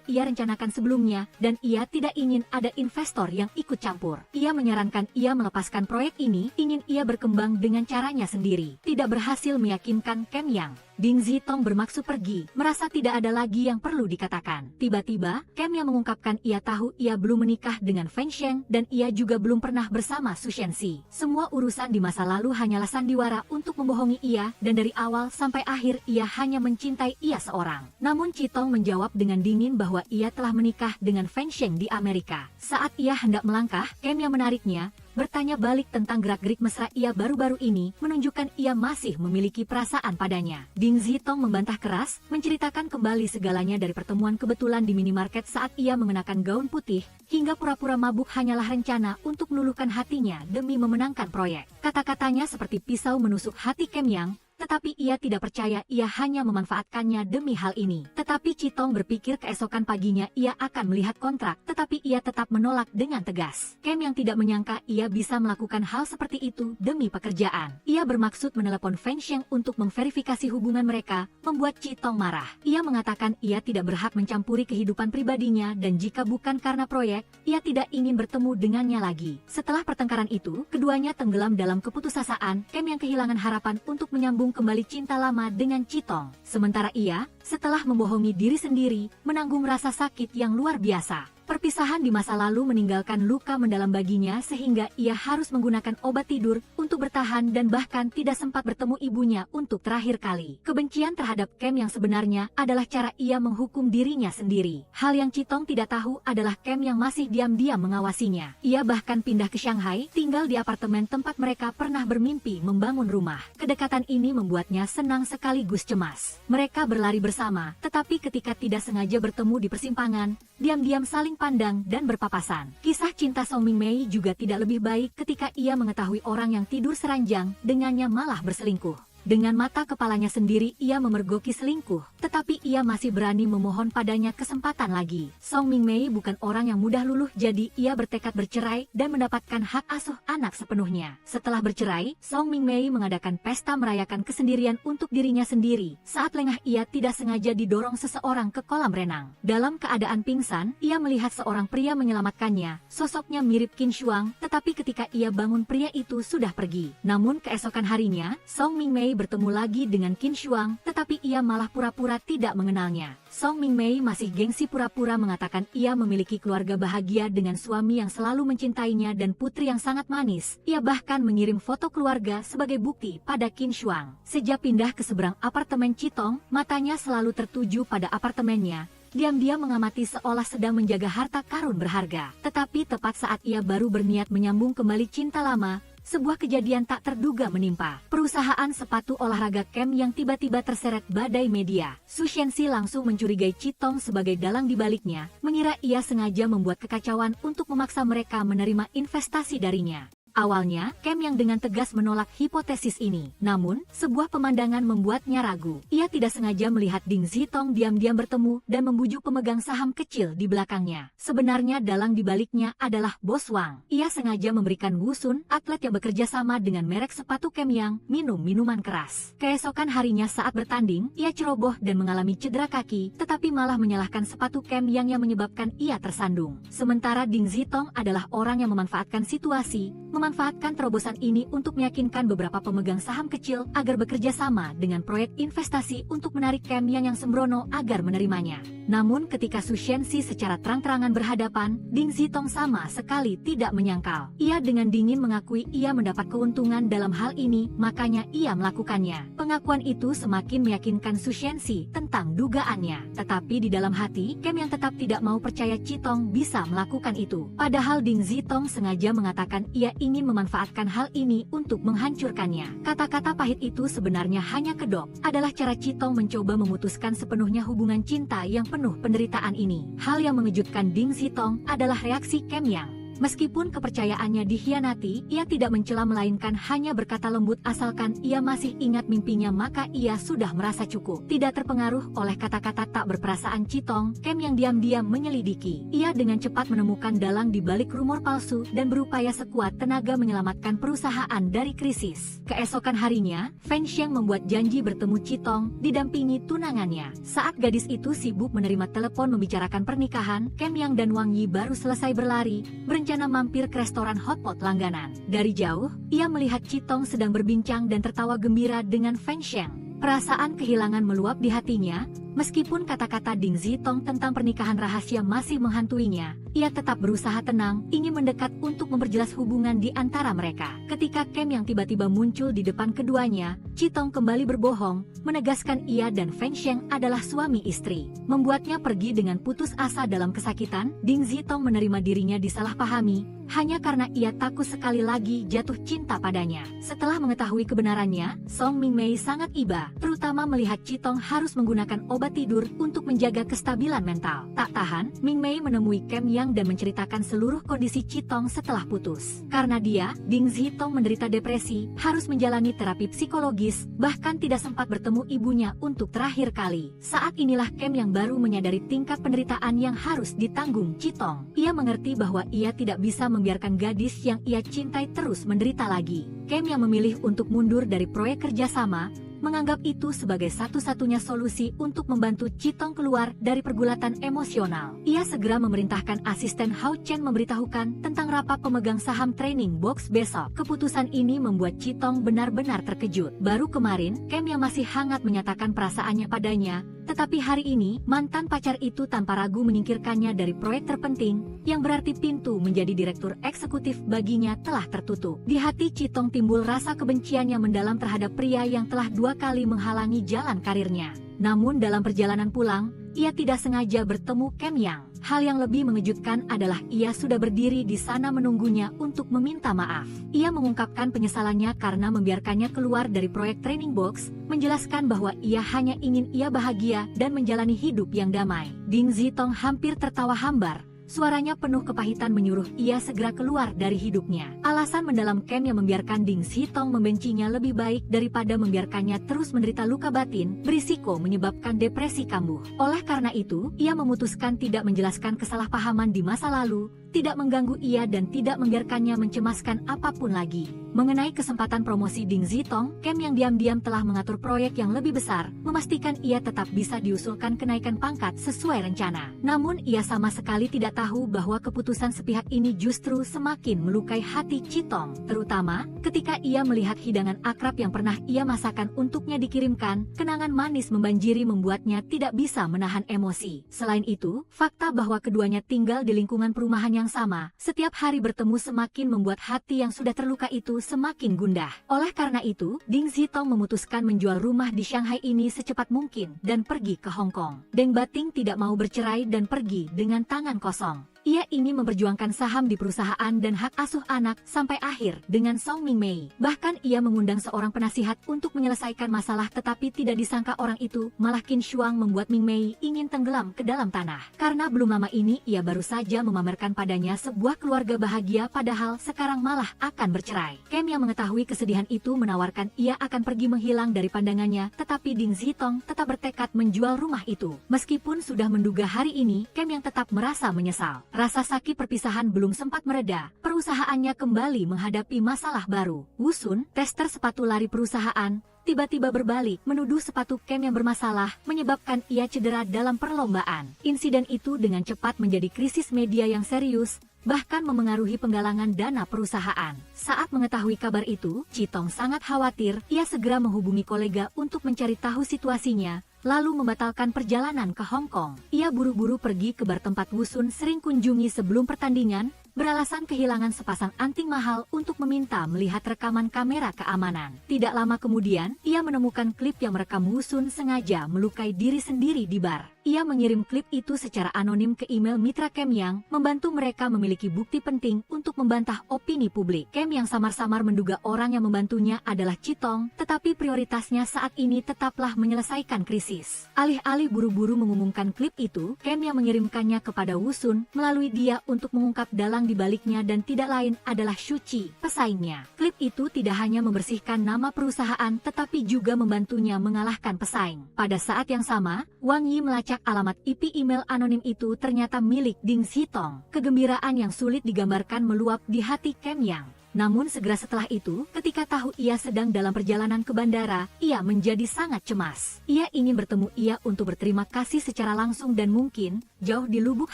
ia rencanakan sebelumnya dan ia tidak ingin ada investor yang ikut campur. Ia menyarankan ia melepaskan proyek ini, ingin ia berkembang dengan caranya sendiri. Tidak berhasil meyakinkan Kem Yang. Ding Zitong bermaksud pergi, merasa tidak ada lagi yang perlu dikatakan. Tiba-tiba, Kem Yang mengungkapkan ia tahu ia belum menikah dengan Feng Sheng dan ia juga belum pernah bersama Su Shenxi. Semua urusan di masa lalu hanyalah sandiwara untuk membohongi ia dan dari awal sampai akhir ia hanya mencintai ia seorang. Namun Citong menjawab dengan dingin bahwa ia telah menikah dengan Feng Sheng di Amerika. Saat ia hendak melangkah, Kem Yang menariknya, bertanya balik tentang gerak-gerik mesra ia baru-baru ini, menunjukkan ia masih memiliki perasaan padanya. Ding Zitong membantah keras, menceritakan kembali segalanya dari pertemuan kebetulan di minimarket saat ia mengenakan gaun putih, hingga pura-pura mabuk hanyalah rencana untuk meluluhkan hatinya demi memenangkan proyek. Kata-katanya seperti pisau menusuk hati Kem Yang, tetapi ia tidak percaya ia hanya memanfaatkannya demi hal ini. Tetapi Citong berpikir keesokan paginya ia akan melihat kontrak, tetapi ia tetap menolak dengan tegas. Kem Yang tidak menyangka ia bisa melakukan hal seperti itu demi pekerjaan. Ia bermaksud menelepon Feng Sheng untuk memverifikasi hubungan mereka, membuat Citong marah. Ia mengatakan ia tidak berhak mencampuri kehidupan pribadinya dan jika bukan karena proyek, ia tidak ingin bertemu dengannya lagi. Setelah pertengkaran itu, keduanya tenggelam dalam keputusasaan. Kem Yang kehilangan harapan untuk menyambung kembali cinta lama dengan Citong. Sementara ia, setelah membohongi diri sendiri, menanggung rasa sakit yang luar biasa. Perpisahan di masa lalu meninggalkan luka mendalam baginya sehingga ia harus menggunakan obat tidur untuk bertahan dan bahkan tidak sempat bertemu ibunya untuk terakhir kali. Kebencian terhadap Kem yang sebenarnya adalah cara ia menghukum dirinya sendiri. Hal yang Chitong tidak tahu adalah Kem yang masih diam-diam mengawasinya. Ia bahkan pindah ke Shanghai, tinggal di apartemen tempat mereka pernah bermimpi membangun rumah. Kedekatan ini membuatnya senang sekaligus cemas. Mereka berlari bersama, tetapi ketika tidak sengaja bertemu di persimpangan, diam-diam saling pandang dan berpapasan. Kisah cinta Song Mingmei juga tidak lebih baik ketika ia mengetahui orang yang tidur seranjang dengannya malah berselingkuh. Dengan mata kepalanya sendiri ia memergoki selingkuh, tetapi ia masih berani memohon padanya kesempatan lagi. Song Mingmei bukan orang yang mudah luluh, jadi ia bertekad bercerai dan mendapatkan hak asuh anak sepenuhnya. Setelah bercerai, Song Mingmei mengadakan pesta merayakan kesendirian untuk dirinya sendiri. Saat lengah ia tidak sengaja didorong seseorang ke kolam renang. Dalam keadaan pingsan, ia melihat seorang pria menyelamatkannya. Sosoknya mirip Qin Shuang, tetapi ketika ia bangun pria itu sudah pergi. Namun keesokan harinya, Song Mingmei bertemu lagi dengan Qin Shuang, tetapi ia malah pura-pura tidak mengenalnya. Song Mingmei masih gengsi pura-pura mengatakan ia memiliki keluarga bahagia dengan suami yang selalu mencintainya dan putri yang sangat manis. Ia bahkan mengirim foto keluarga sebagai bukti pada Qin Shuang. Sejak pindah ke seberang apartemen Chitong, matanya selalu tertuju pada apartemennya. Diam-diam mengamati seolah sedang menjaga harta karun berharga. Tetapi tepat saat ia baru berniat menyambung kembali cinta lama, sebuah kejadian tak terduga menimpa. Perusahaan sepatu olahraga Kem yang tiba-tiba terseret badai media. Su Shenxi langsung mencurigai Chitong sebagai dalang di baliknya, mengira ia sengaja membuat kekacauan untuk memaksa mereka menerima investasi darinya. Awalnya, Kem yang dengan tegas menolak hipotesis ini. Namun, sebuah pemandangan membuatnya ragu. Ia tidak sengaja melihat Ding Zitong diam-diam bertemu dan membujuk pemegang saham kecil di belakangnya. Sebenarnya dalang di baliknya adalah Bos Wang. Ia sengaja memberikan Wu Sun, atlet yang bekerja sama dengan merek sepatu Kem yang, minum minuman keras. Keesokan harinya saat bertanding, ia ceroboh dan mengalami cedera kaki, tetapi malah menyalahkan sepatu Kem yang menyebabkan ia tersandung. Sementara Ding Zitong adalah orang yang memanfaatkan situasi, memanfaatkan terobosan ini untuk meyakinkan beberapa pemegang saham kecil agar bekerja sama dengan proyek investasi untuk menarik Kem yang sembrono agar menerimanya. Namun ketika Su Shenxi secara terang-terangan berhadapan, Ding Zitong sama sekali tidak menyangkal. Ia dengan dingin mengakui ia mendapat keuntungan dalam hal ini, makanya ia melakukannya. Pengakuan itu semakin meyakinkan Su Shenxi tentang dugaannya. Tetapi di dalam hati, Kem yang tetap tidak mau percaya Chitong bisa melakukan itu. Padahal Ding Zitong sengaja mengatakan ia ingin memanfaatkan hal ini untuk menghancurkannya. Kata-kata pahit itu sebenarnya hanya kedok, adalah cara Chitong mencoba memutuskan sepenuhnya hubungan cinta yang penuh penderitaan ini. Hal yang mengejutkan Ding Zitong adalah reaksi Kem Yang. Meskipun kepercayaannya dikhianati, ia tidak mencela melainkan hanya berkata lembut asalkan ia masih ingat mimpinya maka ia sudah merasa cukup. Tidak terpengaruh oleh kata-kata tak berperasaan Chitong, Kem yang diam-diam menyelidiki. Ia dengan cepat menemukan dalang di balik rumor palsu dan berupaya sekuat tenaga menyelamatkan perusahaan dari krisis. Keesokan harinya, Feng Xiang membuat janji bertemu Chitong, didampingi tunangannya. Saat gadis itu sibuk menerima telepon membicarakan pernikahan, Kem Yang dan Wang Yi baru selesai berlari, berencana mampir ke restoran hotpot langganan. Dari jauh, ia melihat Chitong sedang berbincang dan tertawa gembira dengan Feng Xiang. Perasaan kehilangan meluap di hatinya, meskipun kata-kata Ding Zitong tentang pernikahan rahasia masih menghantuinya, ia tetap berusaha tenang, ingin mendekat untuk memperjelas hubungan di antara mereka. Ketika Kem yang tiba-tiba muncul di depan keduanya, Chitong kembali berbohong, menegaskan ia dan Feng Xiang adalah suami istri. Membuatnya pergi dengan putus asa dalam kesakitan, Ding Zitong menerima dirinya disalahpahami, hanya karena ia takut sekali lagi jatuh cinta padanya. Setelah mengetahui kebenarannya, Song Mingmei sangat iba, terutama melihat Chitong harus menggunakan obat tidur untuk menjaga kestabilan mental. Tak tahan, Mingmei menemui Kem Yang dan menceritakan seluruh kondisi Chitong setelah putus. Karena dia, Ding Zitong menderita depresi, harus menjalani terapi psikologis, bahkan tidak sempat bertemu ibunya untuk terakhir kali. Saat inilah Kem Yang baru menyadari tingkat penderitaan yang harus ditanggung Chitong. Ia mengerti bahwa ia tidak bisa membiarkan gadis yang ia cintai terus menderita lagi. Kem Yang memilih untuk mundur dari proyek kerjasama, menganggap itu sebagai satu-satunya solusi untuk membantu Chitong keluar dari pergulatan emosional. Ia segera memerintahkan asisten Hao Chen memberitahukan tentang rapat pemegang saham training box besok. Keputusan ini membuat Chitong benar-benar terkejut. Baru kemarin, Kem yang masih hangat menyatakan perasaannya padanya, Tetapi hari ini, mantan pacar itu tanpa ragu menyingkirkannya dari proyek terpenting, yang berarti pintu menjadi direktur eksekutif baginya telah tertutup. Di hati Chitong timbul rasa kebencian yang mendalam terhadap pria yang telah 2 kali menghalangi jalan karirnya. Namun dalam perjalanan pulang, ia tidak sengaja bertemu Kem Yang. Hal yang lebih mengejutkan adalah ia sudah berdiri di sana menunggunya untuk meminta maaf. Ia mengungkapkan penyesalannya karena membiarkannya keluar dari proyek Training Box, menjelaskan bahwa ia hanya ingin ia bahagia dan menjalani hidup yang damai. Ding Zitong hampir tertawa hambar. Suaranya penuh kepahitan menyuruh ia segera keluar dari hidupnya. Alasan mendalam Kem yang membiarkan Ding Zitong membencinya lebih baik daripada membiarkannya terus menderita luka batin, berisiko menyebabkan depresi kambuh. Oleh karena itu, ia memutuskan tidak menjelaskan kesalahpahaman di masa lalu, tidak mengganggu ia dan tidak membiarkannya mencemaskan apapun lagi. Mengenai kesempatan promosi Ding Zitong, Kem yang diam-diam telah mengatur proyek yang lebih besar, memastikan ia tetap bisa diusulkan kenaikan pangkat sesuai rencana. Namun ia sama sekali tidak tahu bahwa keputusan sepihak ini justru semakin melukai hati Chitong, terutama ketika ia melihat hidangan akrab yang pernah ia masakan untuknya dikirimkan. Kenangan manis membanjiri membuatnya tidak bisa menahan emosi. Selain itu, fakta bahwa keduanya tinggal di lingkungan perumahan yang sama, setiap hari bertemu semakin membuat hati yang sudah terluka itu semakin gundah. Oleh karena itu, Ding Zitong memutuskan menjual rumah di Shanghai ini secepat mungkin dan pergi ke Hong Kong. Deng Bating tidak mau bercerai dan pergi dengan tangan kosong. Ia ingin memperjuangkan saham di perusahaan dan hak asuh anak sampai akhir dengan Song Mingmei. Bahkan ia mengundang seorang penasihat untuk menyelesaikan masalah, tetapi tidak disangka orang itu malah Qin Shuang membuat Mingmei ingin tenggelam ke dalam tanah. Karena belum lama ini ia baru saja memamerkan padanya sebuah keluarga bahagia, padahal sekarang malah akan bercerai. Kem yang mengetahui kesedihan itu menawarkan ia akan pergi menghilang dari pandangannya, tetapi Ding Zitong tetap bertekad menjual rumah itu. Meskipun sudah menduga hari ini, Kem yang tetap merasa menyesal. Rasa sakit perpisahan belum sempat mereda, perusahaannya kembali menghadapi masalah baru. Wusun, tester sepatu lari perusahaan, tiba-tiba berbalik menuduh sepatu Kem yang bermasalah, menyebabkan ia cedera dalam perlombaan. Insiden itu dengan cepat menjadi krisis media yang serius, bahkan memengaruhi penggalangan dana perusahaan. Saat mengetahui kabar itu, Chitong sangat khawatir. Ia segera menghubungi kolega untuk mencari tahu situasinya, lalu membatalkan perjalanan ke Hong Kong. Ia buru-buru pergi ke bar tempat Wusun sering kunjungi sebelum pertandingan, beralasan kehilangan sepasang anting mahal untuk meminta melihat rekaman kamera keamanan. Tidak lama kemudian, ia menemukan klip yang merekam Wusun sengaja melukai diri sendiri di bar. Ia mengirim klip itu secara anonim ke email mitra Kem Yang, membantu mereka memiliki bukti penting untuk membantah opini publik. Kem Yang samar-samar menduga orang yang membantunya adalah Chitong, tetapi prioritasnya saat ini tetaplah menyelesaikan krisis. Alih-alih buru-buru mengumumkan klip itu, Kem Yang mengirimkannya kepada Wusun melalui dia untuk mengungkap dalang di baliknya, dan tidak lain adalah Shuqi, pesaingnya. Klip itu tidak hanya membersihkan nama perusahaan, tetapi juga membantunya mengalahkan pesaing. Pada saat yang sama, Wang Yi melacak alamat IP email anonim itu ternyata milik Ding Zitong. Kegembiraan yang sulit digambarkan meluap di hati Kem Yang. Namun segera setelah itu, ketika tahu ia sedang dalam perjalanan ke bandara, ia menjadi sangat cemas. Ia ingin bertemu ia untuk berterima kasih secara langsung dan mungkin, jauh di lubuk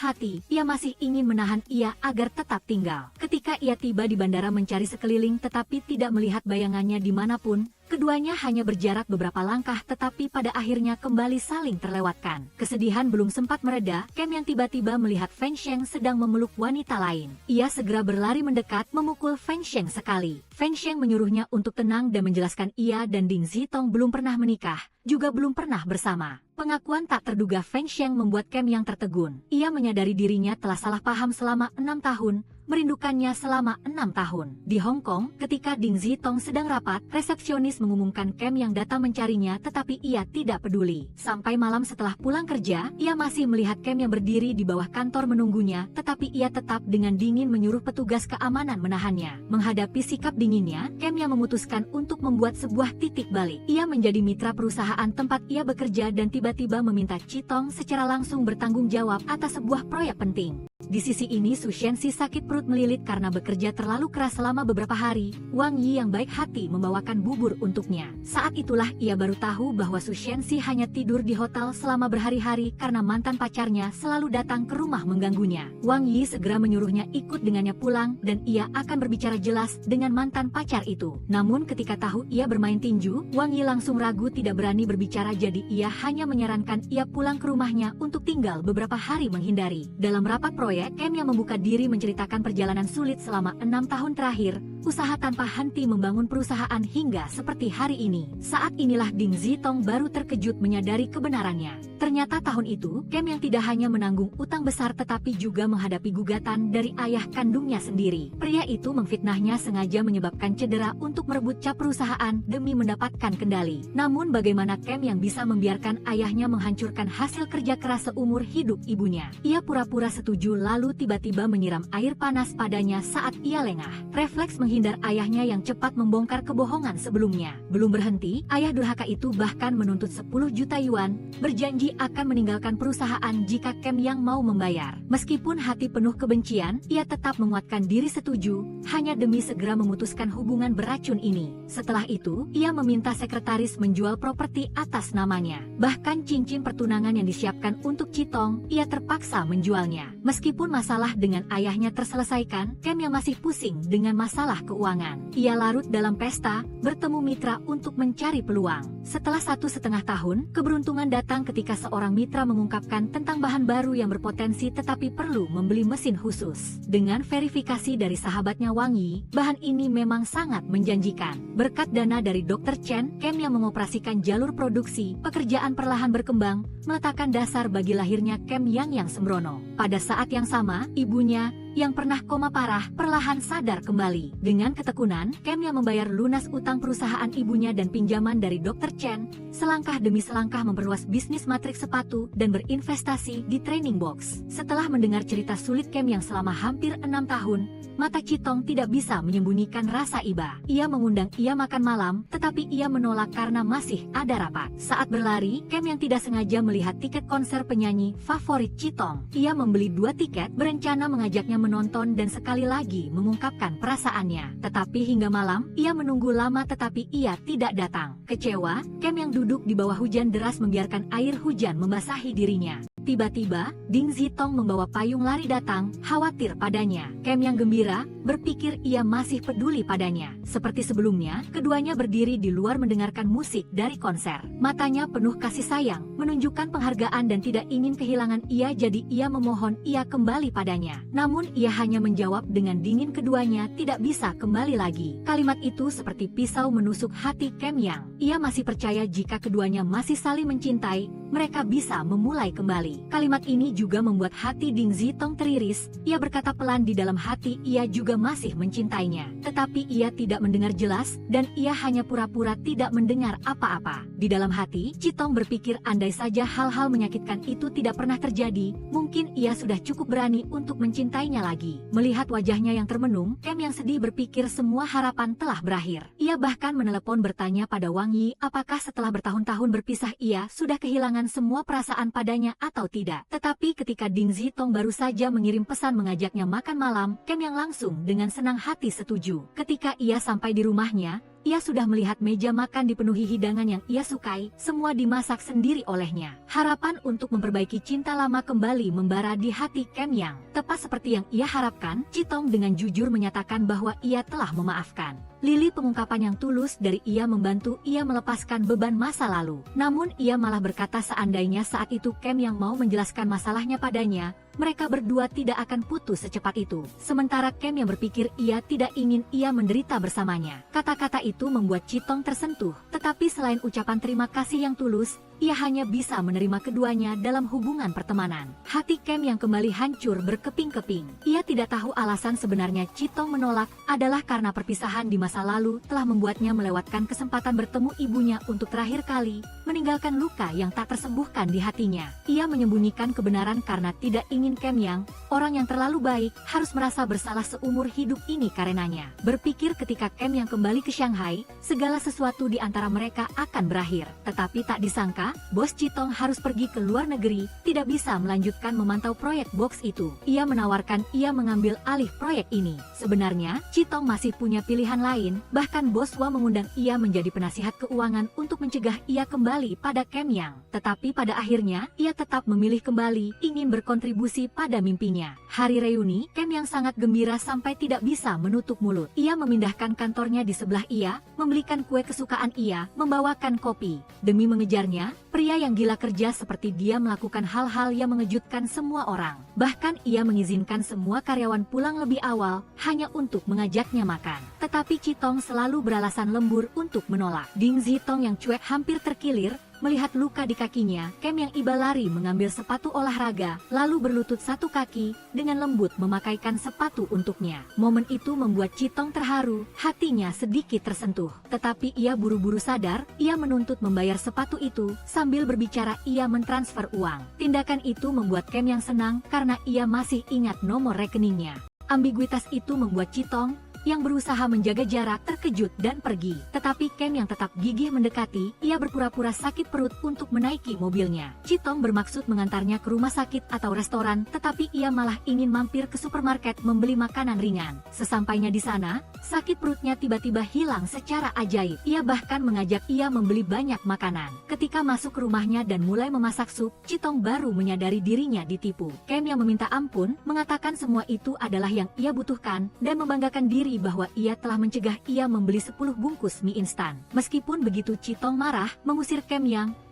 hati, ia masih ingin menahan ia agar tetap tinggal. Ketika ia tiba di bandara mencari sekeliling tetapi tidak melihat bayangannya dimanapun, keduanya hanya berjarak beberapa langkah tetapi pada akhirnya kembali saling terlewatkan. Kesedihan belum sempat mereda, Kem yang tiba-tiba melihat Feng Sheng sedang memeluk wanita lain. Ia segera berlari mendekat memukul Feng Sheng sekali. Feng Sheng menyuruhnya untuk tenang dan menjelaskan ia dan Ding Zitong belum pernah menikah, juga belum pernah bersama. Pengakuan tak terduga Feng Sheng membuat Kem yang tertegun. Ia menyadari dirinya telah salah paham selama 6 tahun, merindukannya selama 6 tahun. Di Hong Kong, ketika Ding Zitong sedang rapat, resepsionis mengumumkan Kem yang datang mencarinya tetapi ia tidak peduli. Sampai malam setelah pulang kerja, ia masih melihat Kem yang berdiri di bawah kantor menunggunya, tetapi ia tetap dengan dingin menyuruh petugas keamanan menahannya. Menghadapi sikap dinginnya, Kem yang memutuskan untuk membuat sebuah titik balik. Ia menjadi mitra perusahaan tempat ia bekerja dan tiba-tiba meminta Chitong secara langsung bertanggung jawab atas sebuah proyek penting. Di sisi ini Su Shenxi sakit perut melilit karena bekerja terlalu keras selama beberapa hari. Wang Yi yang baik hati membawakan bubur untuknya. Saat itulah ia baru tahu bahwa Su Shenxi hanya tidur di hotel selama berhari-hari karena mantan pacarnya selalu datang ke rumah mengganggunya. Wang Yi segera menyuruhnya ikut dengannya pulang dan ia akan berbicara jelas dengan mantan pacar itu. Namun ketika tahu ia bermain tinju, Wang Yi langsung ragu tidak berani berbicara, jadi ia hanya menyarankan ia pulang ke rumahnya untuk tinggal beberapa hari menghindari. Dalam rapat proyek, Kem yang membuka diri menceritakan perjalanan sulit selama 6 tahun terakhir, usaha tanpa henti membangun perusahaan hingga seperti hari ini. Saat inilah Ding Zitong baru terkejut menyadari kebenarannya. Ternyata tahun itu, Kem yang tidak hanya menanggung utang besar tetapi juga menghadapi gugatan dari ayah kandungnya sendiri. Pria itu memfitnahnya sengaja menyebabkan cedera untuk merebut cap perusahaan demi mendapatkan kendali. Namun bagaimana Kem yang bisa membiarkan ayahnya menghancurkan hasil kerja keras seumur hidup ibunya? Ia pura-pura setuju lalu tiba-tiba menyiram air panas padanya saat ia lengah. Refleks menghindar ayahnya yang cepat membongkar kebohongan sebelumnya. Belum berhenti, ayah durhaka itu bahkan menuntut 10 juta yuan, berjanji akan meninggalkan perusahaan jika Kem yang mau membayar. Meskipun hati penuh kebencian, ia tetap menguatkan diri setuju, hanya demi segera memutuskan hubungan beracun ini. Setelah itu, ia meminta sekretaris menjual properti atas namanya. Bahkan cincin pertunangan yang disiapkan untuk Citong, ia terpaksa menjualnya. Meskipun masalah dengan ayahnya terselesaikan, Kem yang masih pusing dengan masalah keuangan. Ia larut dalam pesta, bertemu mitra untuk mencari peluang. Setelah 1,5 tahun, keberuntungan datang ketika seorang mitra mengungkapkan tentang bahan baru yang berpotensi tetapi perlu membeli mesin khusus. Dengan verifikasi dari sahabatnya Wang Yi, bahan ini memang sangat menjanjikan. Berkat dana dari Dr. Chen, Kem yang mengoperasikan jalur produksi, pekerjaan perlahan berkembang, meletakkan dasar bagi lahirnya Kem yang sembrono. Pada saat yang sama, ibunya yang pernah koma parah perlahan sadar kembali. Dengan ketekunan, Kem yang membayar lunas utang perusahaan ibunya dan pinjaman dari Dr. Chen, selangkah demi selangkah memperluas bisnis matriks sepatu dan berinvestasi di training box. Setelah mendengar cerita sulit Kem yang selama hampir 6 tahun, mata Citong tidak bisa menyembunyikan rasa iba. Ia mengundang ia makan malam, tetapi ia menolak karena masih ada rapat. Saat berlari, Kem yang tidak sengaja melihat tiket konser penyanyi favorit Citong. Ia membeli 2 tiket, berencana mengajaknya menonton dan sekali lagi mengungkapkan perasaannya. Tetapi hingga malam, ia menunggu lama tetapi ia tidak datang. Kecewa, Kem yang duduk di bawah hujan deras membiarkan air hujan membasahi dirinya. Tiba-tiba, Ding Zitong membawa payung lari datang, khawatir padanya. Kem yang gembira, berpikir ia masih peduli padanya. Seperti sebelumnya, keduanya berdiri di luar mendengarkan musik dari konser. Matanya penuh kasih sayang, menunjukkan penghargaan dan tidak ingin kehilangan ia, jadi ia memohon ia kembali padanya. Namun ia hanya menjawab dengan dingin, keduanya tidak bisa kembali lagi. Kalimat itu seperti pisau menusuk hati Kem yang. Ia masih percaya jika keduanya masih saling mencintai, mereka bisa memulai kembali. Kalimat ini juga membuat hati Ding Zitong teriris. Ia berkata pelan di dalam hati ia juga masih mencintainya. Tetapi ia tidak mendengar jelas dan ia hanya pura-pura tidak mendengar apa-apa. Di dalam hati, Citong berpikir andai saja hal-hal menyakitkan itu tidak pernah terjadi, mungkin ia sudah cukup berani untuk mencintainya lagi. Melihat wajahnya yang termenung, Kem yang sedih berpikir semua harapan telah berakhir. Ia bahkan menelepon bertanya pada Wang Yi apakah setelah bertahun-tahun berpisah ia sudah kehilangan semua perasaan padanya atau tidak. Tetapi ketika Ding Zitong baru saja mengirim pesan mengajaknya makan malam, Kem yang langsung dengan senang hati setuju. Ketika ia sampai di rumahnya, ia sudah melihat meja makan dipenuhi hidangan yang ia sukai, semua dimasak sendiri olehnya. Harapan untuk memperbaiki cinta lama kembali membara di hati Kem yang. Tepat seperti yang ia harapkan, Citong dengan jujur menyatakan bahwa ia telah memaafkan. Lili pengungkapan yang tulus dari ia membantu ia melepaskan beban masa lalu. Namun ia malah berkata seandainya saat itu Kem yang mau menjelaskan masalahnya padanya, mereka berdua tidak akan putus secepat itu. Sementara Kem yang berpikir ia tidak ingin ia menderita bersamanya. Kata-kata itu membuat Citong tersentuh. Tetapi selain ucapan terima kasih yang tulus, ia hanya bisa menerima keduanya dalam hubungan pertemanan. Hati Kem yang kembali hancur berkeping-keping. Ia tidak tahu alasan sebenarnya Citong menolak adalah karena perpisahan di masa lalu telah membuatnya melewatkan kesempatan bertemu ibunya untuk terakhir kali, meninggalkan luka yang tak tersembuhkan di hatinya. Ia menyembunyikan kebenaran karena tidak ingin Kem yang, orang yang terlalu baik, harus merasa bersalah seumur hidup ini karenanya. Berpikir ketika Kem yang kembali ke Shanghai, segala sesuatu di antara mereka akan berakhir. Tetapi tak disangka, ternyata, bos Citong harus pergi ke luar negeri, tidak bisa melanjutkan memantau proyek box itu. Ia menawarkan ia mengambil alih proyek ini. Sebenarnya, Citong masih punya pilihan lain, bahkan bos Wang mengundang ia menjadi penasihat keuangan untuk mencegah ia kembali pada Kem Yang. Tetapi pada akhirnya, ia tetap memilih kembali, ingin berkontribusi pada mimpinya. Hari reuni, Kem Yang sangat gembira sampai tidak bisa menutup mulut. Ia memindahkan kantornya di sebelah ia, membelikan kue kesukaan ia, membawakan kopi. Demi mengejarnya, pria yang gila kerja seperti dia melakukan hal-hal yang mengejutkan semua orang. Bahkan ia mengizinkan semua karyawan pulang lebih awal, hanya untuk mengajaknya makan. Tetapi Citong selalu beralasan lembur untuk menolak. Ding Zitong yang cuek hampir terkilir, melihat luka di kakinya, Kem Yang iba lari mengambil sepatu olahraga, lalu berlutut satu kaki, dengan lembut memakaikan sepatu untuknya. Momen itu membuat Citong terharu, hatinya sedikit tersentuh. Tetapi ia buru-buru sadar, ia menuntut membayar sepatu itu, sambil berbicara ia mentransfer uang. Tindakan itu membuat Kem Yang senang, karena ia masih ingat nomor rekeningnya. Ambiguitas itu membuat Citong, yang berusaha menjaga jarak, terkejut dan pergi. Tetapi Kem Yang tetap gigih mendekati, ia berpura-pura sakit perut untuk menaiki mobilnya. Citong bermaksud mengantarnya ke rumah sakit atau restoran, tetapi ia malah ingin mampir ke supermarket membeli makanan ringan. Sesampainya di sana, sakit perutnya tiba-tiba hilang secara ajaib. Ia bahkan mengajak ia membeli banyak makanan. Ketika masuk ke rumahnya dan mulai memasak sup, Citong baru menyadari dirinya ditipu. Kem Yang meminta ampun, mengatakan semua itu adalah yang ia butuhkan, dan membanggakan diri bahwa ia telah mencegah ia membeli 10 bungkus mie instan. Meskipun begitu, Citong marah, mengusir Kem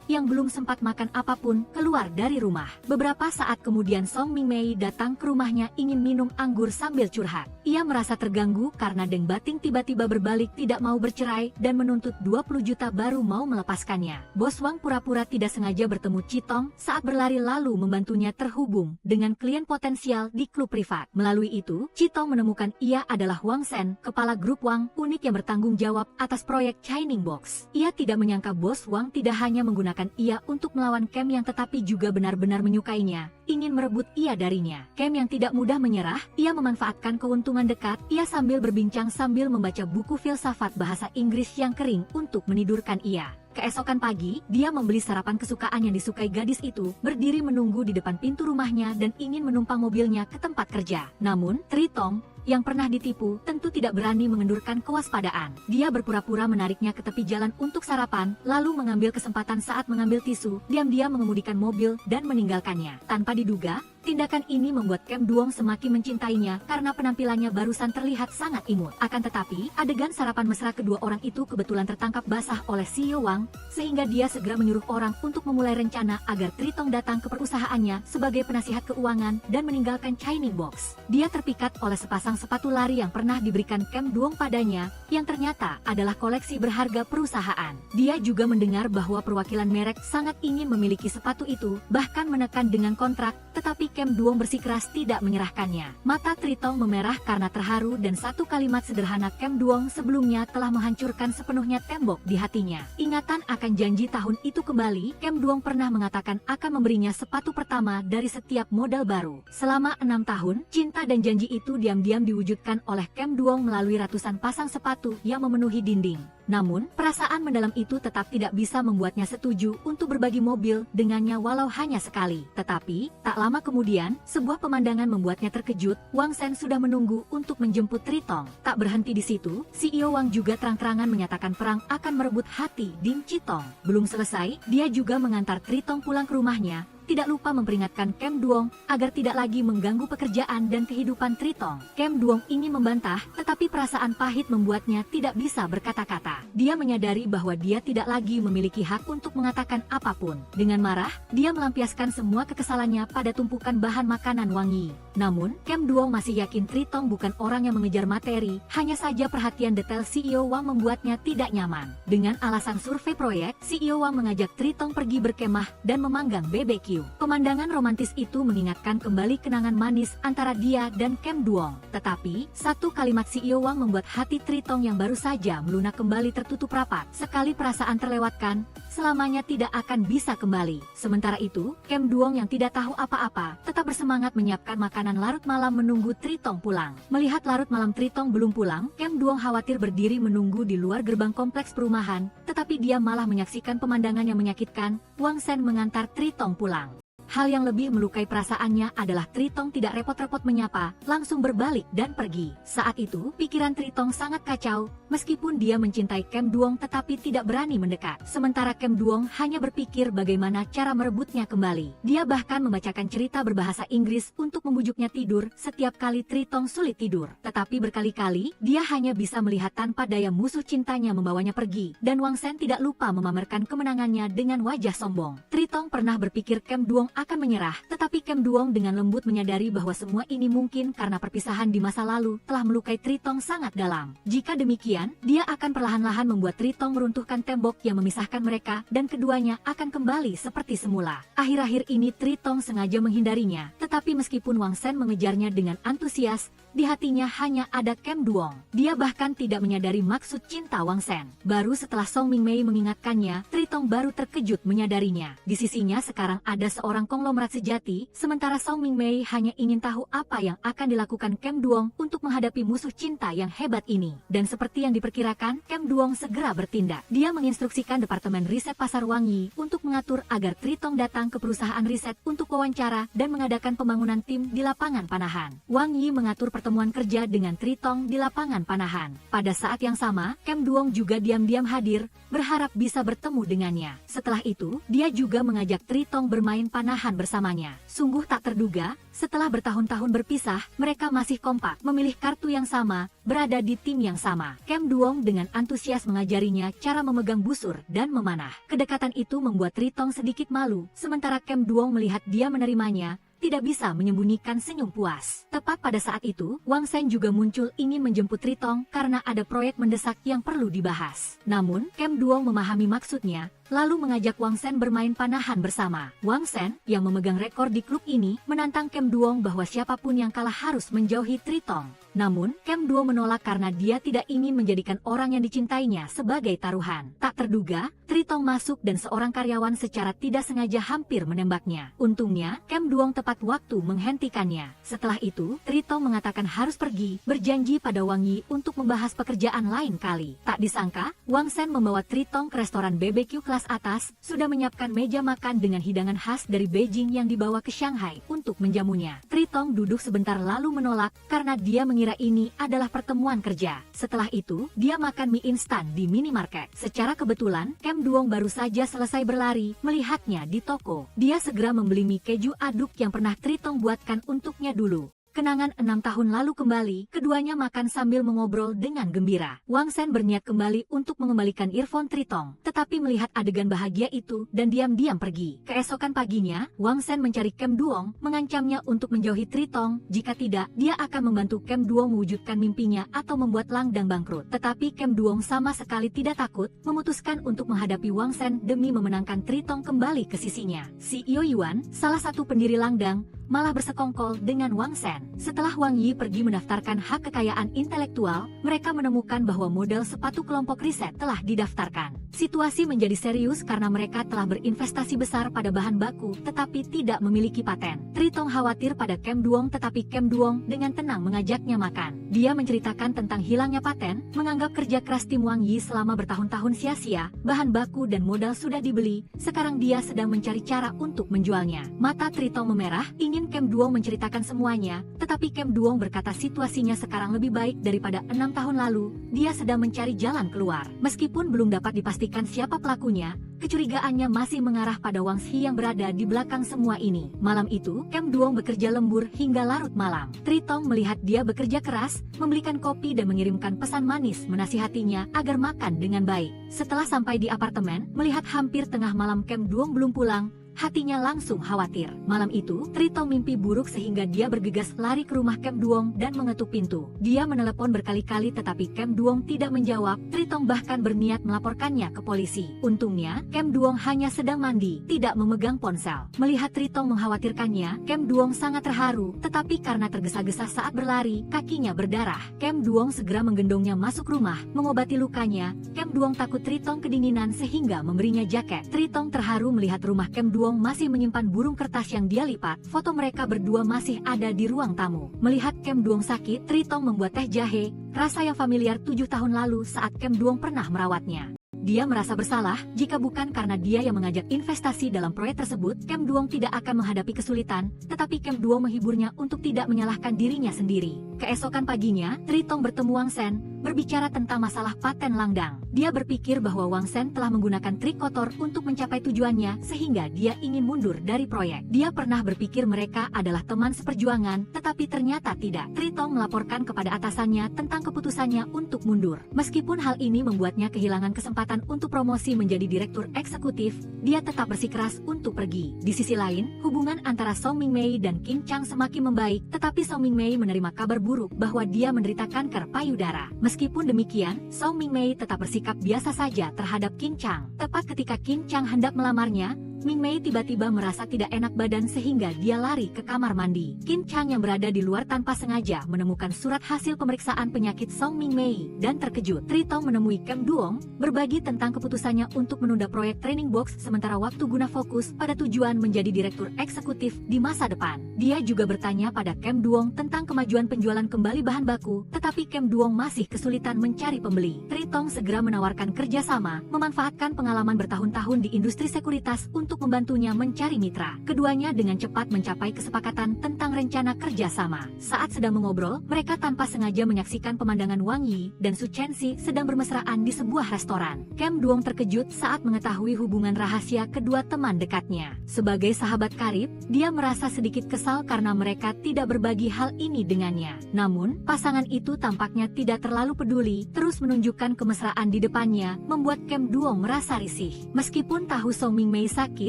yang belum sempat makan apapun, keluar dari rumah. Beberapa saat kemudian Song Mingmei datang ke rumahnya ingin minum anggur sambil curhat. Ia merasa terganggu karena Deng Bating tiba-tiba berbalik tidak mau bercerai dan menuntut 20 juta baru mau melepaskannya. Bos Wang pura-pura tidak sengaja bertemu Citong saat berlari lalu membantunya terhubung dengan klien potensial di klub privat. Melalui itu, Citong menemukan ia adalah Wang Shen, kepala grup Wang unik yang bertanggung jawab atas proyek Shining Box. Ia tidak menyangka bos Wang tidak hanya menggunakan ia untuk melawan Kem Yang tetapi juga benar-benar menyukainya, ingin merebut ia darinya. Kem Yang tidak mudah menyerah, ia memanfaatkan keuntungan dekat, ia sambil berbincang sambil membaca buku filsafat bahasa Inggris yang kering untuk menidurkan ia. Keesokan pagi, dia membeli sarapan kesukaan yang disukai gadis itu, berdiri menunggu di depan pintu rumahnya dan ingin menumpang mobilnya ke tempat kerja. Namun, Tritong, yang pernah ditipu, tentu tidak berani mengendurkan kewaspadaan. Dia berpura-pura menariknya ke tepi jalan untuk sarapan, lalu mengambil kesempatan saat mengambil tisu, diam-diam mengemudikan mobil dan meninggalkannya. Tanpa diduga, tindakan ini membuat Kem Duong semakin mencintainya karena penampilannya barusan terlihat sangat imut. Akan tetapi, adegan sarapan mesra kedua orang itu kebetulan tertangkap basah oleh CEO Wang, sehingga dia segera menyuruh orang untuk memulai rencana agar Tritong datang ke perusahaannya sebagai penasihat keuangan dan meninggalkan Shining Box. Dia terpikat oleh sepasang sepatu lari yang pernah diberikan Kem Duong padanya, yang ternyata adalah koleksi berharga perusahaan. Dia juga mendengar bahwa perwakilan merek sangat ingin memiliki sepatu itu, bahkan menekan dengan kontrak, tetapi Kem Duong bersikeras tidak menyerahkannya. Mata Tritong memerah karena terharu dan satu kalimat sederhana Kem Duong sebelumnya telah menghancurkan sepenuhnya tembok di hatinya. Ingatan akan janji tahun itu kembali, Kem Duong pernah mengatakan akan memberinya sepatu pertama dari setiap model baru. Selama 6 tahun, cinta dan janji itu diam-diam diwujudkan oleh Kem Duong melalui ratusan pasang sepatu yang memenuhi dinding. Namun, perasaan mendalam itu tetap tidak bisa membuatnya setuju untuk berbagi mobil dengannya walau hanya sekali. Tetapi, tak lama kemudian, sebuah pemandangan membuatnya terkejut. Wang Shen sudah menunggu untuk menjemput Tritong. Tak berhenti di situ, CEO Wang juga terang-terangan menyatakan perang akan merebut hati Ding Citong. Belum selesai, dia juga mengantar Tritong pulang ke rumahnya, tidak lupa memperingatkan Kem Duong agar tidak lagi mengganggu pekerjaan dan kehidupan Tritong. Kem Duong ingin membantah, tetapi perasaan pahit membuatnya tidak bisa berkata-kata. Dia menyadari bahwa dia tidak lagi memiliki hak untuk mengatakan apapun. Dengan marah, dia melampiaskan semua kekesalannya pada tumpukan bahan makanan wangi. Namun, Kem Duong masih yakin Tritong bukan orang yang mengejar materi, hanya saja perhatian detail CEO Wang membuatnya tidak nyaman. Dengan alasan survei proyek, CEO Wang mengajak Tritong pergi berkemah dan memanggang BBQ. Yu. Pemandangan romantis itu mengingatkan kembali kenangan manis antara dia dan Kem Duong. Tetapi, satu kalimat Si Yo Wang membuat hati Tritong yang baru saja melunak kembali tertutup rapat. Sekali perasaan terlewatkan, selamanya tidak akan bisa kembali. Sementara itu, Kem Duong yang tidak tahu apa-apa, tetap bersemangat menyiapkan makanan larut malam menunggu Tritong pulang. Melihat larut malam Tritong belum pulang, Kem Duong khawatir berdiri menunggu di luar gerbang kompleks perumahan, tetapi dia malah menyaksikan pemandangan yang menyakitkan. Wang Sen mengantar Tritong pulang. Hal yang lebih melukai perasaannya adalah Tritong tidak repot-repot menyapa, langsung berbalik dan pergi. Saat itu, pikiran Tritong sangat kacau, meskipun dia mencintai Kem Duong tetapi tidak berani mendekat. Sementara Kem Duong hanya berpikir bagaimana cara merebutnya kembali. Dia bahkan membacakan cerita berbahasa Inggris untuk membujuknya tidur setiap kali Tritong sulit tidur. Tetapi berkali-kali, dia hanya bisa melihat tanpa daya musuh cintanya membawanya pergi, dan Wang Sen tidak lupa memamerkan kemenangannya dengan wajah sombong. Tritong pernah berpikir Kem Duong akan menyerah, tetapi Kem Duong dengan lembut menyadari bahwa semua ini mungkin karena perpisahan di masa lalu telah melukai Tritong sangat dalam. Jika demikian, dia akan perlahan-lahan membuat Tritong meruntuhkan tembok yang memisahkan mereka dan keduanya akan kembali seperti semula. Akhir-akhir ini Tritong sengaja menghindarinya, tetapi meskipun Wang Sen mengejarnya dengan antusias, di hatinya hanya ada Kem Duong. Dia bahkan tidak menyadari maksud cinta Wang Sen. Baru setelah Song Mingmei mengingatkannya, Tritong baru terkejut menyadarinya. Di sisinya sekarang ada seorang konglomerat sejati, sementara Song Mingmei hanya ingin tahu apa yang akan dilakukan Kem Duong untuk menghadapi musuh cinta yang hebat ini. Dan seperti yang diperkirakan, Kem Duong segera bertindak. Dia menginstruksikan Departemen Riset Pasar Wang Yi untuk mengatur agar Tritong datang ke perusahaan riset untuk wawancara dan mengadakan pembangunan tim di lapangan panahan. Wang Yi mengatur pertemuan kerja dengan Tritong di lapangan panahan. Pada saat yang sama, Kem Duong juga diam-diam hadir, berharap bisa bertemu dengannya. Setelah itu, dia juga mengajak Tritong bermain panahan bersamanya. Sungguh tak terduga, setelah bertahun-tahun berpisah, mereka masih kompak, memilih kartu yang sama, berada di tim yang sama. Kem Duong dengan antusias mengajarinya cara memegang busur dan memanah. Kedekatan itu membuat Tritong sedikit malu, sementara Kem Duong melihat dia menerimanya, tidak bisa menyembunyikan senyum puas. Tepat pada saat itu, Wang Sen juga muncul ingin menjemput Tritong karena ada proyek mendesak yang perlu dibahas. Namun, Kem Duong memahami maksudnya, lalu mengajak Wang Sen bermain panahan bersama. Wang Sen, yang memegang rekor di klub ini, menantang Kem Duong bahwa siapapun yang kalah harus menjauhi Tritong. Namun, Kem Duong menolak karena dia tidak ingin menjadikan orang yang dicintainya sebagai taruhan. Tak terduga, Tritong masuk dan seorang karyawan secara tidak sengaja hampir menembaknya. Untungnya, Kem Duong tepat waktu menghentikannya. Setelah itu, Tritong mengatakan harus pergi, berjanji pada Wang Yi untuk membahas pekerjaan lain kali. Tak disangka, Wang Sen membawa Tritong ke restoran BBQ kelas atas, sudah menyiapkan meja makan dengan hidangan khas dari Beijing yang dibawa ke Shanghai untuk menjamunya. Tritong duduk sebentar lalu menolak karena dia mengira ini adalah pertemuan kerja. Setelah itu, dia makan mie instan di minimarket. Secara kebetulan, Kem Duong baru saja selesai berlari, melihatnya di toko. Dia segera membeli mie keju aduk yang pernah Tritong buatkan untuknya dulu. Kenangan 6 tahun lalu kembali, keduanya makan sambil mengobrol dengan gembira. Wang Sen berniat kembali untuk mengembalikan earphone Tritong, tetapi melihat adegan bahagia itu dan diam-diam pergi. Keesokan paginya, Wang Sen mencari Kem Duong, mengancamnya untuk menjauhi Tritong, jika tidak, dia akan membantu Kem Duong mewujudkan mimpinya atau membuat Langdang bangkrut. Tetapi Kem Duong sama sekali tidak takut, memutuskan untuk menghadapi Wang Sen demi memenangkan Tritong kembali ke sisinya. Si Yo Yuan, salah satu pendiri Langdang, malah bersekongkol dengan Wang Sen. Setelah Wang Yi pergi mendaftarkan hak kekayaan intelektual, mereka menemukan bahwa model sepatu kelompok riset telah didaftarkan. Situasi menjadi serius karena mereka telah berinvestasi besar pada bahan baku tetapi tidak memiliki paten. Tritong khawatir pada Kem Duong tetapi Kem Duong dengan tenang mengajaknya makan. Dia menceritakan tentang hilangnya paten, menganggap kerja keras tim Wang Yi selama bertahun-tahun sia-sia, bahan baku dan modal sudah dibeli, sekarang dia sedang mencari cara untuk menjualnya. Mata Tritong memerah, ingin Kem Duong menceritakan semuanya, tetapi Kem Duong berkata situasinya sekarang lebih baik daripada 6 tahun lalu, dia sedang mencari jalan keluar. Meskipun belum dapat dipastikan siapa pelakunya, kecurigaannya masih mengarah pada Wang Xi yang berada di belakang semua ini. Malam itu, Kem Duong bekerja lembur hingga larut malam. Tritong melihat dia bekerja keras, membelikan kopi dan mengirimkan pesan manis menasihatinya agar makan dengan baik. Setelah sampai di apartemen, melihat hampir tengah malam Kem Duong belum pulang, hatinya langsung khawatir. Malam itu, Tritong mimpi buruk sehingga dia bergegas lari ke rumah Kem Duong dan mengetuk pintu. Dia menelepon berkali-kali tetapi Kem Duong tidak menjawab. Tritong bahkan berniat melaporkannya ke polisi. Untungnya, Kem Duong hanya sedang mandi, tidak memegang ponsel. Melihat Tritong mengkhawatirkannya, Kem Duong sangat terharu, tetapi karena tergesa-gesa saat berlari, kakinya berdarah. Kem Duong segera menggendongnya masuk rumah, mengobati lukanya. Kem Duong takut Tritong kedinginan sehingga memberinya jaket. Tritong terharu melihat rumah Kem Duong masih menyimpan burung kertas yang dia lipat. Foto mereka berdua masih ada di ruang tamu. Melihat Kem Duong sakit, Tritong membuat teh jahe, rasa yang familiar 7 tahun lalu saat Kem Duong pernah merawatnya. Dia merasa bersalah, jika bukan karena dia yang mengajak investasi dalam proyek tersebut, Kem Duong tidak akan menghadapi kesulitan, tetapi Kem Duong menghiburnya untuk tidak menyalahkan dirinya sendiri. Keesokan paginya, Tritong bertemu Wang Sen, berbicara tentang masalah paten Langdang. Dia berpikir bahwa Wang Sen telah menggunakan trik kotor untuk mencapai tujuannya, sehingga dia ingin mundur dari proyek. Dia pernah berpikir mereka adalah teman seperjuangan, tetapi ternyata tidak. Tritong melaporkan kepada atasannya tentang keputusannya untuk mundur. Meskipun hal ini membuatnya kehilangan kesempatan untuk promosi menjadi direktur eksekutif, dia tetap bersikeras untuk pergi. Di sisi lain, hubungan antara Song Mingmei dan Qin Chang semakin membaik, tetapi Song Mingmei menerima kabar buruk bahwa dia menderita kanker payudara. Meskipun demikian, Song Mingmei tetap bersikap biasa saja terhadap Qin Chang. Tepat ketika Qin Chang hendak melamarnya, Mingmei tiba-tiba merasa tidak enak badan sehingga dia lari ke kamar mandi. Qin Chang yang berada di luar tanpa sengaja menemukan surat hasil pemeriksaan penyakit Song Mingmei dan terkejut. Tritong menemui Kem Duong, berbagi tentang keputusannya untuk menunda proyek training box sementara waktu guna fokus pada tujuan menjadi direktur eksekutif di masa depan. Dia juga bertanya pada Kem Duong tentang kemajuan penjualan kembali bahan baku, tetapi Kem Duong masih kesulitan mencari pembeli. Tritong segera menawarkan kerjasama, memanfaatkan pengalaman bertahun-tahun di industri sekuritas untuk membantunya mencari mitra. Keduanya dengan cepat mencapai kesepakatan tentang rencana kerjasama. Saat sedang mengobrol, mereka tanpa sengaja menyaksikan pemandangan Wang Yi dan Su Chenxi sedang bermesraan di sebuah restoran. Kem Duong terkejut saat mengetahui hubungan rahasia kedua teman dekatnya. Sebagai sahabat karib, dia merasa sedikit kesal karena mereka tidak berbagi hal ini dengannya. Namun, pasangan itu tampaknya tidak terlalu peduli, terus menunjukkan kemesraan di depannya, membuat Kem Duong merasa risih. Meskipun tahu Song Mingmei sakit,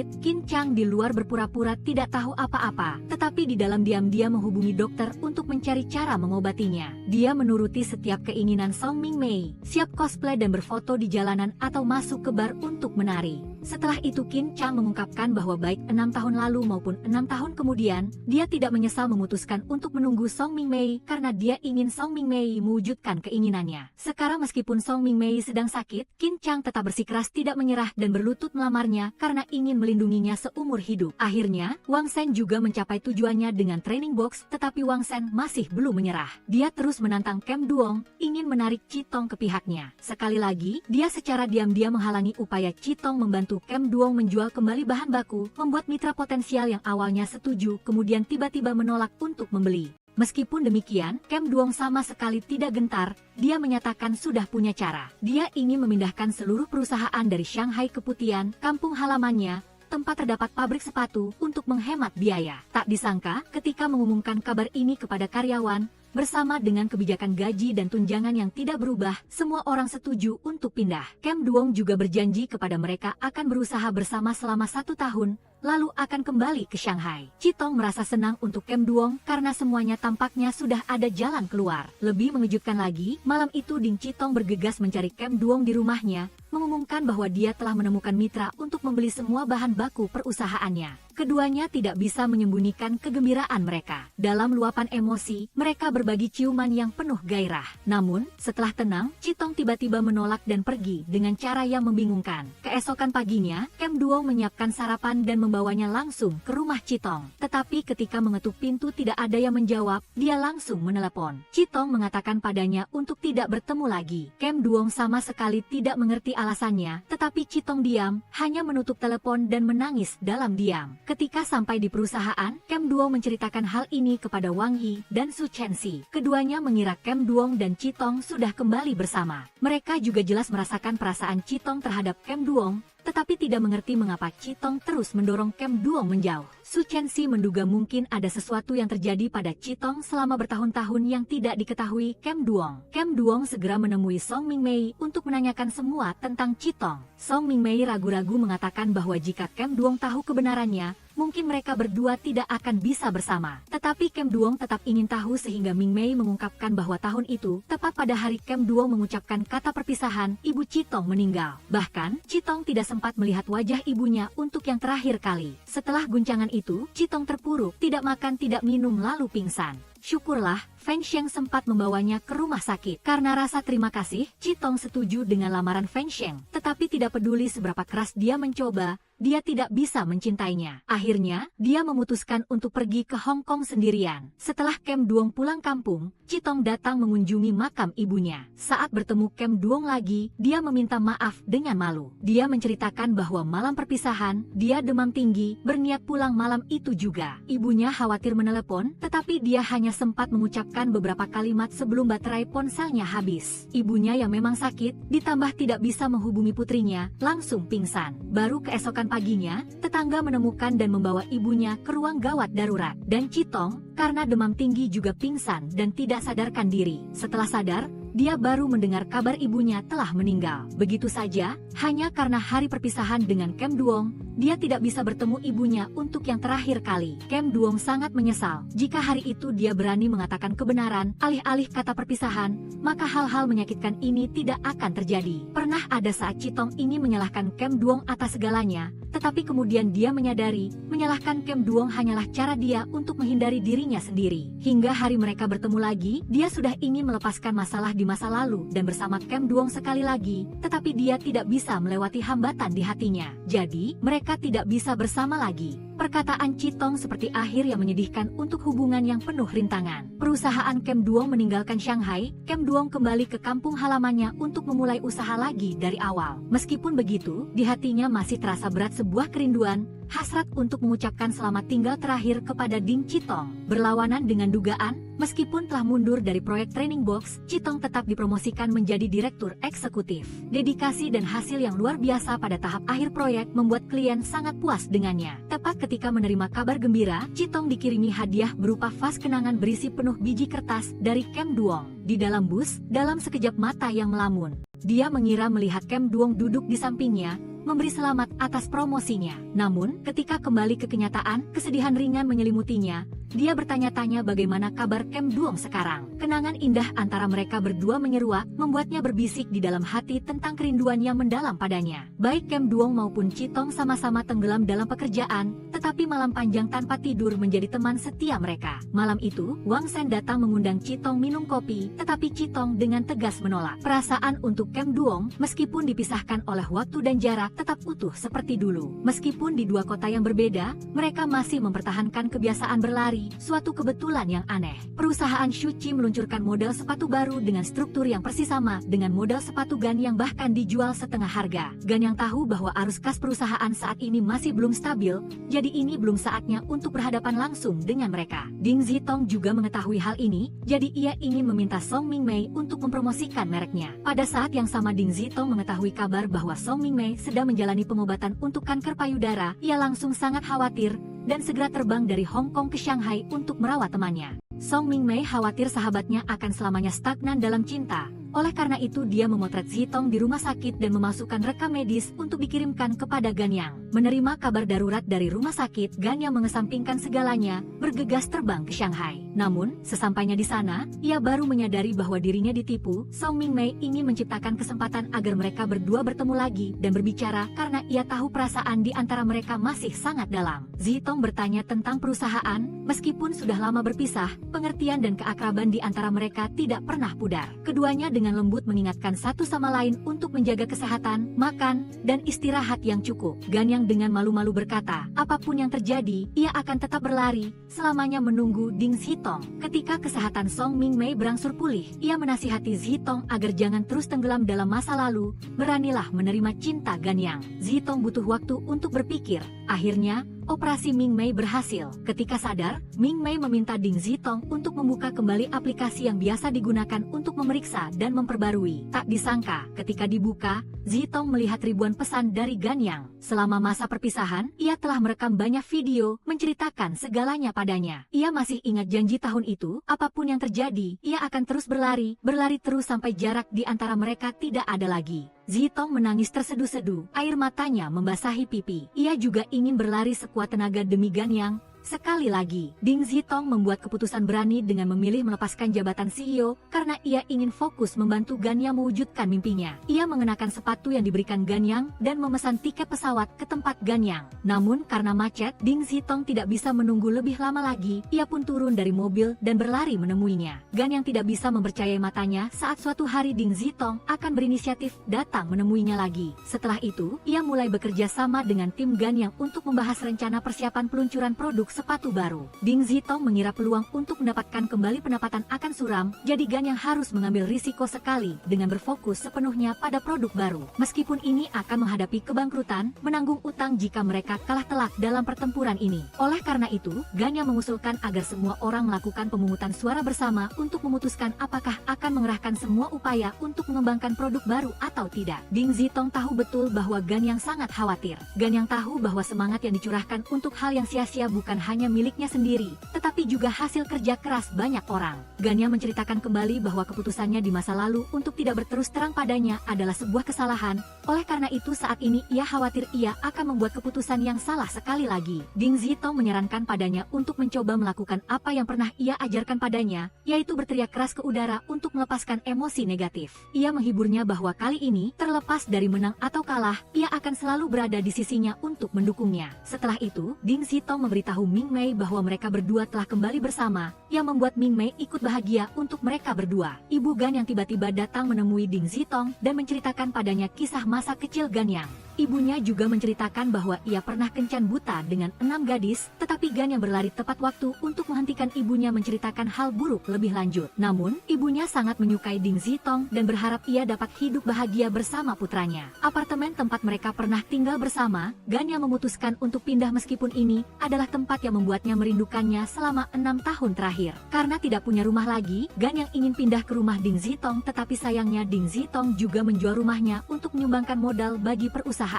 Qin Chang di luar berpura-pura tidak tahu apa-apa, tetapi di dalam diam dia menghubungi dokter untuk mencari cara mengobatinya. Dia menuruti setiap keinginan Song Mingmei, siap cosplay dan berfoto di jalanan atau masuk ke bar untuk menari. Setelah itu Qin Chang mengungkapkan bahwa baik 6 tahun lalu maupun 6 tahun kemudian, dia tidak menyesal memutuskan untuk menunggu Song Mingmei karena dia ingin Song Mingmei mewujudkan keinginannya. Sekarang meskipun Song Mingmei sedang sakit, Qin Chang tetap bersikeras tidak menyerah dan berlutut melamarnya karena ingin melindunginya seumur hidup. Akhirnya, Wang Sen juga mencapai tujuannya dengan training box, tetapi Wang Sen masih belum menyerah. Dia terus menantang Kem Duong, ingin menarik Citong ke pihaknya. Sekali lagi, dia secara diam-diam menghalangi upaya Citong membantu Kem Duong menjual kembali bahan baku, membuat mitra potensial yang awalnya setuju kemudian tiba-tiba menolak untuk membeli. Meskipun demikian, Kem Duong sama sekali tidak gentar, dia menyatakan sudah punya cara. Dia ingin memindahkan seluruh perusahaan dari Shanghai ke Putian, kampung halamannya, tempat terdapat pabrik sepatu, untuk menghemat biaya. Tak disangka, ketika mengumumkan kabar ini kepada karyawan, bersama dengan kebijakan gaji dan tunjangan yang tidak berubah, semua orang setuju untuk pindah. Kem Duong juga berjanji kepada mereka akan berusaha bersama selama 1 tahun, lalu akan kembali ke Shanghai. Citong merasa senang untuk Kem Duong karena semuanya tampaknya sudah ada jalan keluar. Lebih mengejutkan lagi, malam itu Ding Citong bergegas mencari Kem Duong di rumahnya, mengumumkan bahwa dia telah menemukan mitra untuk membeli semua bahan baku perusahaannya. Keduanya tidak bisa menyembunyikan kegembiraan mereka. Dalam luapan emosi, mereka berbagi ciuman yang penuh gairah. Namun, setelah tenang, Citong tiba-tiba menolak dan pergi dengan cara yang membingungkan. Keesokan paginya, Kem Duong menyiapkan sarapan dan membawanya langsung ke rumah Citong. Tetapi ketika mengetuk pintu tidak ada yang menjawab, dia langsung menelepon. Citong mengatakan padanya untuk tidak bertemu lagi. Kem Duong sama sekali tidak mengerti alasannya, tetapi Citong diam, hanya menutup telepon dan menangis dalam diam. Ketika sampai di perusahaan, Kem Duong menceritakan hal ini kepada Wang Yi dan Su Chenxi. emosi. Keduanya mengira Kem Duong dan Chitong sudah kembali bersama. Mereka juga jelas merasakan perasaan Chitong terhadap Kem Duong, tetapi tidak mengerti mengapa Chitong terus mendorong Kem Duong menjauh. Su Chenxi menduga mungkin ada sesuatu yang terjadi pada Chitong selama bertahun-tahun yang tidak diketahui Kem Duong. Kem Duong segera menemui Song Mingmei untuk menanyakan semua tentang Chitong. Song Mingmei ragu-ragu mengatakan bahwa jika Kem Duong tahu kebenarannya, mungkin mereka berdua tidak akan bisa bersama. Tetapi Kem Duong tetap ingin tahu sehingga Mingmei mengungkapkan bahwa tahun itu, tepat pada hari Kem Duong mengucapkan kata perpisahan, ibu Chitong meninggal. Bahkan, Chitong tidak sempat melihat wajah ibunya untuk yang terakhir kali. Setelah guncangan itu, Chitong terpuruk, tidak makan tidak minum lalu pingsan. Syukurlah, Feng Sheng sempat membawanya ke rumah sakit. Karena rasa terima kasih, Chitong setuju dengan lamaran Feng Sheng. Tetapi tidak peduli seberapa keras dia mencoba, dia tidak bisa mencintainya. Akhirnya, dia memutuskan untuk pergi ke Hong Kong sendirian. Setelah Kem Duong pulang kampung, Chitong datang mengunjungi makam ibunya. Saat bertemu Kem Duong lagi, dia meminta maaf dengan malu. Dia menceritakan bahwa malam perpisahan, dia demam tinggi, berniat pulang malam itu juga. Ibunya khawatir menelepon, tetapi dia hanya sempat mengucapkan beberapa kalimat sebelum baterai ponselnya habis. Ibunya yang memang sakit, ditambah tidak bisa menghubungi putrinya, langsung pingsan. Baru keesokan paginya, tetangga menemukan dan membawa ibunya ke ruang gawat darurat. Dan Chitong, karena demam tinggi juga pingsan dan tidak sadarkan diri. Setelah sadar, dia baru mendengar kabar ibunya telah meninggal. Begitu saja, hanya karena hari perpisahan dengan Kem Duong, dia tidak bisa bertemu ibunya untuk yang terakhir kali. Kem Duong sangat menyesal. Jika hari itu dia berani mengatakan kebenaran, alih-alih kata perpisahan, maka hal-hal menyakitkan ini tidak akan terjadi. Pernah ada saat Chitong ingin menyalahkan Kem Duong atas segalanya, tetapi kemudian dia menyadari, menyalahkan Kem Duong hanyalah cara dia untuk menghindari dirinya sendiri. Hingga hari mereka bertemu lagi, dia sudah ingin melepaskan masalah di masa lalu dan bersama Kem Duong sekali lagi, tetapi dia tidak bisa melewati hambatan di hatinya. Jadi, mereka tidak bisa bersama lagi. Perkataan Chitong seperti akhir yang menyedihkan untuk hubungan yang penuh rintangan. Perusahaan Kem Duong meninggalkan Shanghai, Kem Duong kembali ke kampung halamannya untuk memulai usaha lagi dari awal. Meskipun begitu, di hatinya masih terasa berat sebuah kerinduan, hasrat untuk mengucapkan selamat tinggal terakhir kepada Ding Chitong. Berlawanan dengan dugaan, meskipun telah mundur dari proyek Training Box, Chitong tetap dipromosikan menjadi direktur eksekutif. Dedikasi dan hasil yang luar biasa pada tahap akhir proyek membuat klien sangat puas dengannya. Tepat ketika menerima kabar gembira, Chitong dikirimi hadiah berupa vas kenangan berisi penuh biji kertas dari Kem Duong. Di dalam bus, dalam sekejap mata yang melamun, dia mengira melihat Kem Duong duduk di sampingnya, memberi selamat atas promosinya. Namun, ketika kembali ke kenyataan, kesedihan ringan menyelimutinya. Dia bertanya-tanya bagaimana kabar Kem Duong sekarang. Kenangan indah antara mereka berdua menyeruak, membuatnya berbisik di dalam hati tentang kerinduan yang mendalam padanya. Baik Kem Duong maupun Chitong sama-sama tenggelam dalam pekerjaan, tetapi malam panjang tanpa tidur menjadi teman setia mereka. Malam itu, Wang Shen datang mengundang Chitong minum kopi, tetapi Chitong dengan tegas menolak. Perasaan untuk Kem Duong, meskipun dipisahkan oleh waktu dan jarak, tetap utuh seperti dulu. Meskipun di dua kota yang berbeda, mereka masih mempertahankan kebiasaan berlari, suatu kebetulan yang aneh. Perusahaan Shuchi meluncurkan model sepatu baru dengan struktur yang persis sama dengan model sepatu Gan yang bahkan dijual setengah harga. Gan yang tahu bahwa arus kas perusahaan saat ini masih belum stabil, jadi ini belum saatnya untuk berhadapan langsung dengan mereka. Ding Zitong juga mengetahui hal ini, jadi ia ingin meminta Song Mingmei untuk mempromosikan mereknya. Pada saat yang sama Ding Zitong mengetahui kabar bahwa Song Mingmei sedang menjalani pengobatan untuk kanker payudara, ia langsung sangat khawatir dan segera terbang dari Hong Kong ke Shanghai untuk merawat temannya. Song Mingmei khawatir sahabatnya akan selamanya stagnan dalam cinta. Oleh karena itu dia memotret Zitong di rumah sakit dan memasukkan rekam medis untuk dikirimkan kepada Gan Yang. Menerima kabar darurat dari rumah sakit, Gan Yang mengesampingkan segalanya, bergegas terbang ke Shanghai. Namun, sesampainya di sana, ia baru menyadari bahwa dirinya ditipu. Song Mingmei ingin menciptakan kesempatan agar mereka berdua bertemu lagi dan berbicara karena ia tahu perasaan di antara mereka masih sangat dalam. Zitong bertanya tentang perusahaan, meskipun sudah lama berpisah, pengertian dan keakraban di antara mereka tidak pernah pudar. Keduanya dengan lembut mengingatkan satu sama lain untuk menjaga kesehatan, makan, dan istirahat yang cukup. Ganyang dengan malu-malu berkata, apapun yang terjadi, ia akan tetap berlari, selamanya menunggu Ding Zhitong. Ketika kesehatan Song Mingmei berangsur pulih, ia menasihati Zhitong agar jangan terus tenggelam dalam masa lalu, beranilah menerima cinta Ganyang. Zhitong butuh waktu untuk berpikir. Akhirnya, operasi Mingmei berhasil. Ketika sadar, Mingmei meminta Ding Zhitong untuk membuka kembali aplikasi yang biasa digunakan untuk memeriksa dan memperbarui. Tak disangka, ketika dibuka, Zhitong melihat ribuan pesan dari Ganyang. Selama masa perpisahan, ia telah merekam banyak video, menceritakan segalanya padanya. Ia masih ingat janji tahun itu, apapun yang terjadi, ia akan terus berlari terus sampai jarak di antara mereka tidak ada lagi. Zhitong menangis terseduh-seduh, air matanya membasahi pipi. Ia juga ingin berlari sekuat tenaga demi Ganyang. Sekali lagi, Ding Zhitong membuat keputusan berani dengan memilih melepaskan jabatan CEO karena ia ingin fokus membantu Ganyang mewujudkan mimpinya. Ia mengenakan sepatu yang diberikan Ganyang dan memesan tiket pesawat ke tempat Ganyang. Namun karena macet, Ding Zhitong tidak bisa menunggu lebih lama lagi. Ia pun turun dari mobil dan berlari menemuinya. Ganyang tidak bisa mempercayai matanya saat suatu hari Ding Zhitong akan berinisiatif datang menemuinya lagi. Setelah itu, ia mulai bekerja sama dengan tim Ganyang untuk membahas rencana persiapan peluncuran produk sepatu baru. Ding Zhitong mengira peluang untuk mendapatkan kembali pendapatan akan suram, jadi Ganyang harus mengambil risiko sekali dengan berfokus sepenuhnya pada produk baru. Meskipun ini akan menghadapi kebangkrutan, menanggung utang jika mereka kalah telak dalam pertempuran ini. Oleh karena itu, Ganyang mengusulkan agar semua orang melakukan pemungutan suara bersama untuk memutuskan apakah akan mengerahkan semua upaya untuk mengembangkan produk baru atau tidak. Ding Zhitong tahu betul bahwa Ganyang sangat khawatir. Ganyang tahu bahwa semangat yang dicurahkan untuk hal yang sia-sia bukan hanya miliknya sendiri, tetapi juga hasil kerja keras banyak orang. Ganyang menceritakan kembali bahwa keputusannya di masa lalu untuk tidak berterus terang padanya adalah sebuah kesalahan. Oleh karena itu saat ini ia khawatir ia akan membuat keputusan yang salah sekali lagi. Ding Zhitong menyarankan padanya untuk mencoba melakukan apa yang pernah ia ajarkan padanya, yaitu berteriak keras ke udara untuk melepaskan emosi negatif. Ia menghiburnya bahwa kali ini, terlepas dari menang atau kalah, ia akan selalu berada di sisinya untuk mendukungnya. Setelah itu, Ding Zhitong memberitahu Mingmei bahwa mereka berdua telah kembali bersama, yang membuat Mingmei ikut bahagia untuk mereka berdua. Ibu Gan yang tiba-tiba datang menemui Ding Zhitong dan menceritakan padanya kisah masa kecil Ganyang. Ibunya juga menceritakan bahwa ia pernah kencan buta dengan 6 gadis, tetapi Ganyang berlari tepat waktu untuk menghentikan ibunya menceritakan hal buruk lebih lanjut. Namun, ibunya sangat menyukai Ding Zhitong dan berharap ia dapat hidup bahagia bersama putranya. Apartemen tempat mereka pernah tinggal bersama, Ganyang memutuskan untuk pindah meskipun ini adalah tempat yang membuatnya merindukannya selama 6 tahun terakhir. Karena tidak punya rumah lagi, Ganyang ingin pindah ke rumah Ding Zhitong, tetapi sayangnya Ding Zhitong juga menjual rumahnya untuk menyumbangkan modal bagi perusahaan.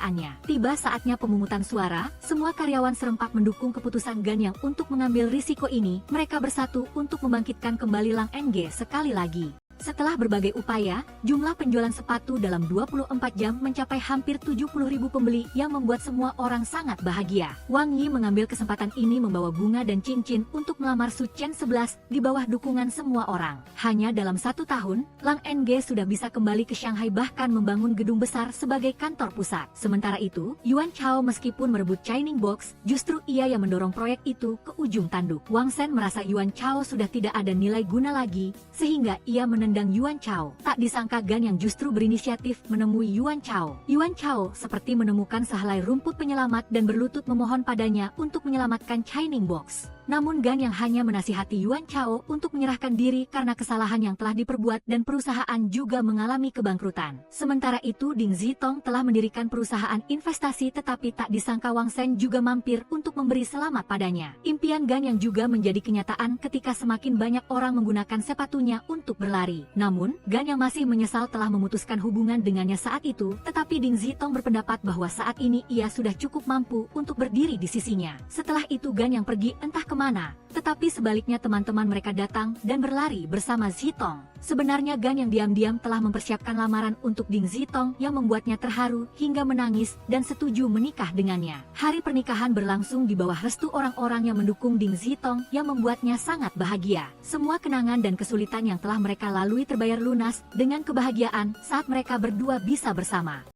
Tiba saatnya pemungutan suara, semua karyawan serempak mendukung keputusan Ganyang untuk mengambil risiko ini. Mereka bersatu untuk membangkitkan kembali Lang NG sekali lagi. Setelah berbagai upaya, jumlah penjualan sepatu dalam 24 jam mencapai hampir 70.000 pembeli yang membuat semua orang sangat bahagia. Wang Yi mengambil kesempatan ini membawa bunga dan cincin untuk melamar Su Chen 11 di bawah dukungan semua orang. Hanya dalam 1 tahun, Lang NG sudah bisa kembali ke Shanghai bahkan membangun gedung besar sebagai kantor pusat. Sementara itu, Yuan Chao meskipun merebut Shining Box, justru ia yang mendorong proyek itu ke ujung tanduk. Wang Shen merasa Yuan Chao sudah tidak ada nilai guna lagi, sehingga ia menendang Yuan Chao. Tak disangka Ganyang justru berinisiatif menemui Yuan Chao. Yuan Chao seperti menemukan sehelai rumput penyelamat dan berlutut memohon padanya untuk menyelamatkan Shining Box. Namun Ganyang hanya menasihati Yuan Chao untuk menyerahkan diri karena kesalahan yang telah diperbuat dan perusahaan juga mengalami kebangkrutan. Sementara itu Ding Zhitong telah mendirikan perusahaan investasi tetapi tak disangka Wang Shen juga mampir untuk memberi selamat padanya. Impian Ganyang juga menjadi kenyataan ketika semakin banyak orang menggunakan sepatunya untuk berlari. Namun, Ganyang masih menyesal telah memutuskan hubungan dengannya saat itu, tetapi Ding Zhitong berpendapat bahwa saat ini ia sudah cukup mampu untuk berdiri di sisinya. Setelah itu Ganyang pergi entah kemana, tetapi sebaliknya teman-teman mereka datang dan berlari bersama Zhitong. Sebenarnya Ganyang diam-diam telah mempersiapkan lamaran untuk Ding Zhitong yang membuatnya terharu hingga menangis dan setuju menikah dengannya. Hari pernikahan berlangsung di bawah restu orang-orang yang mendukung Ding Zhitong yang membuatnya sangat bahagia. Semua kenangan dan kesulitan yang telah mereka lalui terbayar lunas dengan kebahagiaan saat mereka berdua bisa bersama.